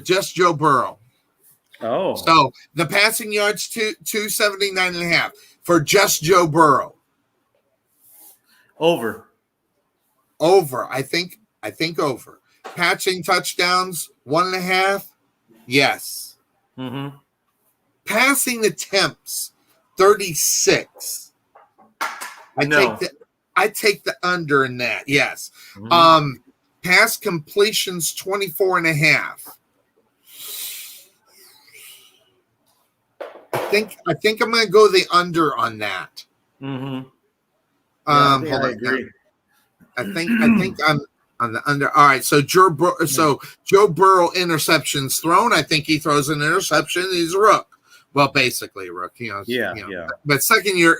So the passing yards 279.5 for just Joe Burrow. Over. Over. I think over. Passing touchdowns, 1.5. Yes. Mm-hmm. Passing attempts, 36. I take the under in that. Yes. Mm-hmm. Pass completions, 24.5. I think I'm going to go the under on that. Mm-hmm. I agree. I think I'm on the under. All right. So Joe Burrow interceptions thrown. I think he throws an interception. He's a rook. Well, basically a rook. Yeah. But second year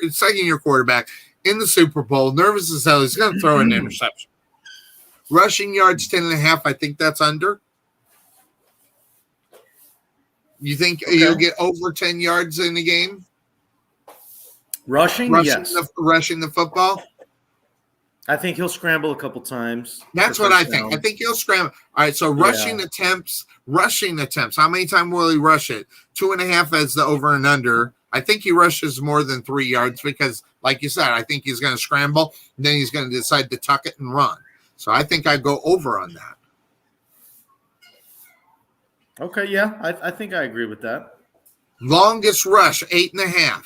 quarterback in the Super Bowl, nervous as hell. He's going to throw an interception. Rushing yards, 10.5. I think that's under. You think he'll get over 10 yards in the game? Rushing yes. Rushing the football? I think he'll scramble a couple times. That's what I think. I think he'll scramble. All right, so rushing attempts. How many times will he rush it? 2.5 as the over and under. I think he rushes more than 3 yards because, like you said, I think he's going to scramble, and then he's going to decide to tuck it and run. So I think I'd go over on that. Okay, yeah, I think I agree with that. Longest rush, 8.5.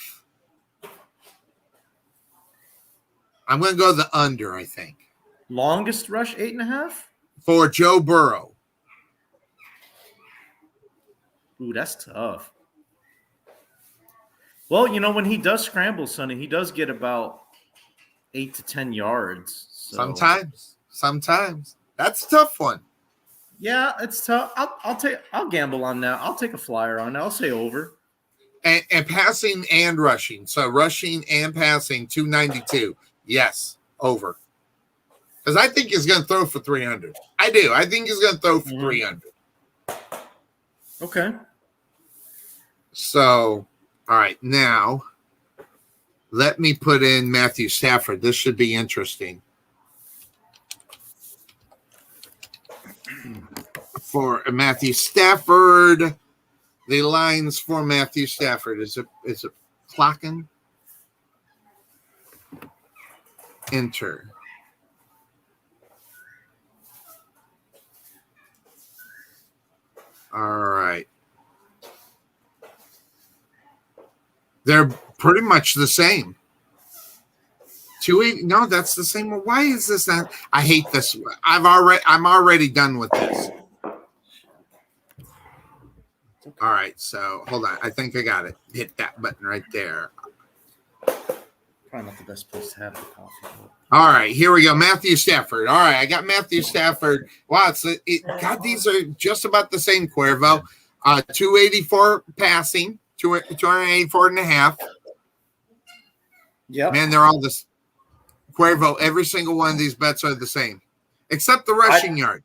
I'm going to go the under, I think. Longest rush, 8.5? For Joe Burrow. Ooh, that's tough. Well, when he does scramble, Sonny, he does get about 8 to 10 yards. So. Sometimes. That's a tough one. Yeah, it's tough. I'll gamble on that. I'll take a flyer on that. I'll say over. And passing and rushing. So rushing and passing, 292. Yes, over. Because I think he's going to throw for 300. I do. I think he's going to throw for 300. Okay. So, all right. Now, let me put in Matthew Stafford. This should be interesting. For Matthew Stafford, the lines for Matthew Stafford. Is it clocking? Enter. All right. They're pretty much the same. 280. No, that's the same. Why is this not? I hate this. I'm already done with this. All right, so hold on. I think I got it. Hit that button right there. Probably not the best place to have the coffee. All right, here we go. Matthew Stafford. All right, I got Matthew Stafford. Wow, God, these are just about the same, Cuervo. 284 passing, 284.5. Yeah. Man, they're all this. Cuervo, every single one of these bets are the same, except the rushing yard.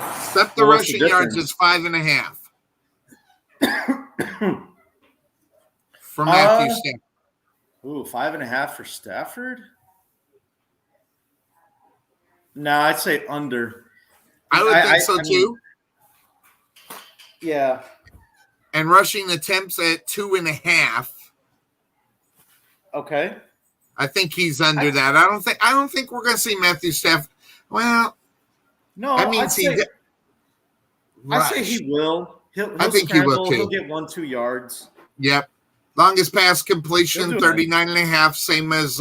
Except the rushing yards is 5.5. For Matthew Stafford. Ooh, 5.5 for Stafford? No, I'd say under. I would think so too. Yeah. And rushing attempts at 2.5. Okay. I think he's under that. I don't think we're going to see Matthew Stafford. Well, no, that means I say he will. I think he will too. He'll get 1-2 yards. Yep. Longest pass completion, 39.5, same as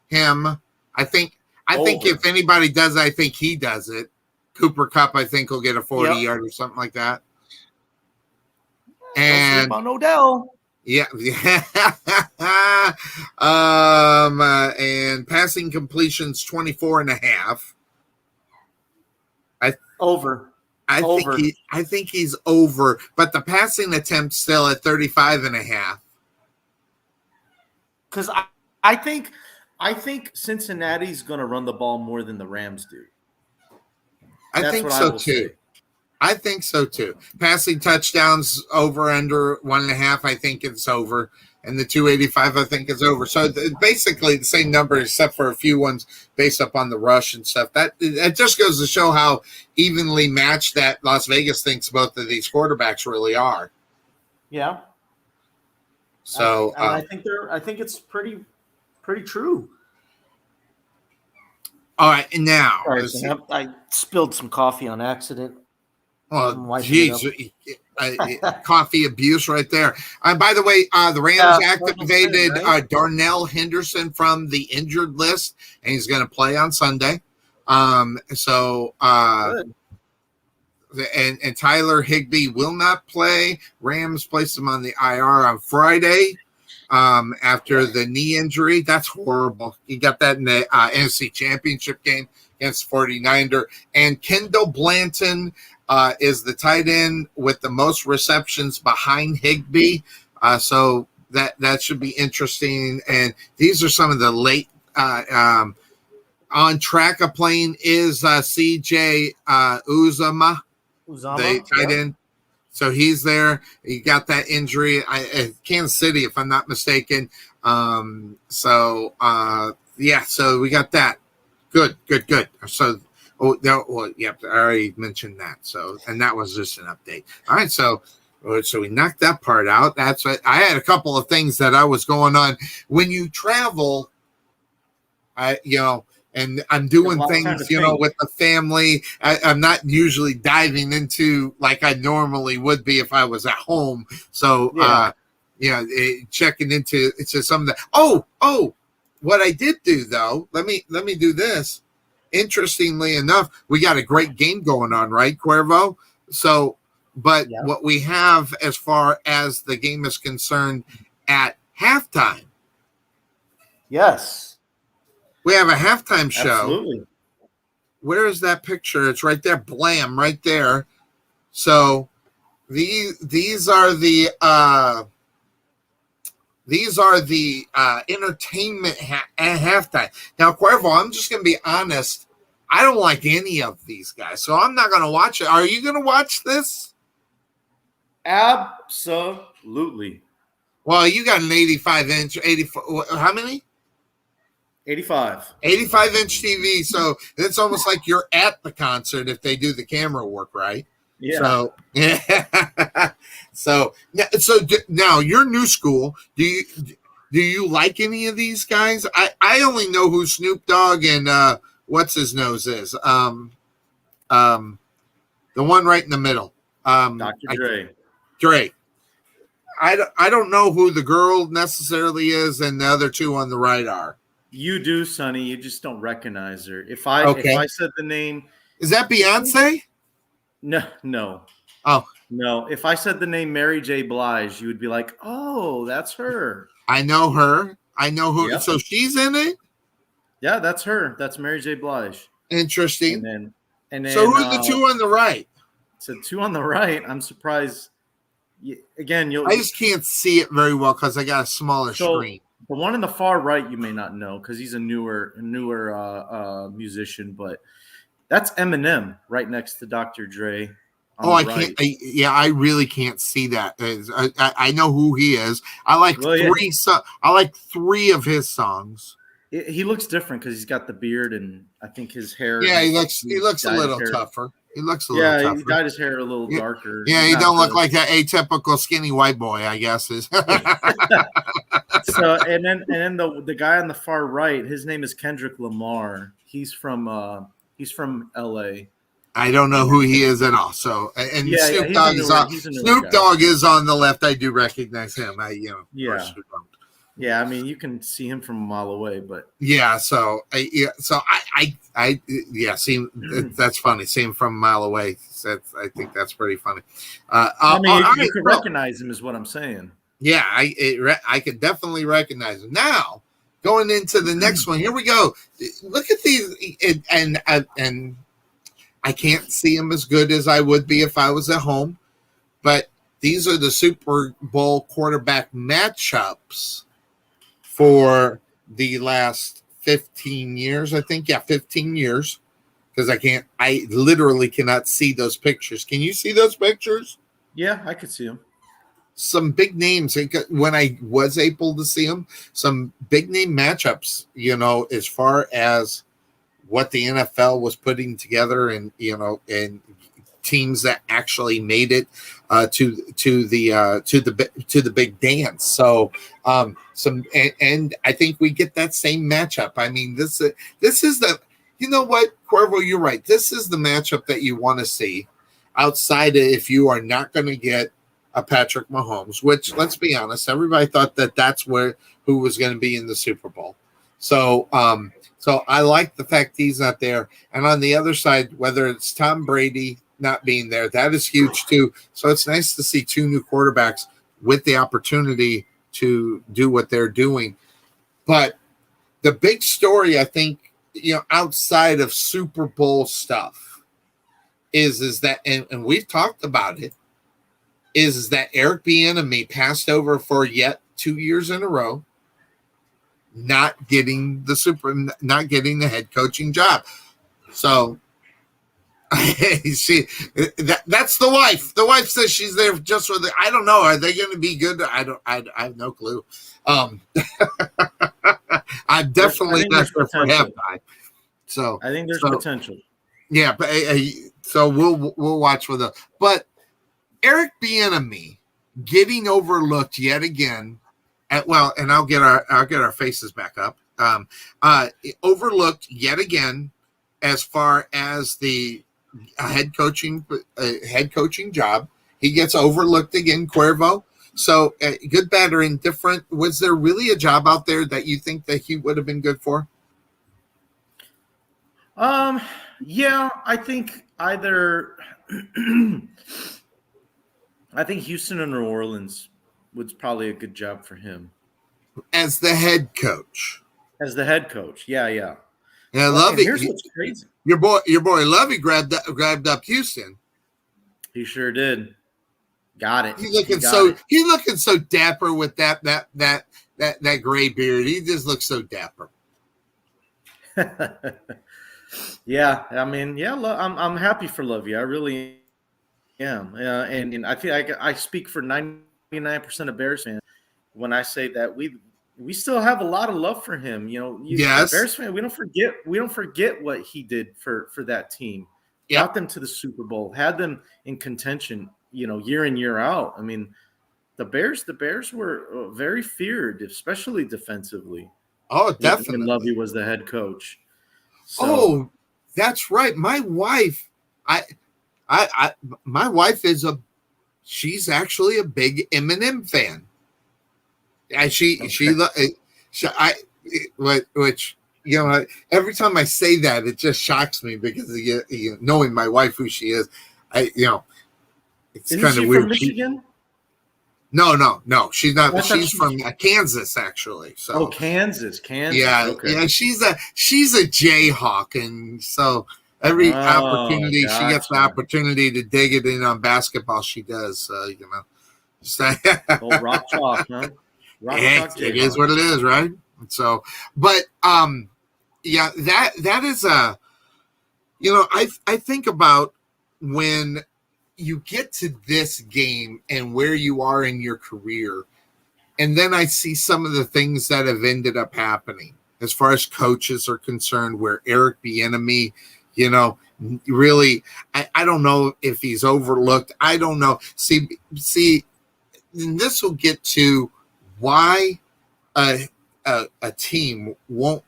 him. I think if anybody does it, I think he does it. Cooper Kupp, I think, will get a 40-yard or something like that. And on Odell. Yeah. And passing completions 24.5. Over. I think he's over, but the passing attempt still at 35.5. Because I think Cincinnati's going to run the ball more than the Rams do. I think so too. I think so too. Passing touchdowns over under 1.5. I think it's over, and the 285 I think is over. So basically the same number except for a few ones based upon the rush and stuff. That just goes to show how evenly matched that Las Vegas thinks both of these quarterbacks really are. Yeah. So I think it's pretty pretty true. All right, and now I spilled some coffee on accident. Oh, geez, coffee abuse right there. By the way, the Rams activated Darnell Henderson from the injured list, and he's going to play on Sunday. And Tyler Higbee will not play. Rams placed him on the IR on Friday after the knee injury. That's horrible. He got that in the NFC Championship game against 49er. And Kendall Blanton is the tight end with the most receptions behind Higbee. So that should be interesting. And these are some of the late on track of playing is CJ Uzama, the tight end. So he's there. He got that injury at Kansas City, if I'm not mistaken. So we got that. Good. So, I already mentioned that. So, and that was just an update. All right. So we knocked that part out. That's what I had a couple of things that I was going on when you travel. And I'm doing things, with the family. I'm not usually diving into like I normally would be if I was at home. So, checking into some of the. Oh, what I did do though. Let me do this. Interestingly enough, we got a great game going on, right, Cuervo? So, but what we have as far as the game is concerned at halftime. Yes. We have a halftime show. Absolutely. Where is that picture? It's right there. Blam, right there. So these are the entertainment at halftime. Now, Cuervo, I'm just going to be honest. I don't like any of these guys, so I'm not going to watch it. Are you going to watch this? Absolutely. Well, you got an 85-inch, 84. How many? 85. 85-inch TV. So it's almost like you're at the concert if they do the camera work right. Yeah. So now you're new school. Do you like any of these guys? I only know who Snoop Dogg and what's his nose is. The one right in the middle. Dr. Dre. Dre. I don't know who the girl necessarily is, and the other two on the right are. You do, Sonny. You just don't recognize her. If I said the name, is that Beyonce? No. Oh no. If I said the name Mary J. Blige, you would be like, "Oh, that's her." I know her. I know who. Yep. So she's in it. Yeah, that's her. That's Mary J. Blige. Interesting. And then. So who's the two on the right? So two on the right. I'm surprised. Again, I just can't see it very well because I got a smaller screen. The one in the far right, you may not know because he's a newer musician, but that's Eminem right next to Dr. Dre. Can't. I really can't see that. I know who he is. I like three. I like three of his songs. He looks different because he's got the beard and I think his hair. Yeah, he looks a little tougher. He looks a little tougher. He dyed his hair a little darker. Yeah, he don't look like that atypical skinny white boy, I guess. Is. So and then the guy on the far right, his name is Kendrick Lamar. He's from LA. I don't know who he is at all. So Snoop Dogg is on. Snoop Dogg is on the left. I do recognize him. Yeah, I mean you can see him from a mile away, but so I see that's funny. See him from a mile away. I think that's pretty funny. You could recognize him, is what I'm saying. Yeah, I could definitely recognize him. Now, going into the next one, here we go. Look at these, and I can't see him as good as I would be if I was at home, but these are the Super Bowl quarterback matchups for the last 15 years, I think. Yeah, 15 years. Because I literally cannot see those pictures. Can you see those pictures? Yeah, I could see them. Some big names when I was able to see them, some big name matchups, as far as what the NFL was putting together and teams that actually made it to the big dance. So and I think we get that same matchup. I mean, this is the, you know what, Cuervo, you're right. This is the matchup that you want to see outside of if you are not going to get a Patrick Mahomes, which, let's be honest, everybody thought that that's who was going to be in the Super Bowl. So so I like the fact he's not there. And on the other side, whether it's Tom Brady not being there, that is huge too. So it's nice to see two new quarterbacks with the opportunity to do what they're doing. But the big story, I think, outside of Super Bowl stuff is that, and we've talked about it, is that Eric Bieniemy passed over for yet 2 years in a row, not getting the head coaching job. So that's the wife. The wife says she's there just for the. I don't know. Are they going to be good? I have no clue. I'm definitely not sure for halftime. So I think there's potential. Yeah, but so we'll watch with it. But Eric Bieniemy getting overlooked yet again. And I'll get our faces back up. Overlooked yet again as far as the head coaching job. He gets overlooked again, Cuervo. So good, bad, or indifferent. Was there really a job out there that you think that he would have been good for? Yeah, I think either. I think Houston or New Orleans was probably a good job for him as the head coach. Yeah. Yeah, Lovey. Here's what's crazy. Your boy Lovey grabbed up Houston. He sure did. Got it. He's looking so dapper with that gray beard. He just looks so dapper. Yeah, I mean, yeah, I'm happy for Lovey. I really am. And I feel like I speak for 99% of Bears fans when I say that we still have a lot of love for him. Yes. Bears fan, we don't forget what he did for that team. Yep. Got them to the Super Bowl, had them in contention, year in, year out. I mean, the Bears were very feared, especially defensively. Oh, definitely. When Lovey was the head coach. So, oh, that's right. My wife, my wife she's actually a big Eminem fan. And which every time I say that, it just shocks me because knowing my wife who she is, it's kind of weird. From Michigan? No, she's not. She's from Kansas, actually. So Kansas. Yeah, okay. Yeah. She's a Jayhawk, and so every opportunity she gets the opportunity to dig it in on basketball, she does. Rock chalk, huh? It is what it is, right? So, but yeah, that is I think about when you get to this game and where you are in your career, and then I see some of the things that have ended up happening as far as coaches are concerned, where Eric Bieniemy, really, I don't know if he's overlooked. I don't know. See, and this will get to why a team won't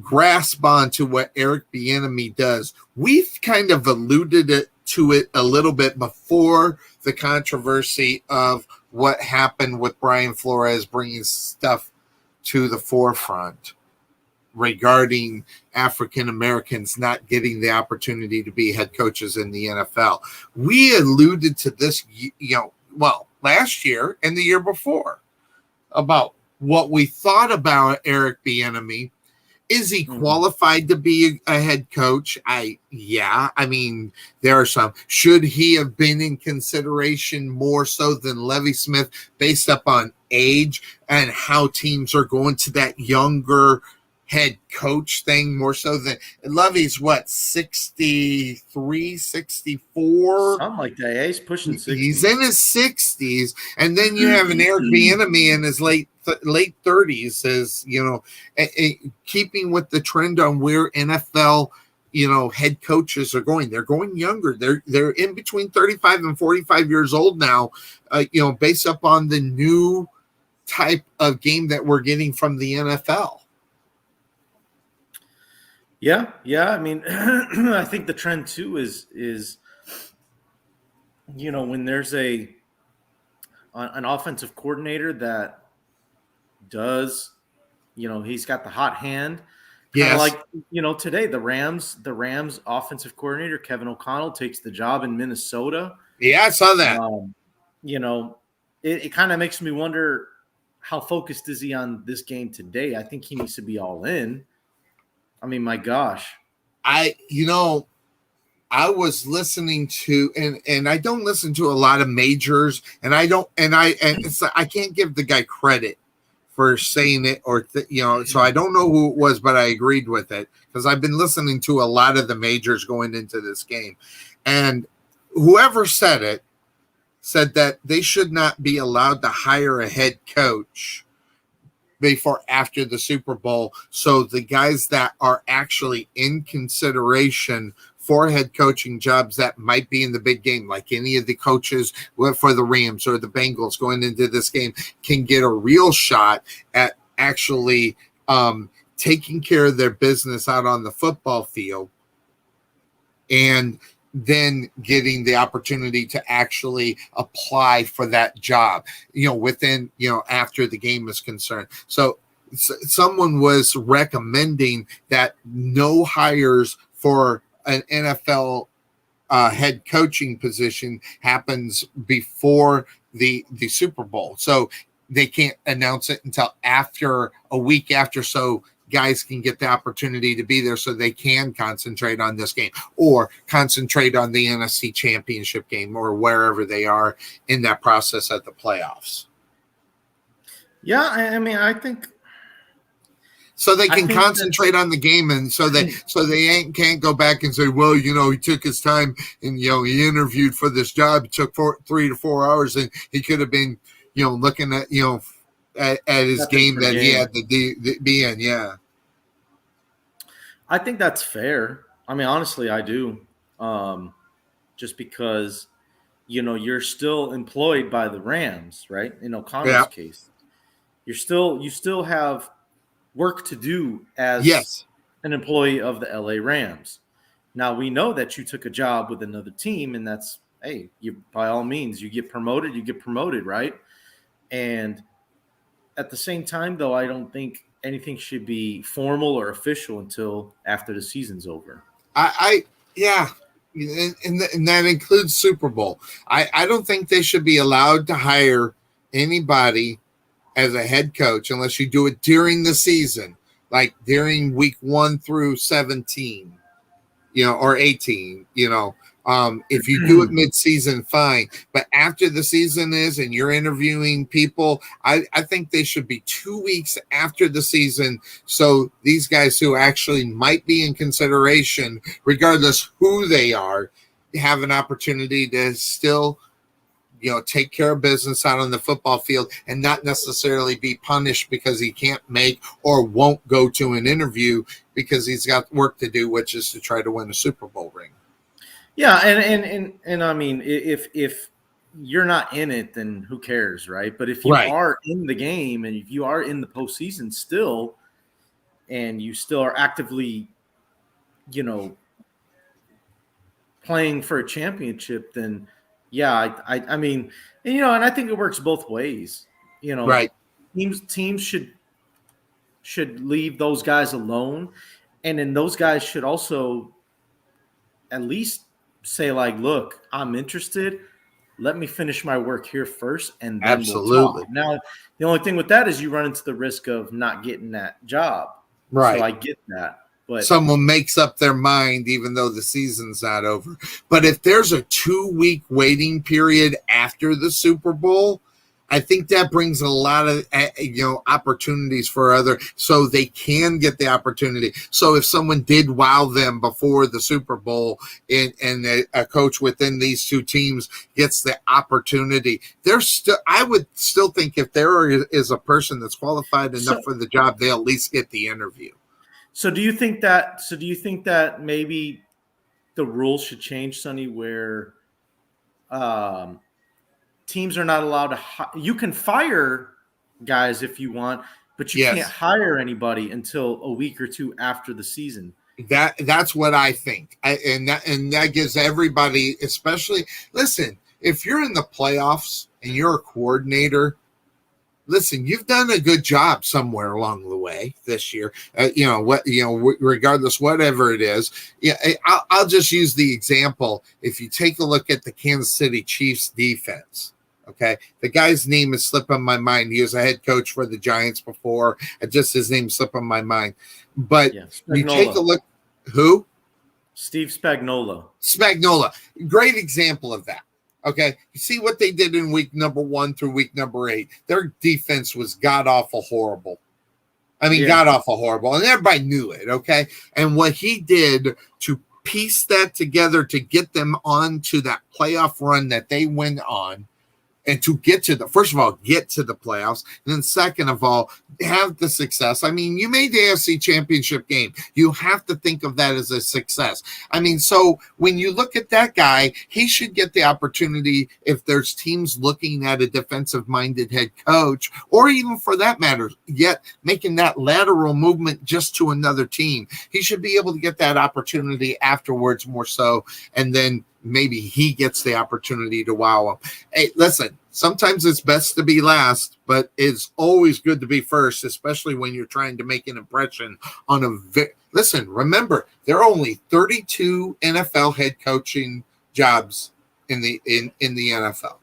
grasp onto what Eric Bieniemy does. We've kind of alluded to it a little bit before the controversy of what happened with Brian Flores bringing stuff to the forefront regarding African Americans not getting the opportunity to be head coaches in the NFL. We alluded to this, last year and the year before about what we thought about Eric Bieniemy. Is he qualified to be a head coach? I mean, there are some. Should he have been in consideration more so than Lovie Smith based upon age and how teams are going to that younger head coach thing more so than Lovey's 63, 64? Something like that. Yeah, he's pushing 60. He's in his 60s. And then you have an Eric Bieniemy in his late 30s, as keeping with the trend on where NFL head coaches are going. They're going younger. They're in between 35 and 45 years old now, based upon the new type of game that we're getting from the NFL. Yeah. I mean, I think the trend too is when there's an offensive coordinator that does, he's got the hot hand. Yeah, like today the Rams offensive coordinator Kevin O'Connell takes the job in Minnesota. Yeah, I saw that. It kind of makes me wonder, how focused is he on this game today? I think he needs to be all in. I mean, my gosh. I was listening to, and I don't listen to a lot of majors, and I can't give the guy credit for saying it, so I don't know who it was, but I agreed with it because I've been listening to a lot of the majors going into this game, and whoever said it said that they should not be allowed to hire a head coach after the Super Bowl. So the guys that are actually in consideration for head coaching jobs that might be in the big game, like any of the coaches for the Rams or the Bengals going into this game, can get a real shot at actually taking care of their business out on the football field and then getting the opportunity to actually apply for that job, within, after the game is concerned. So someone was recommending that no hires for an NFL head coaching position happens before the Super Bowl. So they can't announce it until a week after, so guys can get the opportunity to be there so they can concentrate on this game or concentrate on the NFC Championship game or wherever they are in that process at the playoffs. Yeah, I mean, I think so they can concentrate on the game, and so they can't go back and say, well, he took his time and he interviewed for this job. It took 3 to 4 hours, and he could have been looking at at his game that he had to be in. Yeah, I think that's fair. I mean, honestly, I do. Just because you're still employed by the Rams, right? In O'Connell's case, you still have work to do as an employee of the LA Rams. Now, we know that you took a job with another team, and that's, hey, you, by all means, you get promoted, right? And at the same time, though, I don't think anything should be formal or official until after the season's over. Yeah, and that includes Super Bowl. I don't think they should be allowed to hire anybody as a head coach unless you do it during the season, like during week 1 through 17, or 18, if you do it mid-season, fine. But after the season is and you're interviewing people, I think they should be 2 weeks after the season. So these guys who actually might be in consideration, regardless who they are, have an opportunity to still take care of business out on the football field and not necessarily be punished because he can't make or won't go to an interview because he's got work to do, which is to try to win a Super Bowl ring. Yeah, and I mean, if you're not in it, then who cares, right? But if you are in the game and if you are in the postseason still, and you still are actively, playing for a championship, then yeah, I mean, and I think it works both ways. Right? Teams should leave those guys alone, and then those guys should also at least say, like, look, I'm interested. Let me finish my work here first, and then we'll talk. Now, the only thing with that is you run into the risk of not getting that job. Right. So I get that. But someone makes up their mind even though the season's not over. But if there's a 2-week waiting period after the Super Bowl, I think that brings a lot of opportunities for so they can get the opportunity. So if someone did wow them before the Super Bowl and a coach within these two teams gets the opportunity, I would still think if there is a person that's qualified enough for the job, they'll at least get the interview. So do you think that maybe the rules should change, Sonny, where teams are not allowed to you can fire guys if you want, but you can't hire anybody until a week or two after the season. That's what I think. And that gives everybody, especially, listen, if you're in the playoffs and you're a coordinator, listen, you've done a good job somewhere along the way this year. Regardless, whatever it is. Yeah, I'll just use the example. If you take a look at the Kansas City Chiefs defense, okay, the guy's name is slipping my mind. He was a head coach for the Giants before. Just his name slipping my mind. But you take a look. Who? Steve Spagnuolo. Great example of that. Okay, you see what they did in week number 1 through week number 8. Their defense was god-awful horrible. God-awful horrible. And everybody knew it, okay? And what he did to piece that together to get them onto that playoff run that they went on, and to get to the playoffs, and then second of all, have the success. You made the AFC Championship game. You have to think of that as a success. So when you look at that guy, he should get the opportunity if there's teams looking at a defensive-minded head coach, or even for that matter, yet making that lateral movement just to another team. He should be able to get that opportunity afterwards more so, and then maybe he gets the opportunity to wow him. Hey, listen, sometimes it's best to be last, but it's always good to be first, especially when you're trying to make an impression on listen, remember, there are only 32 NFL head coaching jobs in the NFL.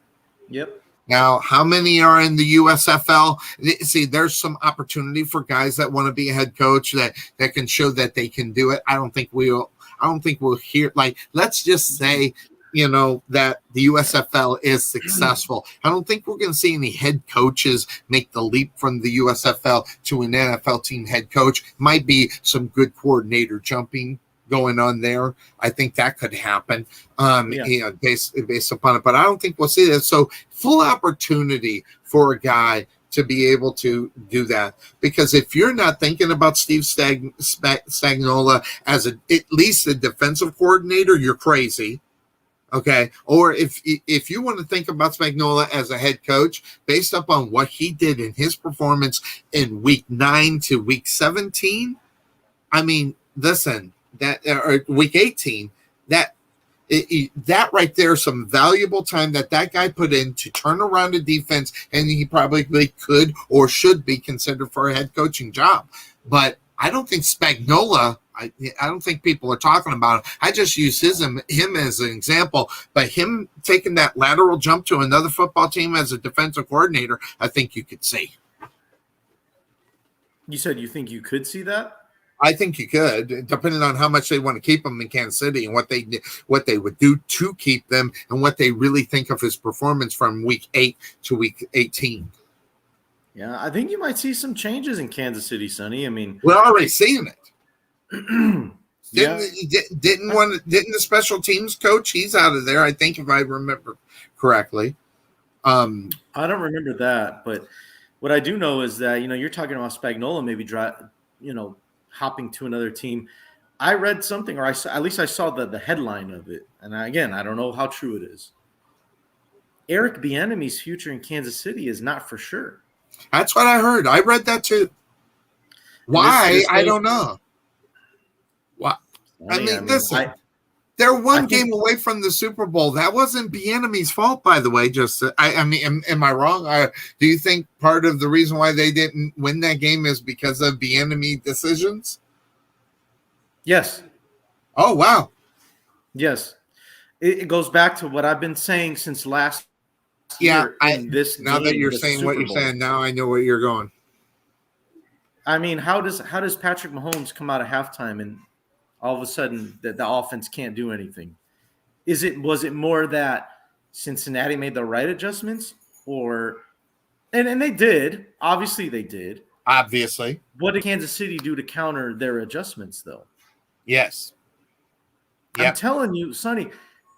Yep. Now, how many are in the USFL? See, there's some opportunity for guys that want to be a head coach that can show that they can do it. I don't think we'll hear, let's just say, that the USFL is successful. I don't think we're going to see any head coaches make the leap from the USFL to an NFL team head coach. Might be some good coordinator jumping going on there. I think that could happen, based upon it. But I don't think we'll see that. So full opportunity for a guy to be able to do that. Because if you're not thinking about Steve Spagnuolo as at least a defensive coordinator, you're crazy. Okay. Or if you want to think about Spagnuolo as a head coach, based upon what he did in his performance in week 9 to week 17, listen, or week 18, that right there, some valuable time that guy put in to turn around a defense, and he probably could or should be considered for a head coaching job. But I don't think Spagnuolo, I don't think people are talking about it. I just use him as an example. But him taking that lateral jump to another football team as a defensive coordinator, I think you could see. You said you think you could see that? I think you could, depending on how much they want to keep him in Kansas City and what they would do to keep them, and what they really think of his performance from week 8 to week 18. Yeah, I think you might see some changes in Kansas City, Sonny. We're already seeing it. Didn't the special teams coach? He's out of there, I think, if I remember correctly. I don't remember that, but what I do know is that you're talking about Spagnuolo maybe hopping to another team. I read something, or I saw the headline of it, and I don't know how true it is. Eric Bieniemy's future in Kansas City is not for sure. That's what I heard. I read that too. Why? I don't know. Why? Listen, they're one game away from the Super Bowl. That wasn't Bieniemy's fault, by the way. Am I wrong? Do you think part of the reason why they didn't win that game is because of Bieniemy decisions? Yes. Oh, wow. Yes. It goes back to what I've been saying since last year. Now that you're saying what you're saying, now I know where you're going. How does Patrick Mahomes come out of halftime and all of a sudden the offense can't do anything? Was it more that Cincinnati made the right adjustments, and they did. Obviously they did. Obviously. What did Kansas City do to counter their adjustments, though? Yes. Yep. I'm telling you, Sonny,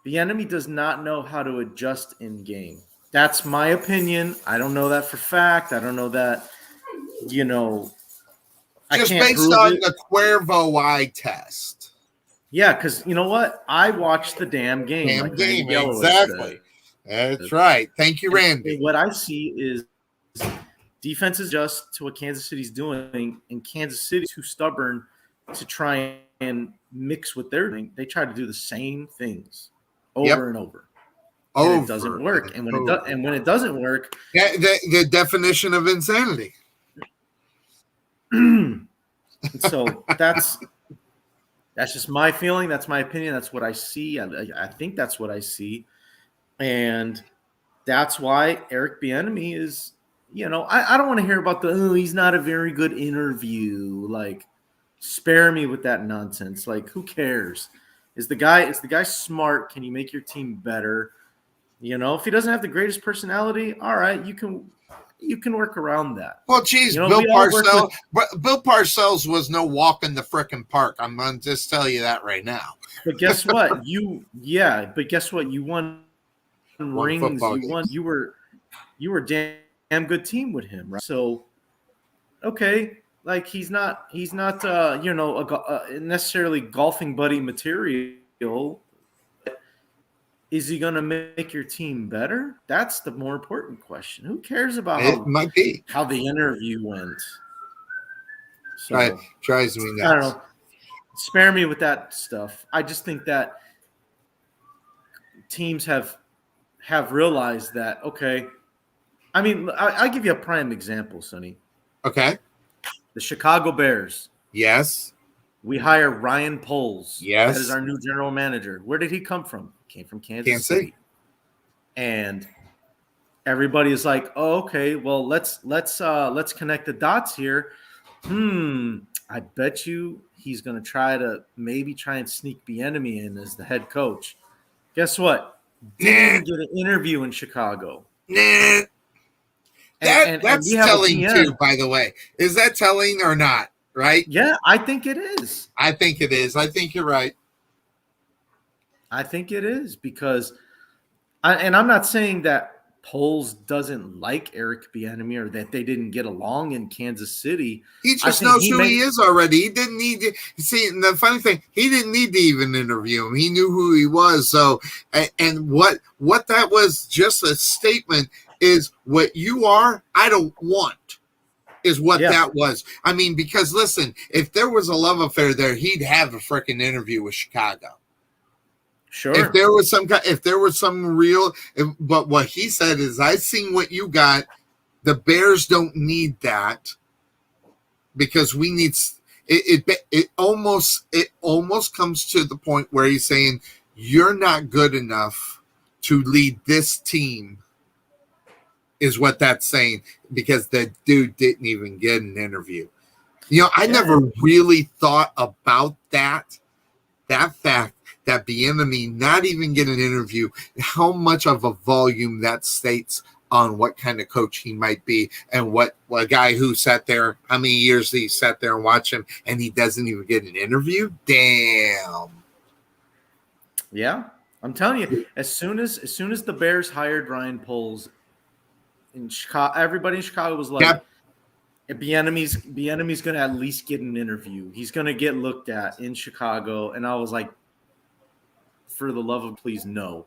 Bieniemy does not know how to adjust in game. That's my opinion. I don't know that for fact. I don't know that, Just based on the Cuervo eye test. Yeah, because you know what? I watched the damn game. Exactly. That's right. Thank you, Randy. What I see is defense is just to what Kansas City's doing, and Kansas City's too stubborn to try and mix with their thing. They try to do the same things over and over. And it doesn't work. And when it doesn't work, the definition of insanity. So that's just my feeling. That's my opinion. That's what I see. I think that's what I see. And that's why Eric Bieniemy is, I don't want to hear about he's not a very good interview. Like, spare me with that nonsense. Like, who cares? Is the guy smart? Can you make your team better? If he doesn't have the greatest personality, all right, you can work around that. Well, geez, Bill Parcells was no walk in the frickin' park. I'm going to just tell you that right now. But guess what? You won rings. You were a damn good team with him, right? So, okay, like he's not necessarily golfing buddy material. Is he going to make your team better? That's the more important question. Who cares about how the interview went? So, drives me nuts. I don't know. Spare me with that stuff. I just think that teams have realized that, okay. I mean, I'll give you a prime example, Sonny. Okay. The Chicago Bears. Yes. We hire Ryan Poles. Yes. That is our new general manager. Where did he come from? Came from Kansas City. And everybody is like, oh, okay, well, let's connect the dots here. I bet you he's going to try and sneak Bieniemy in as the head coach. Guess what? Didn't get an interview in Chicago. Nah. That's telling too, by the way. Is that telling or not? Right? Yeah, I think it is. I think it is. I think you're right. I think it is because I'm not saying that Poles doesn't like Eric Bieniemy or that they didn't get along in Kansas City. He just knows who he is already. He didn't need to see. And the funny thing, he didn't need to even interview him. He knew who he was. So, and what that was just a statement is what you are, I don't want. Is what that was. I mean, because listen, if there was a love affair there, he'd have a freaking interview with Chicago. Sure. If there was some real, but what he said is, I seen what you got. The Bears don't need that because we need it. Almost comes to the point where he's saying you're not good enough to lead this team. Is what that's saying because the dude didn't even get an interview. I never really thought about that fact that Bieniemy not even get an interview, how much of a volume that states on what kind of coach he might be and what a guy who sat there, how many years he sat there and watched him and he doesn't even get an interview. Damn. Yeah, I'm telling you, as soon as the Bears hired Ryan Poles, in Chicago, everybody in Chicago was like, Bieniemy's going to at least get an interview. He's going to get looked at in Chicago. And I was like, for the love of please, no.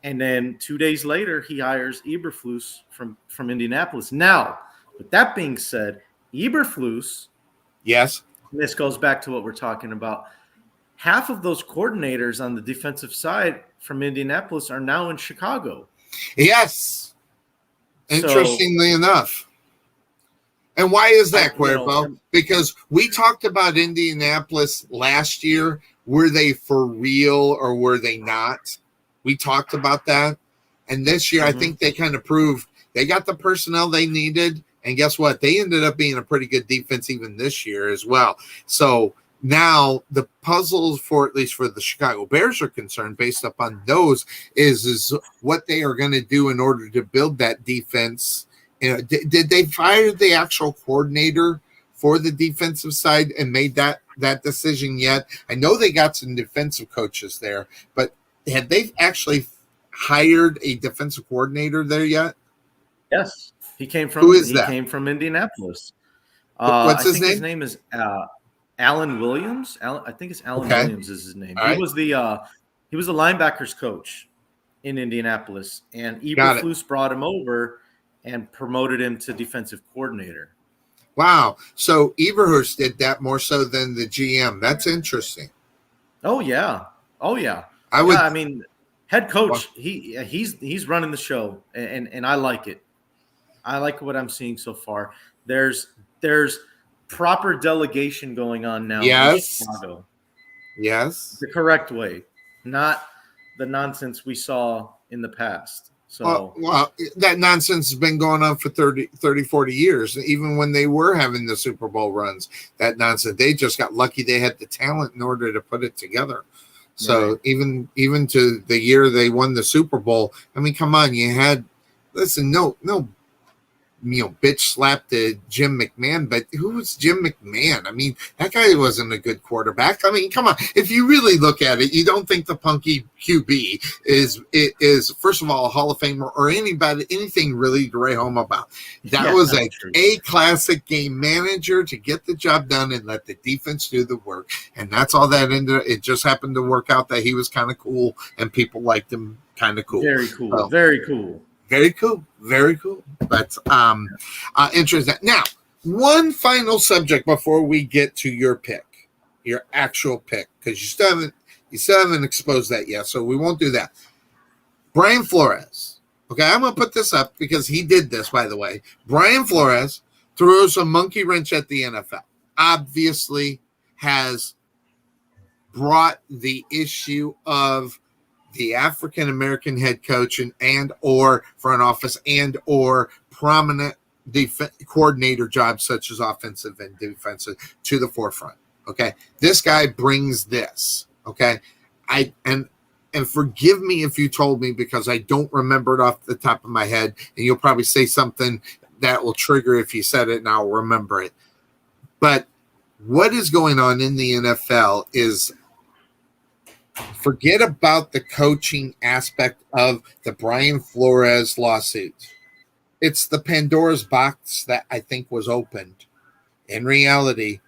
And then 2 days later, he hires Eberflus from Indianapolis. Now, with that being said, Eberflus, yes, this goes back to what we're talking about. Half of those coordinators on the defensive side from Indianapolis are now in Chicago. Yes. Interestingly enough. And why is that, Cuervo? Because we talked about Indianapolis last year. Were they for real or were they not? We talked about that. And this year, I think they kind of proved they got the personnel they needed. And guess what? They ended up being a pretty good defense even this year as well. So now the puzzles for at least for the Chicago Bears are concerned based upon those is what they are going to do in order to build that defense. Did they fire the actual coordinator for the defensive side and made that decision yet? I know they got some defensive coaches there, but had they actually hired a defensive coordinator there yet? Yes, he came from. Who is he that? Came from Indianapolis. What's his name? His name is Alan Williams. I think it's Alan Williams is his name. He was the linebackers coach in Indianapolis, and Eberflus brought him over and promoted him to defensive coordinator. Wow. So Eberhurst did that more so than the GM. That's interesting. Oh yeah. Head coach, he's running the show, and I like it. I like what I'm seeing so far. There's proper delegation going on now in Chicago. Yes. The correct way, not the nonsense we saw in the past. So well, that nonsense has been going on for 30, 40 years. Even when they were having the Super Bowl runs, that nonsense, they just got lucky they had the talent in order to put it together. So even to the year they won the Super Bowl, I mean, come on, no bitch slapped Jim McMahon, but who was Jim McMahon? I mean, that guy wasn't a good quarterback. I mean, come on. If you really look at it, you don't think the punky QB is first of all a Hall of Famer or anything really to write home about. That was a classic game manager to get the job done and let the defense do the work. And that's all that ended. It just happened to work out that he was kind of cool and people liked him kind of cool. Very cool. So, very cool. Very cool. Very cool. But interesting. Now, one final subject before we get to your pick, your actual pick, because you still haven't exposed that yet, so we won't do that. Brian Flores. Okay, I'm gonna put this up because he did this, by the way. Brian Flores throws a monkey wrench at the NFL. Obviously has brought the issue of the African-American head coach and or front office and or prominent coordinator jobs such as offensive and defensive to the forefront. Okay. This guy brings this. Okay. And forgive me if you told me because I don't remember it off the top of my head, and you'll probably say something that will trigger if you said it and I'll remember it. But what is going on in the NFL is forget about the coaching aspect of the Brian Flores lawsuit. It's the Pandora's box that I think was opened in reality.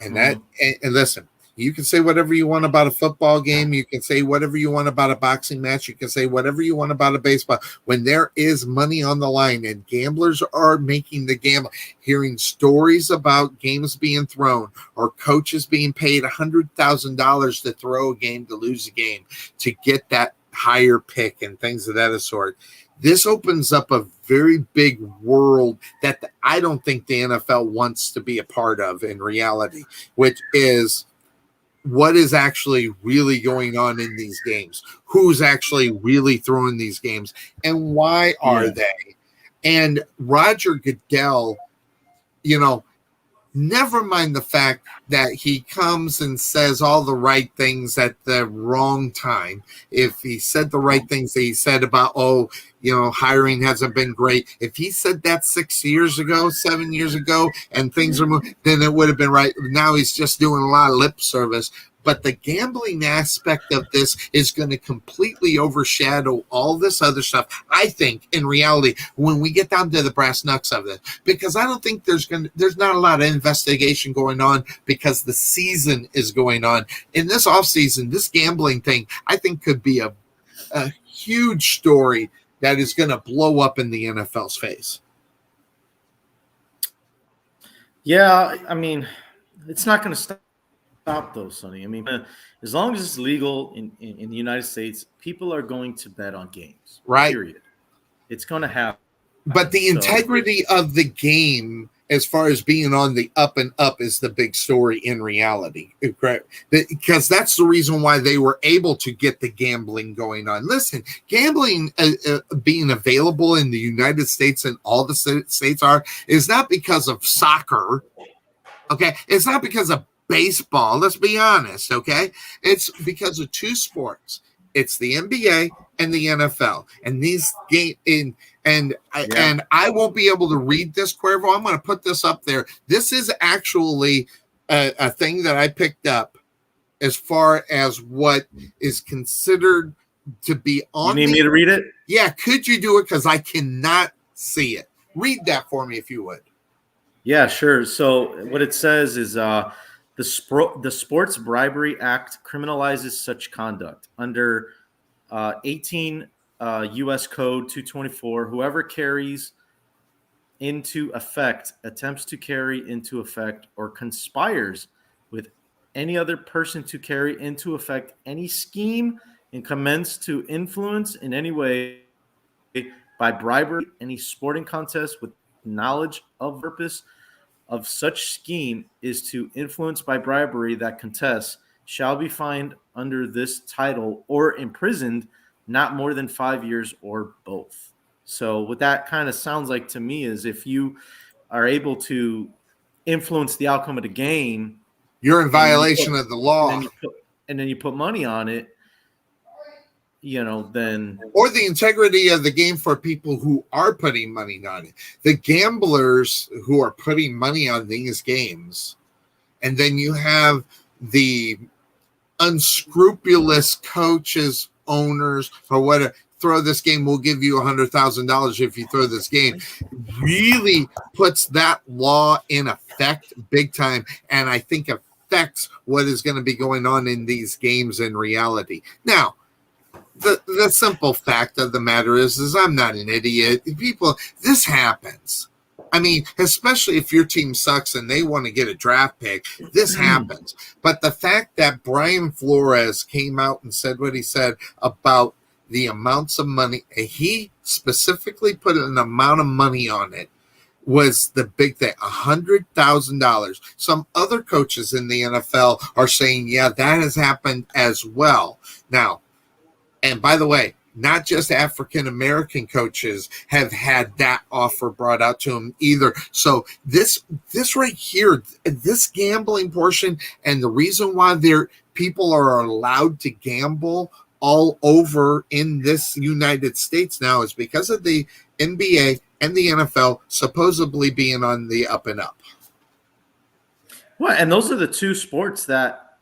And and listen, you can say whatever you want about a football game. You can say whatever you want about a boxing match. You can say whatever you want about a baseball. When there is money on the line and gamblers are making the gamble, hearing stories about games being thrown or coaches being paid $100,000 to throw a game, to lose a game, to get that higher pick and things of that sort. This opens up a very big world that I don't think the NFL wants to be a part of in reality, which is what is actually really going on in these games, who's actually really throwing these games, and why are they? And Roger Goodell, never mind the fact that he comes and says all the right things at the wrong time. If he said the right things that he said about, hiring hasn't been great. If he said that 7 years ago, and things are moving, then it would have been right. Now he's just doing a lot of lip service. But the gambling aspect of this is going to completely overshadow all this other stuff, I think, in reality, when we get down to the brass knucks of it. Because I don't think there's not a lot of investigation going on because the season is going on. In this offseason, this gambling thing, I think, could be a huge story that is going to blow up in the NFL's face. Yeah, I mean, it's not going to stop though, Sonny. I mean, as long as it's legal in the United States, people are going to bet on games. Right. Period. It's going to happen. But the integrity of the game, as far as being on the up and up, is the big story in reality. Because that's the reason why they were able to get the gambling going on. Listen, gambling being available in the United States and all the states is not because of soccer. Okay. It's not because of baseball. Let's be honest. Okay. It's because of two sports. It's the NBA and the NFL. And these games and I won't be able to read this, Cuervo. I'm going to put this up there. This is actually a thing that I picked up as far as what is considered to be on. You need me to read it? Yeah. Could you do it? Because I cannot see it. Read that for me if you would. Yeah, sure. So what it says is the Sports Bribery Act criminalizes such conduct under 18 U.S. Code 224. Whoever carries into effect, attempts to carry into effect, or conspires with any other person to carry into effect any scheme and commence to influence in any way by bribery any sporting contest with knowledge of purpose of such scheme is to influence by bribery that contest shall be fined under this title or imprisoned not more than 5 years or both. So what that kind of sounds like to me is if you are able to influence the outcome of the game, you're in violation of the law. And then you put money on it, then or the integrity of the game for people who are putting money on it. The gamblers who are putting money on these games, and then you have the unscrupulous coaches, owners, or whatever. Throw this game, we'll give you $100,000 if you throw this game. Really puts that law in effect big time, and I think affects what is going to be going on in these games in reality. Now, the simple fact of the matter is I'm not an idiot. People, this happens. I mean, especially if your team sucks and they want to get a draft pick, this happens. But the fact that Brian Flores came out and said what he said about the amounts of money, he specifically put an amount of money on it, was the big thing, $100,000. Some other coaches in the NFL are saying, yeah, that has happened as well. Now, and by the way, not just African-American coaches have had that offer brought out to them either. So this right here, this gambling portion, and the reason why people are allowed to gamble all over in this United States now is because of the NBA and the NFL supposedly being on the up and up. Well, and those are the two sports that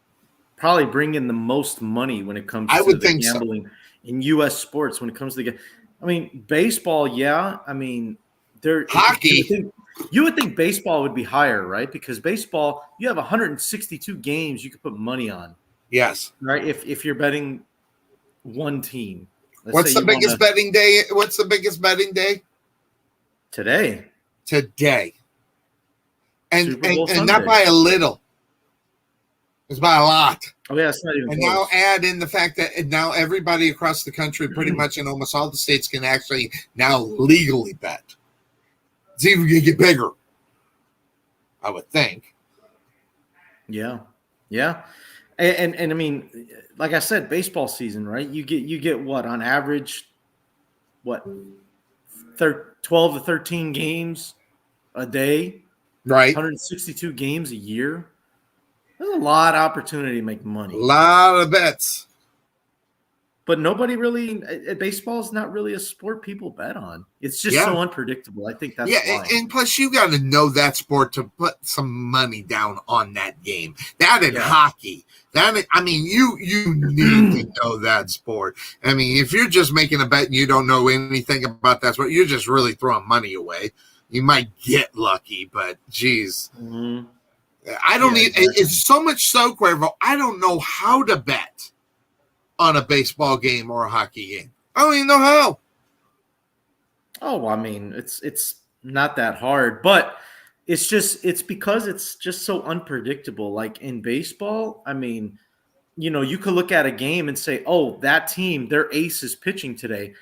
probably bring in the most money when it comes to the gambling in U.S. sports. When it comes to the game, I mean, baseball, yeah. I mean, hockey. You would think baseball would be higher, right? Because baseball, you have 162 games you could put money on. Yes. Right. If you're betting one team. What's the biggest betting day? What's the biggest betting day? Today. And not by a little. It's by a lot. Oh, yeah, it's not even and close. Now add in the fact that now everybody across the country, pretty much in almost all the states, can actually now legally bet. It's even going to get bigger, I would think. Yeah. And I mean, like I said, baseball season, right? You get what on average, 12 to 13 games a day, right? 162 games a year. There's a lot of opportunity to make money. A lot of bets. But nobody really – baseball is not really a sport people bet on. It's just so unpredictable. I think that's why. And plus you got to know that sport to put some money down on that game. That and hockey. You need to know that sport. I mean, if you're just making a bet and you don't know anything about that sport, you're just really throwing money away. You might get lucky, but geez. Mm-hmm. I don't need – it's so much so, Cuervo, I don't know how to bet on a baseball game or a hockey game. I don't even know how. Oh, I mean, it's not that hard, but it's because it's just so unpredictable. Like in baseball, I mean, you could look at a game and say, oh, that team, their ace is pitching today.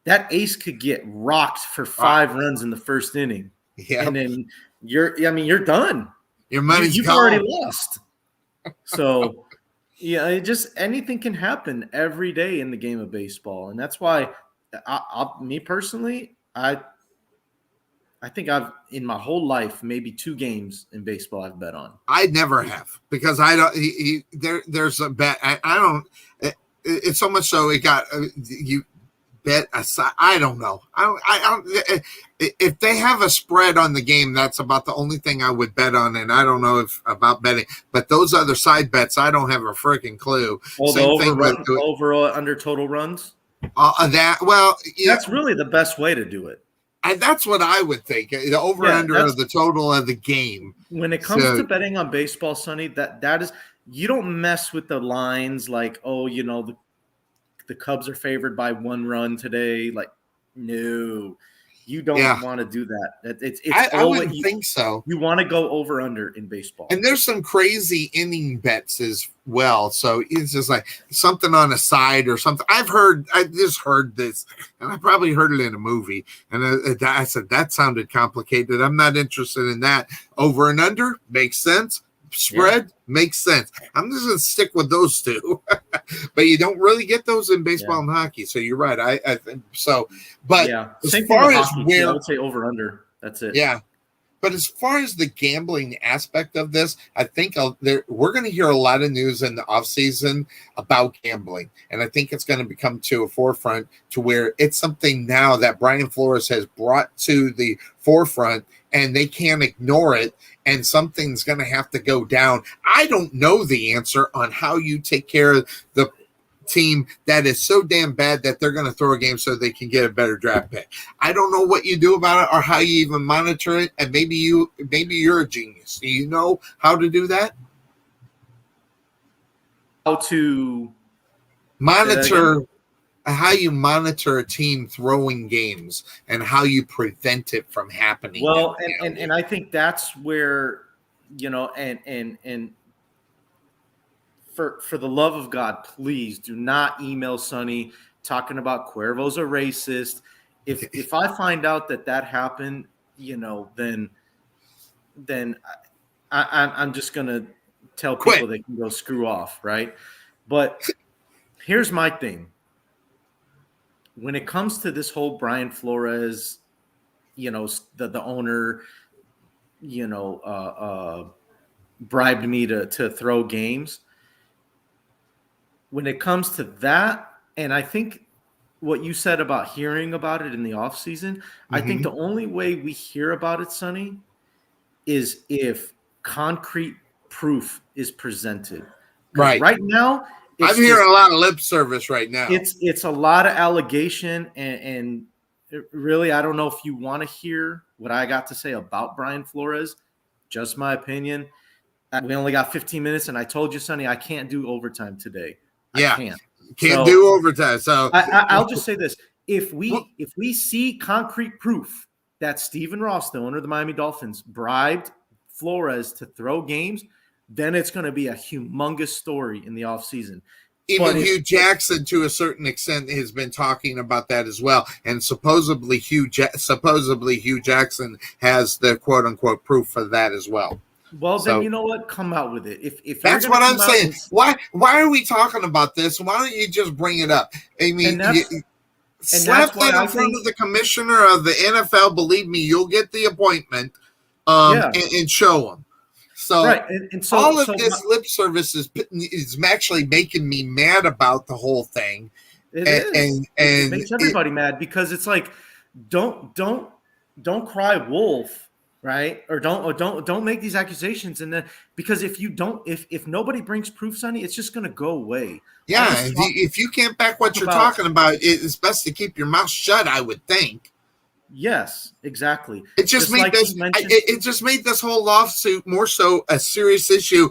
That ace could get rocked for 5 runs in the first inning. Yeah. And then you're done. Your money's you've gone. Already lost. So yeah, anything can happen every day in the game of baseball, and that's why, me personally, I think I've in my whole life maybe 2 games in baseball I've bet on. I never have because I don't. There's a bet. I don't. It's so much so it got you bet aside. I don't know. I don't. If they have a spread on the game, that's about the only thing I would bet on, and I don't know about betting. But those other side bets, I don't have a freaking clue. Same thing with over under total runs. That's really the best way to do it. That's what I would think. The over under of the total of the game. When it comes to betting on baseball, Sonny, that is, you don't mess with the lines like, oh, the Cubs are favored by 1 run today. Like, no, you don't want to do that. I wouldn't think so. You want to go over under in baseball. And there's some crazy inning bets as well. So it's just like something on a side or something. I just heard this, and I probably heard it in a movie. And I said, that sounded complicated. I'm not interested in that. Over and under makes sense. Spread makes sense. I'm just going to stick with those two. But you don't really get those in baseball and hockey. So you're right. I think so. But as far as I would say over under. That's it. Yeah. But as far as the gambling aspect of this, I think we're going to hear a lot of news in the offseason about gambling. And I think it's going to become to a forefront to where it's something now that Brian Flores has brought to the forefront, and they can't ignore it. And something's going to have to go down. I don't know the answer on how you take care of the team that is so damn bad that they're going to throw a game so they can get a better draft pick. I don't know what you do about it or how you even monitor it. And maybe you're a genius. Do you know how to do that? How to monitor, how you monitor a team throwing games and how you prevent it from happening. Well, and I think that's where, and for the love of God, please do not email Sonny talking about Cuervo's a racist. If I find out that happened, then I'm just gonna tell people they can go screw off, right? But here's my thing. When it comes to this whole Brian Flores, the owner, bribed me to throw games. When it comes to that, and I think what you said about hearing about it in the offseason, I think the only way we hear about it, Sonny, is if concrete proof is presented. Right. Right now, I'm hearing a lot of lip service right now. It's a lot of allegation, and really, I don't know if you want to hear what I got to say about Brian Flores. Just my opinion. We only got 15 minutes, and I told you, Sonny, I can't do overtime today. I can't do overtime. So I'll just say this: if we see concrete proof that Stephen Ross, the owner of the Miami Dolphins, bribed Flores to throw games, then it's going to be a humongous story in the offseason. Even Hugh Jackson, to a certain extent, has been talking about that as well. And supposedly Hugh Jackson has the quote unquote proof for that as well. Well, then you know what? Come out with it. If that's what I'm saying. Why are we talking about this? Why don't you just bring it up? I mean, slap that in front of the commissioner of the NFL. Believe me, you'll get the appointment. And show them. So, right. So all of this lip service is actually making me mad about the whole thing. It makes everybody mad because it's like, don't cry wolf. Right. Or don't make these accusations. And then because if nobody brings proof, Sonny, it's just going to go away. Yeah. If you can't back what you're talking about, it's best to keep your mouth shut, I would think. Yes, exactly. It just made it just made this whole lawsuit more so a serious issue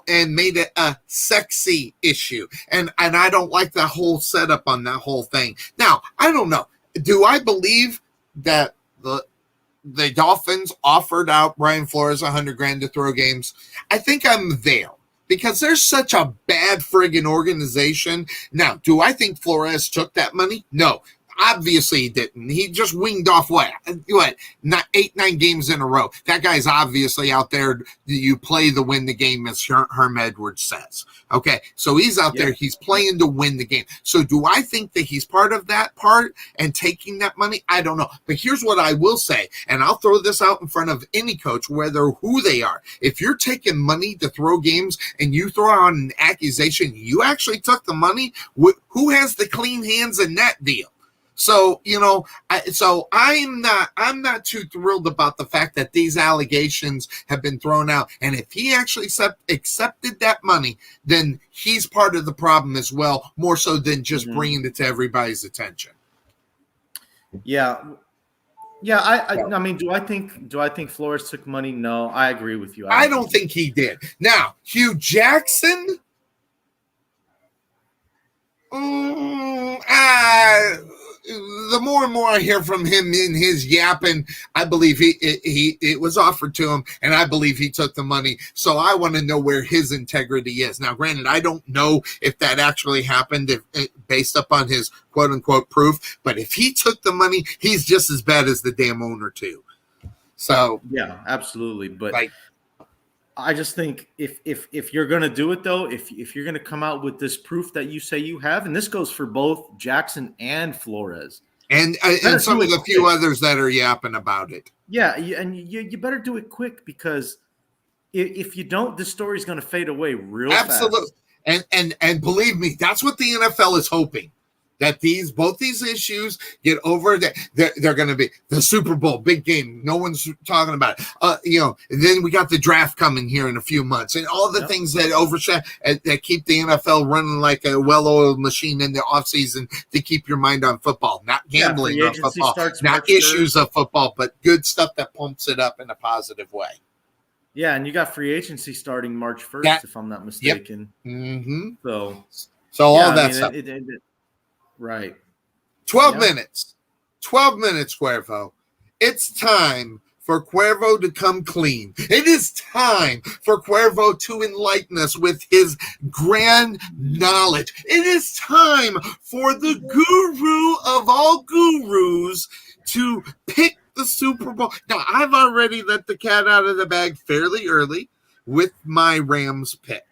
and made it a sexy issue. And I don't like the whole setup on that whole thing. Now, I don't know. Do I believe that the Dolphins offered out Brian Flores $100,000 to throw games? I think I'm there because there's such a bad friggin' organization. Now, do I think Flores took that money? No. Obviously he didn't. He just winged off what? Not 8-9 games in a row. That guy's obviously out there. You play to win the game, as Herm Edwards says. Okay, so he's out there. He's playing to win the game. So do I think that he's part of that part and taking that money? I don't know. But here's what I will say, and I'll throw this out in front of any coach, whether who they are. If you're taking money to throw games and you throw out an accusation, you actually took the money. Who has the clean hands in that deal? So, I'm not too thrilled about the fact that these allegations have been thrown out. And if he actually accepted that money, then he's part of the problem as well, more so than just bringing it to everybody's attention. Yeah. Yeah, I mean, do I think Flores took money? No, I agree with you. I don't think he did. Now, Hugh Jackson, the more and more I hear from him in his yapping, I believe it was offered to him, and I believe he took the money. So I want to know where his integrity is. Now, granted, I don't know if that actually happened based upon his quote unquote proof, but if he took the money, he's just as bad as the damn owner too. So yeah, absolutely. But I just think if you're going to do it, though, if you're going to come out with this proof that you say you have, and this goes for both Jackson and Flores, and some of the few others that are yapping about it. Yeah, and you better do it quick, because if you don't, this story's going to fade away real fast. Absolutely. And believe me, that's what the NFL is hoping. That both these issues get over. That they're going to be the Super Bowl, big game. No one's talking about it. And then we got the draft coming here in a few months, and all the things that overshadow that keep the NFL running like a well-oiled machine in the offseason to keep your mind on football, not gambling on football, not issues of football, but good stuff that pumps it up in a positive way. Yeah, and you got free agency starting March 1st, if I'm not mistaken. Yep. Mm-hmm. So all that stuff. Right. 12 minutes. 12 minutes, Cuervo. It's time for Cuervo to come clean. It is time for Cuervo to enlighten us with his grand knowledge. It is time for the guru of all gurus to pick the Super Bowl. Now, I've already let the cat out of the bag fairly early with my Rams pick.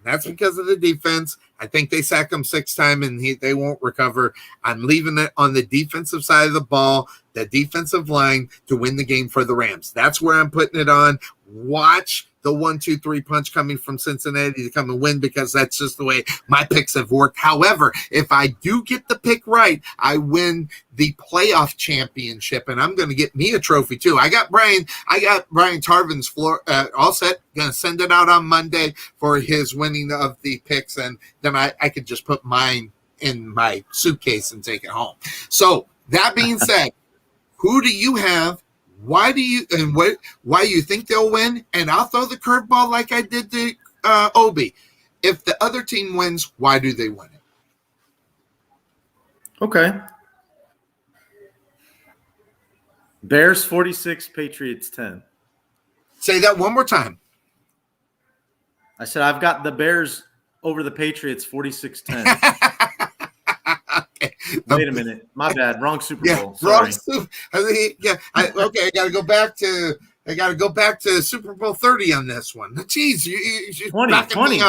That's because of the defense. I think they sack him 6 times and they won't recover. I'm leaving it on the defensive side of the ball, the defensive line, to win the game for the Rams. That's where I'm putting it on. Watch the 1-2-3 punch coming from Cincinnati to come and win, because that's just the way my picks have worked. However, if I do get the pick right, I win the playoff championship, and I'm going to get me a trophy too. I got Brian Tarvin's floor all set. Going to send it out on Monday for his winning of the picks, and then I could just put mine in my suitcase and take it home. So that being said, who do you have? Why do you think they'll win? And I'll throw the curveball like I did to Obi. If the other team wins, why do they win it? Okay. Bears 46, Patriots 10. Say that one more time. I said I've got the Bears over the Patriots 46-10. Wait a minute. My bad. Wrong Super Bowl. Sorry. I got to go back to Super Bowl 30 on this one. Jeez, you're 20. I meant 20.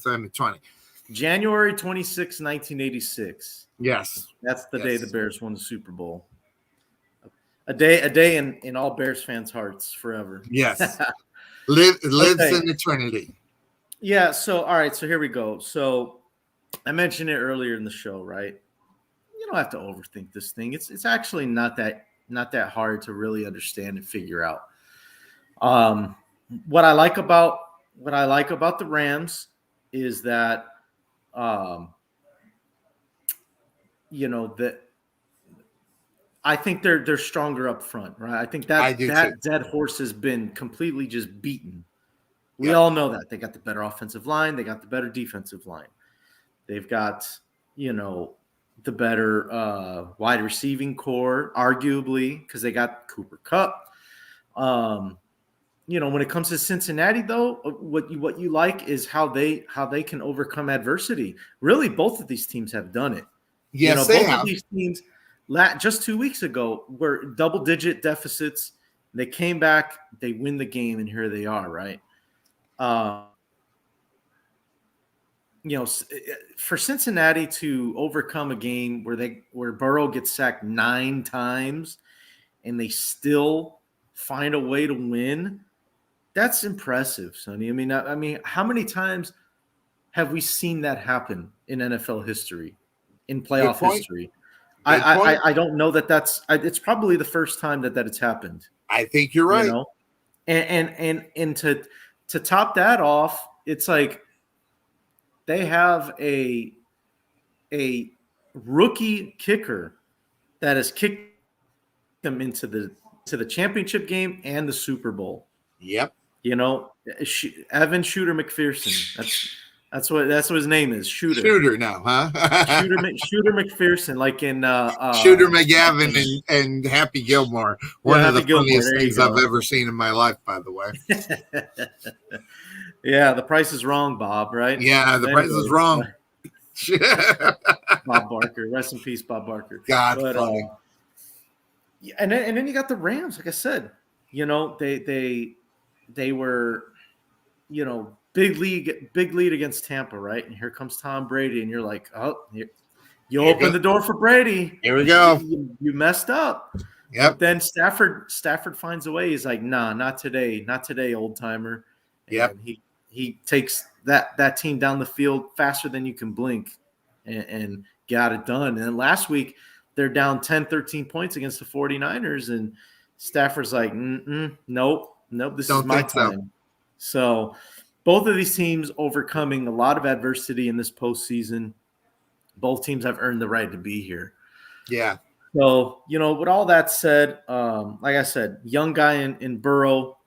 I meant 20. January 26, 1986. Yes. That's the day the Bears won the Super Bowl. A day in all Bears fans' hearts forever. Yes. Lives in eternity. Yeah, all right, so here we go. So I mentioned it earlier in the show, right? You don't have to overthink this thing. It's actually not that hard to really understand and figure out. What I like about the Rams is that that I think they're stronger up front, right? I think that dead horse has been completely just beaten. We all know that. They got the better offensive line, they got the better defensive line. They've got, the better wide receiving core, arguably, because they got Cooper Kupp. When it comes to Cincinnati, though, what you like is how they can overcome adversity. Really, both of these teams have done it. Yes, they have. Both of these teams, just 2 weeks ago, were double-digit deficits. They came back, they win the game, and here they are, right? For Cincinnati to overcome a game where Burrow gets sacked 9 times and they still find a way to win, that's impressive, Sonny. I mean, how many times have we seen that happen in NFL history, in playoff history? I don't know that it's probably the first time that it's happened. I think you're right. And to top that off, it's like they have a rookie kicker that has kicked them into the championship game and the Super Bowl. Yep. You know, Evan Shooter McPherson. That's what his name is. Shooter now, huh? Shooter McPherson, like in Shooter McGavin and Happy Gilmore. One of the funniest things I've ever seen in my life, by the way. Yeah, The Price is Wrong, Bob, right? Yeah, The Price is Wrong. Bob Barker. Rest in peace, Bob Barker. God, funny. And then you got the Rams, like I said. You know, they were, you know, big lead against Tampa, right? And here comes Tom Brady, and you're like, oh, you opened the door for Brady. Here we go. You messed up. Yep. But then Stafford finds a way. He's like, nah, not today, old timer. Yep. He takes that team down the field faster than you can blink, and got it done. And last week they're down 10, 13 points against the 49ers, and Stafford's like, nope, this is my time. So both of these teams overcoming a lot of adversity in this postseason. Both teams have earned the right to be here. Yeah. So, you know, with all that said, like I said, young guy in Burrow,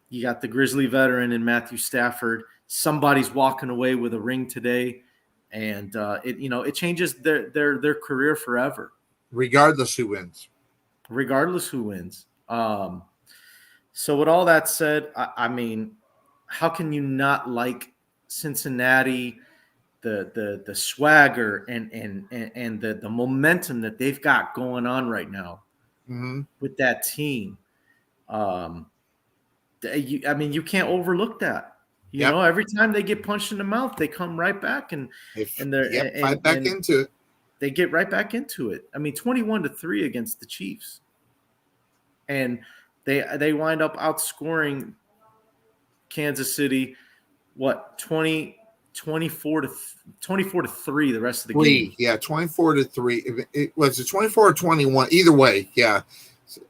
you got the Grizzly veteran in Matthew Stafford. Somebody's walking away with a ring today, and it changes their career forever. Regardless who wins. So with all that said, I mean, how can you not like Cincinnati, the swagger and the momentum that they've got going on right now with that team? You can't overlook that. You know, every time they get punched in the mouth, they come right back and fight back into it. They get right back into it. I mean, 21-3 against the Chiefs, and they wind up outscoring Kansas City, 24-3 the rest of the game. Yeah, 24-3. Was it 24 or 21? Either way, yeah.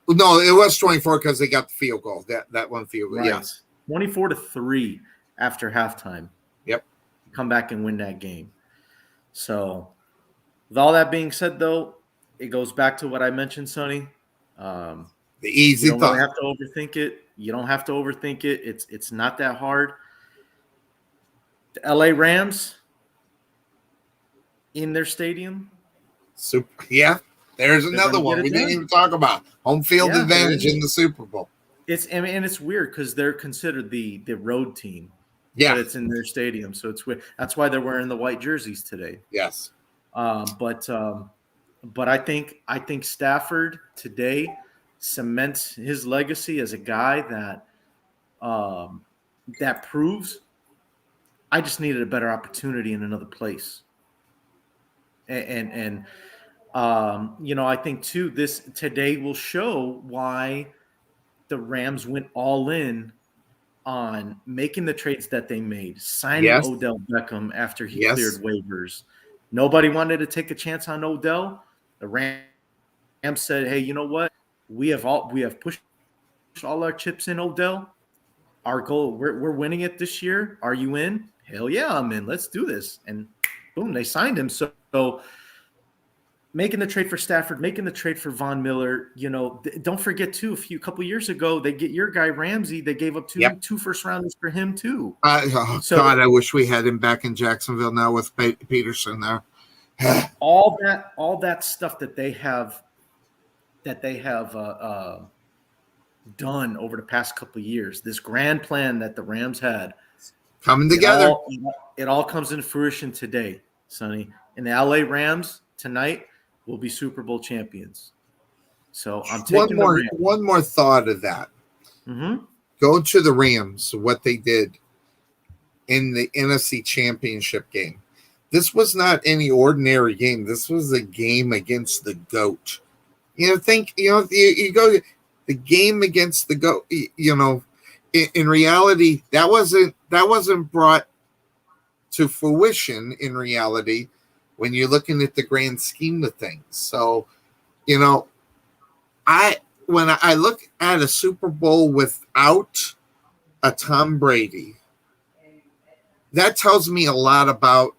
No, it was 24 because they got the field goal. That one field goal. Right. Yes. 24-3 after halftime. Yep. Come back and win that game. So, with all that being said, though, it goes back to what I mentioned, Sonny. The easy thought. You don't have to overthink it. You don't have to overthink it. It's not that hard. The LA Rams in their stadium. Super. Yeah. There's another one we didn't even talk about. Home field advantage in the Super Bowl. It's weird because they're considered the road team. Yeah. But it's in their stadium. So it's weird. That's why they're wearing the white jerseys today. Yes. But I think Stafford today cements his legacy as a guy that proves I just needed a better opportunity in another place. And I think too, this today will show why the Rams went all in on making the trades that they made, signing Odell Beckham after he cleared waivers. Nobody wanted to take a chance on Odell. The Rams said, "Hey, you know what? We have pushed all our chips in Odell. Our goal, we're winning it this year. Are you in? Hell yeah, I'm in. Let's do this." And boom, they signed him. So making the trade for Stafford, making the trade for Von Miller, don't forget too, a couple years ago, they get your guy Ramsey. They gave up two first rounders for him too. God, I wish we had him back in Jacksonville now with Peterson there. all that stuff that they have done over the past couple of years, this grand plan that the Rams had coming together. It all comes into fruition today, Sonny. And the LA Rams tonight will be Super Bowl champions. So I'm taking one more thought of that. Mm-hmm. Go to the Rams, what they did in the NFC Championship game. This was not any ordinary game. This was a game against the GOAT. You go the game against the GOAT. In reality, that wasn't brought to fruition. In reality, when you're looking at the grand scheme of things. So, when I look at a Super Bowl without a Tom Brady, that tells me a lot about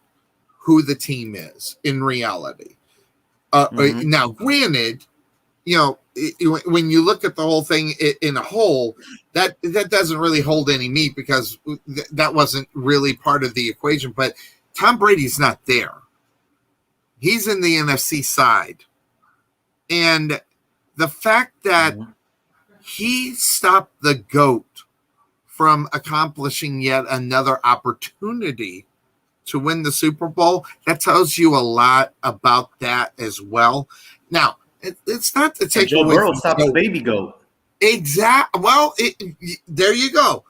who the team is in reality. Now, granted, when you look at the whole thing in a whole, that doesn't really hold any meat because that wasn't really part of the equation. But Tom Brady's not there. He's in the NFC side. And the fact that he stopped the GOAT from accomplishing yet another opportunity to win the Super Bowl, that tells you a lot about that as well. Now, it's not to take Joe away Burrow from stopped the baby GOAT. Exactly. Well, there you go.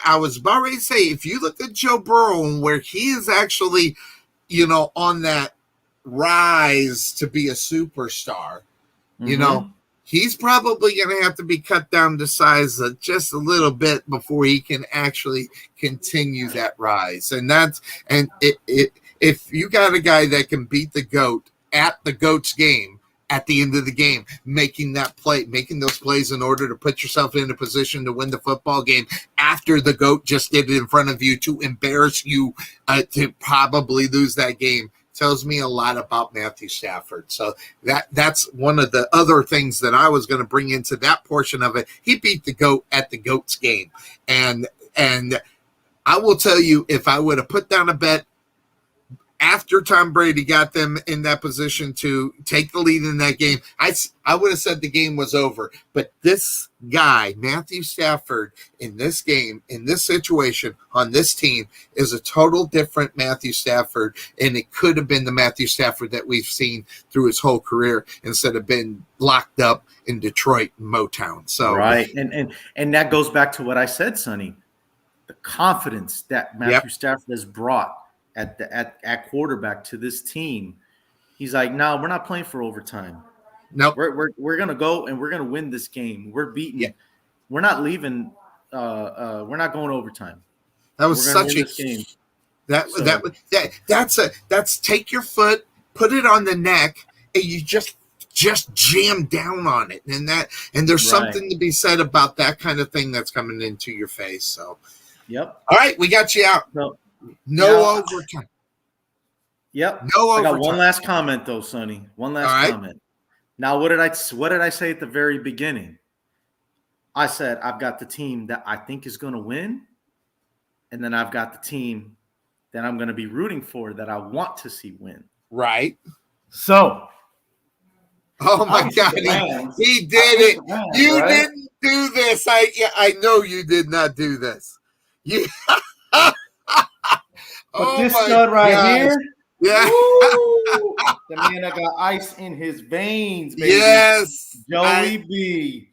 I was about ready to say, if you look at Joe Burrow and where he is actually, on that rise to be a superstar, he's probably going to have to be cut down to size just a little bit before he can actually continue that rise. If you got a guy that can beat the GOAT at the GOAT's game, at the end of the game, making those plays in order to put yourself in a position to win the football game after the GOAT just did it in front of you to embarrass you to probably lose that game, tells me a lot about Matthew Stafford. So that's one of the other things that I was going to bring into that portion of it. He beat the GOAT at the GOAT's game. And I will tell you, if I would have put down a bet after Tom Brady got them in that position to take the lead in that game, I would have said the game was over. But this guy, Matthew Stafford, in this game, in this situation, on this team, is a total different Matthew Stafford, and it could have been the Matthew Stafford that we've seen through his whole career instead of been locked up in Detroit and Motown. So right, and that goes back to what I said, Sonny, the confidence that Matthew Stafford has brought at quarterback to this team. He's like, no, we're not playing for overtime. No, we're gonna go and we're gonna win this game. We're beating. Yeah. We're not leaving. We're not going overtime. That was such a game. That's take your foot, put it on the neck, and you just jam down on it, and there's something to be said about that kind of thing that's coming into your face. So, yep. All right, we got you out. No overtime. Yep. No overtime. I got one last comment though, Sonny. One last comment. Now, what did I say at the very beginning? I said I've got the team that I think is going to win, and then I've got the team that I'm going to be rooting for that I want to see win. Right. So. Oh my God, he did it. You didn't do this. I know you did not do this. You. But this stud right here, yeah, the man that got ice in his veins, baby. Yes, Joey B.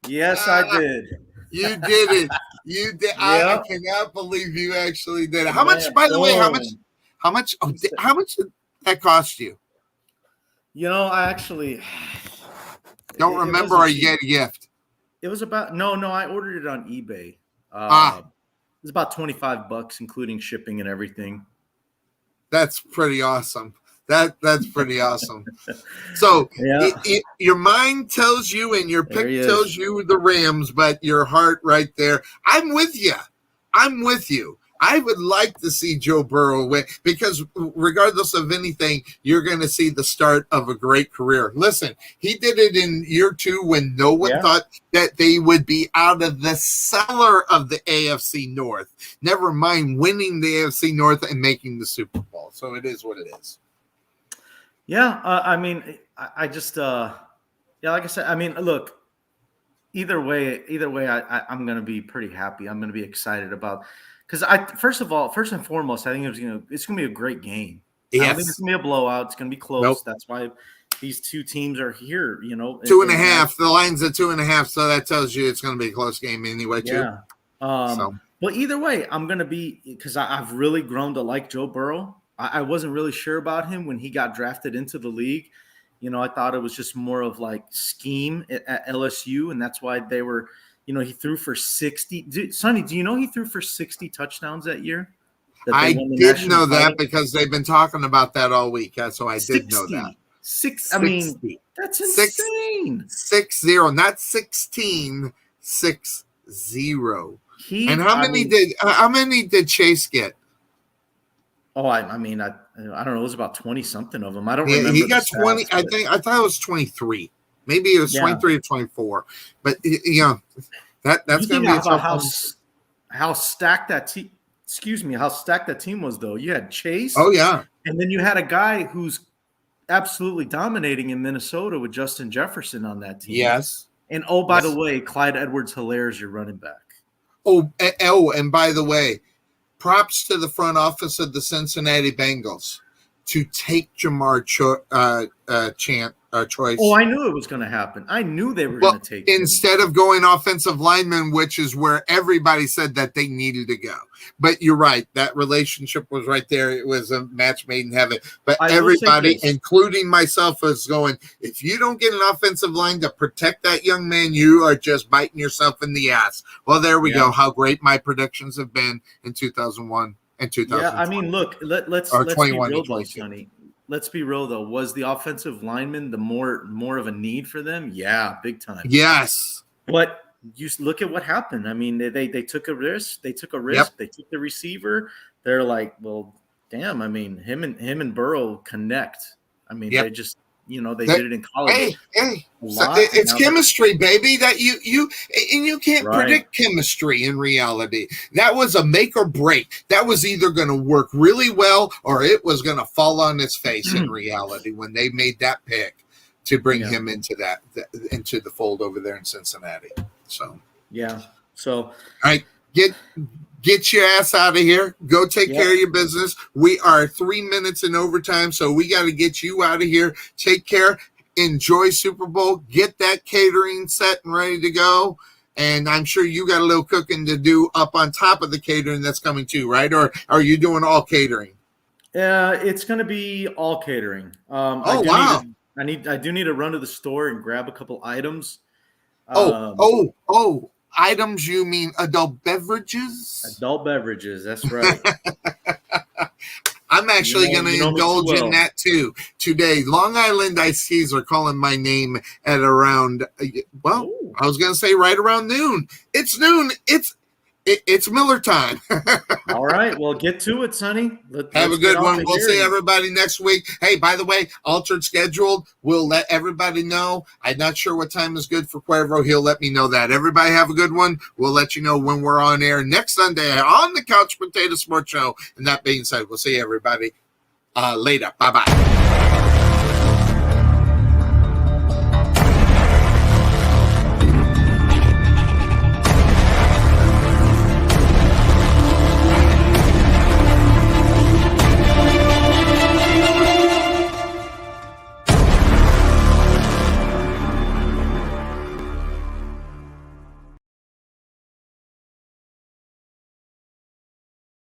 Yes, I did. You did it. You did. Yep. I cannot believe you actually did it. How much? By the way, how much? How much did that cost you? I actually don't remember. Or you get a gift. It was about no. I ordered it on eBay. It's about $25, including shipping and everything. That's pretty awesome. That's pretty awesome. So your mind tells you and your pick tells you the Rams, but your heart right there. I'm with you. I would like to see Joe Burrow win because regardless of anything, you're going to see the start of a great career. Listen, he did it in year 2 when no one thought that they would be out of the cellar of the AFC North. Never mind winning the AFC North and making the Super Bowl. So it is what it is. Yeah, I just like I said, look, either way, I'm going to be pretty happy. I'm going to be excited about. Because first and foremost, I think it's gonna be a great game. Yes. I don't think it's gonna be a blowout. It's gonna be close. Nope. That's why these two teams are here. 2.5. The line's at 2.5, so that tells you it's gonna be a close game anyway, too. Yeah. But either way, I'm gonna be because I've really grown to like Joe Burrow. I wasn't really sure about him when he got drafted into the league. I thought it was just more of like scheme at LSU, and that's why they were. He threw for 60. Sonny, do you know he threw for 60 touchdowns that year? I did know that because they've been talking about that all week. So I did know that. 60. That's insane. 60, not 16. 60. And how many did Chase get? Oh, I mean, I don't know. It was about 20 something of them. I don't remember. He got the 20. stats, I thought it was 23. Maybe it was 23 or 24. But that's going to be about how stacked that team. Excuse me, how stacked that team was, though. You had Chase. Oh yeah, and then you had a guy who's absolutely dominating in Minnesota with Justin Jefferson on that team. Yes. And by the way, Clyde Edwards-Helaire is your running back. Oh, and by the way, props to the front office of the Cincinnati Bengals to take Jamar Choice. Oh, I knew it was going to happen. I knew they were going to take him. Instead of going offensive lineman, which is where everybody said that they needed to go. But you're right. That relationship was right there. It was a match made in heaven. But everybody, including myself, is going, if you don't get an offensive line to protect that young man, you are just biting yourself in the ass. Well, there we go. How great my predictions have been in 2001 and 2000. Yeah, I mean, look, let's be real, though, Sonny. Let's be real, though. Was the offensive lineman the more of a need for them? Yeah, big time. Yes. But you look at what happened. I mean, they took a risk. They took a risk. Yep. They took the receiver. They're like, well, damn. I mean, him and Burrow connect. I mean, they just they did it in college. Hey, it's chemistry, baby. That you can't predict chemistry in reality. That was a make or break. That was either going to work really well or it was going to fall on its face in reality when they made that pick to bring him into the fold over there in Cincinnati. So all right, get your ass out of here. Go take care of your business. We are 3 minutes in overtime, so we got to get you out of here. Take care. Enjoy Super Bowl. Get that catering set and ready to go. And I'm sure you got a little cooking to do up on top of the catering that's coming too, right? Or are you doing all catering? It's going to be all catering. Wow. I do need to run to the store and grab a couple items. Items, you mean adult beverages? Adult beverages, that's right. I'm actually going to indulge in that too today. Long Island Iced Teas are calling my name at around, I was going to say right around noon. It's noon. It's Miller time. All right. Well, get to it, Sonny. Have a good one. We'll see everybody next week. Hey, by the way, altered scheduled. We'll let everybody know. I'm not sure what time is good for Cuervo. He'll let me know that. Everybody have a good one. We'll let you know when we're on air next Sunday on the Couch Potato Sports Show. And that being said, we'll see everybody later. Bye-bye.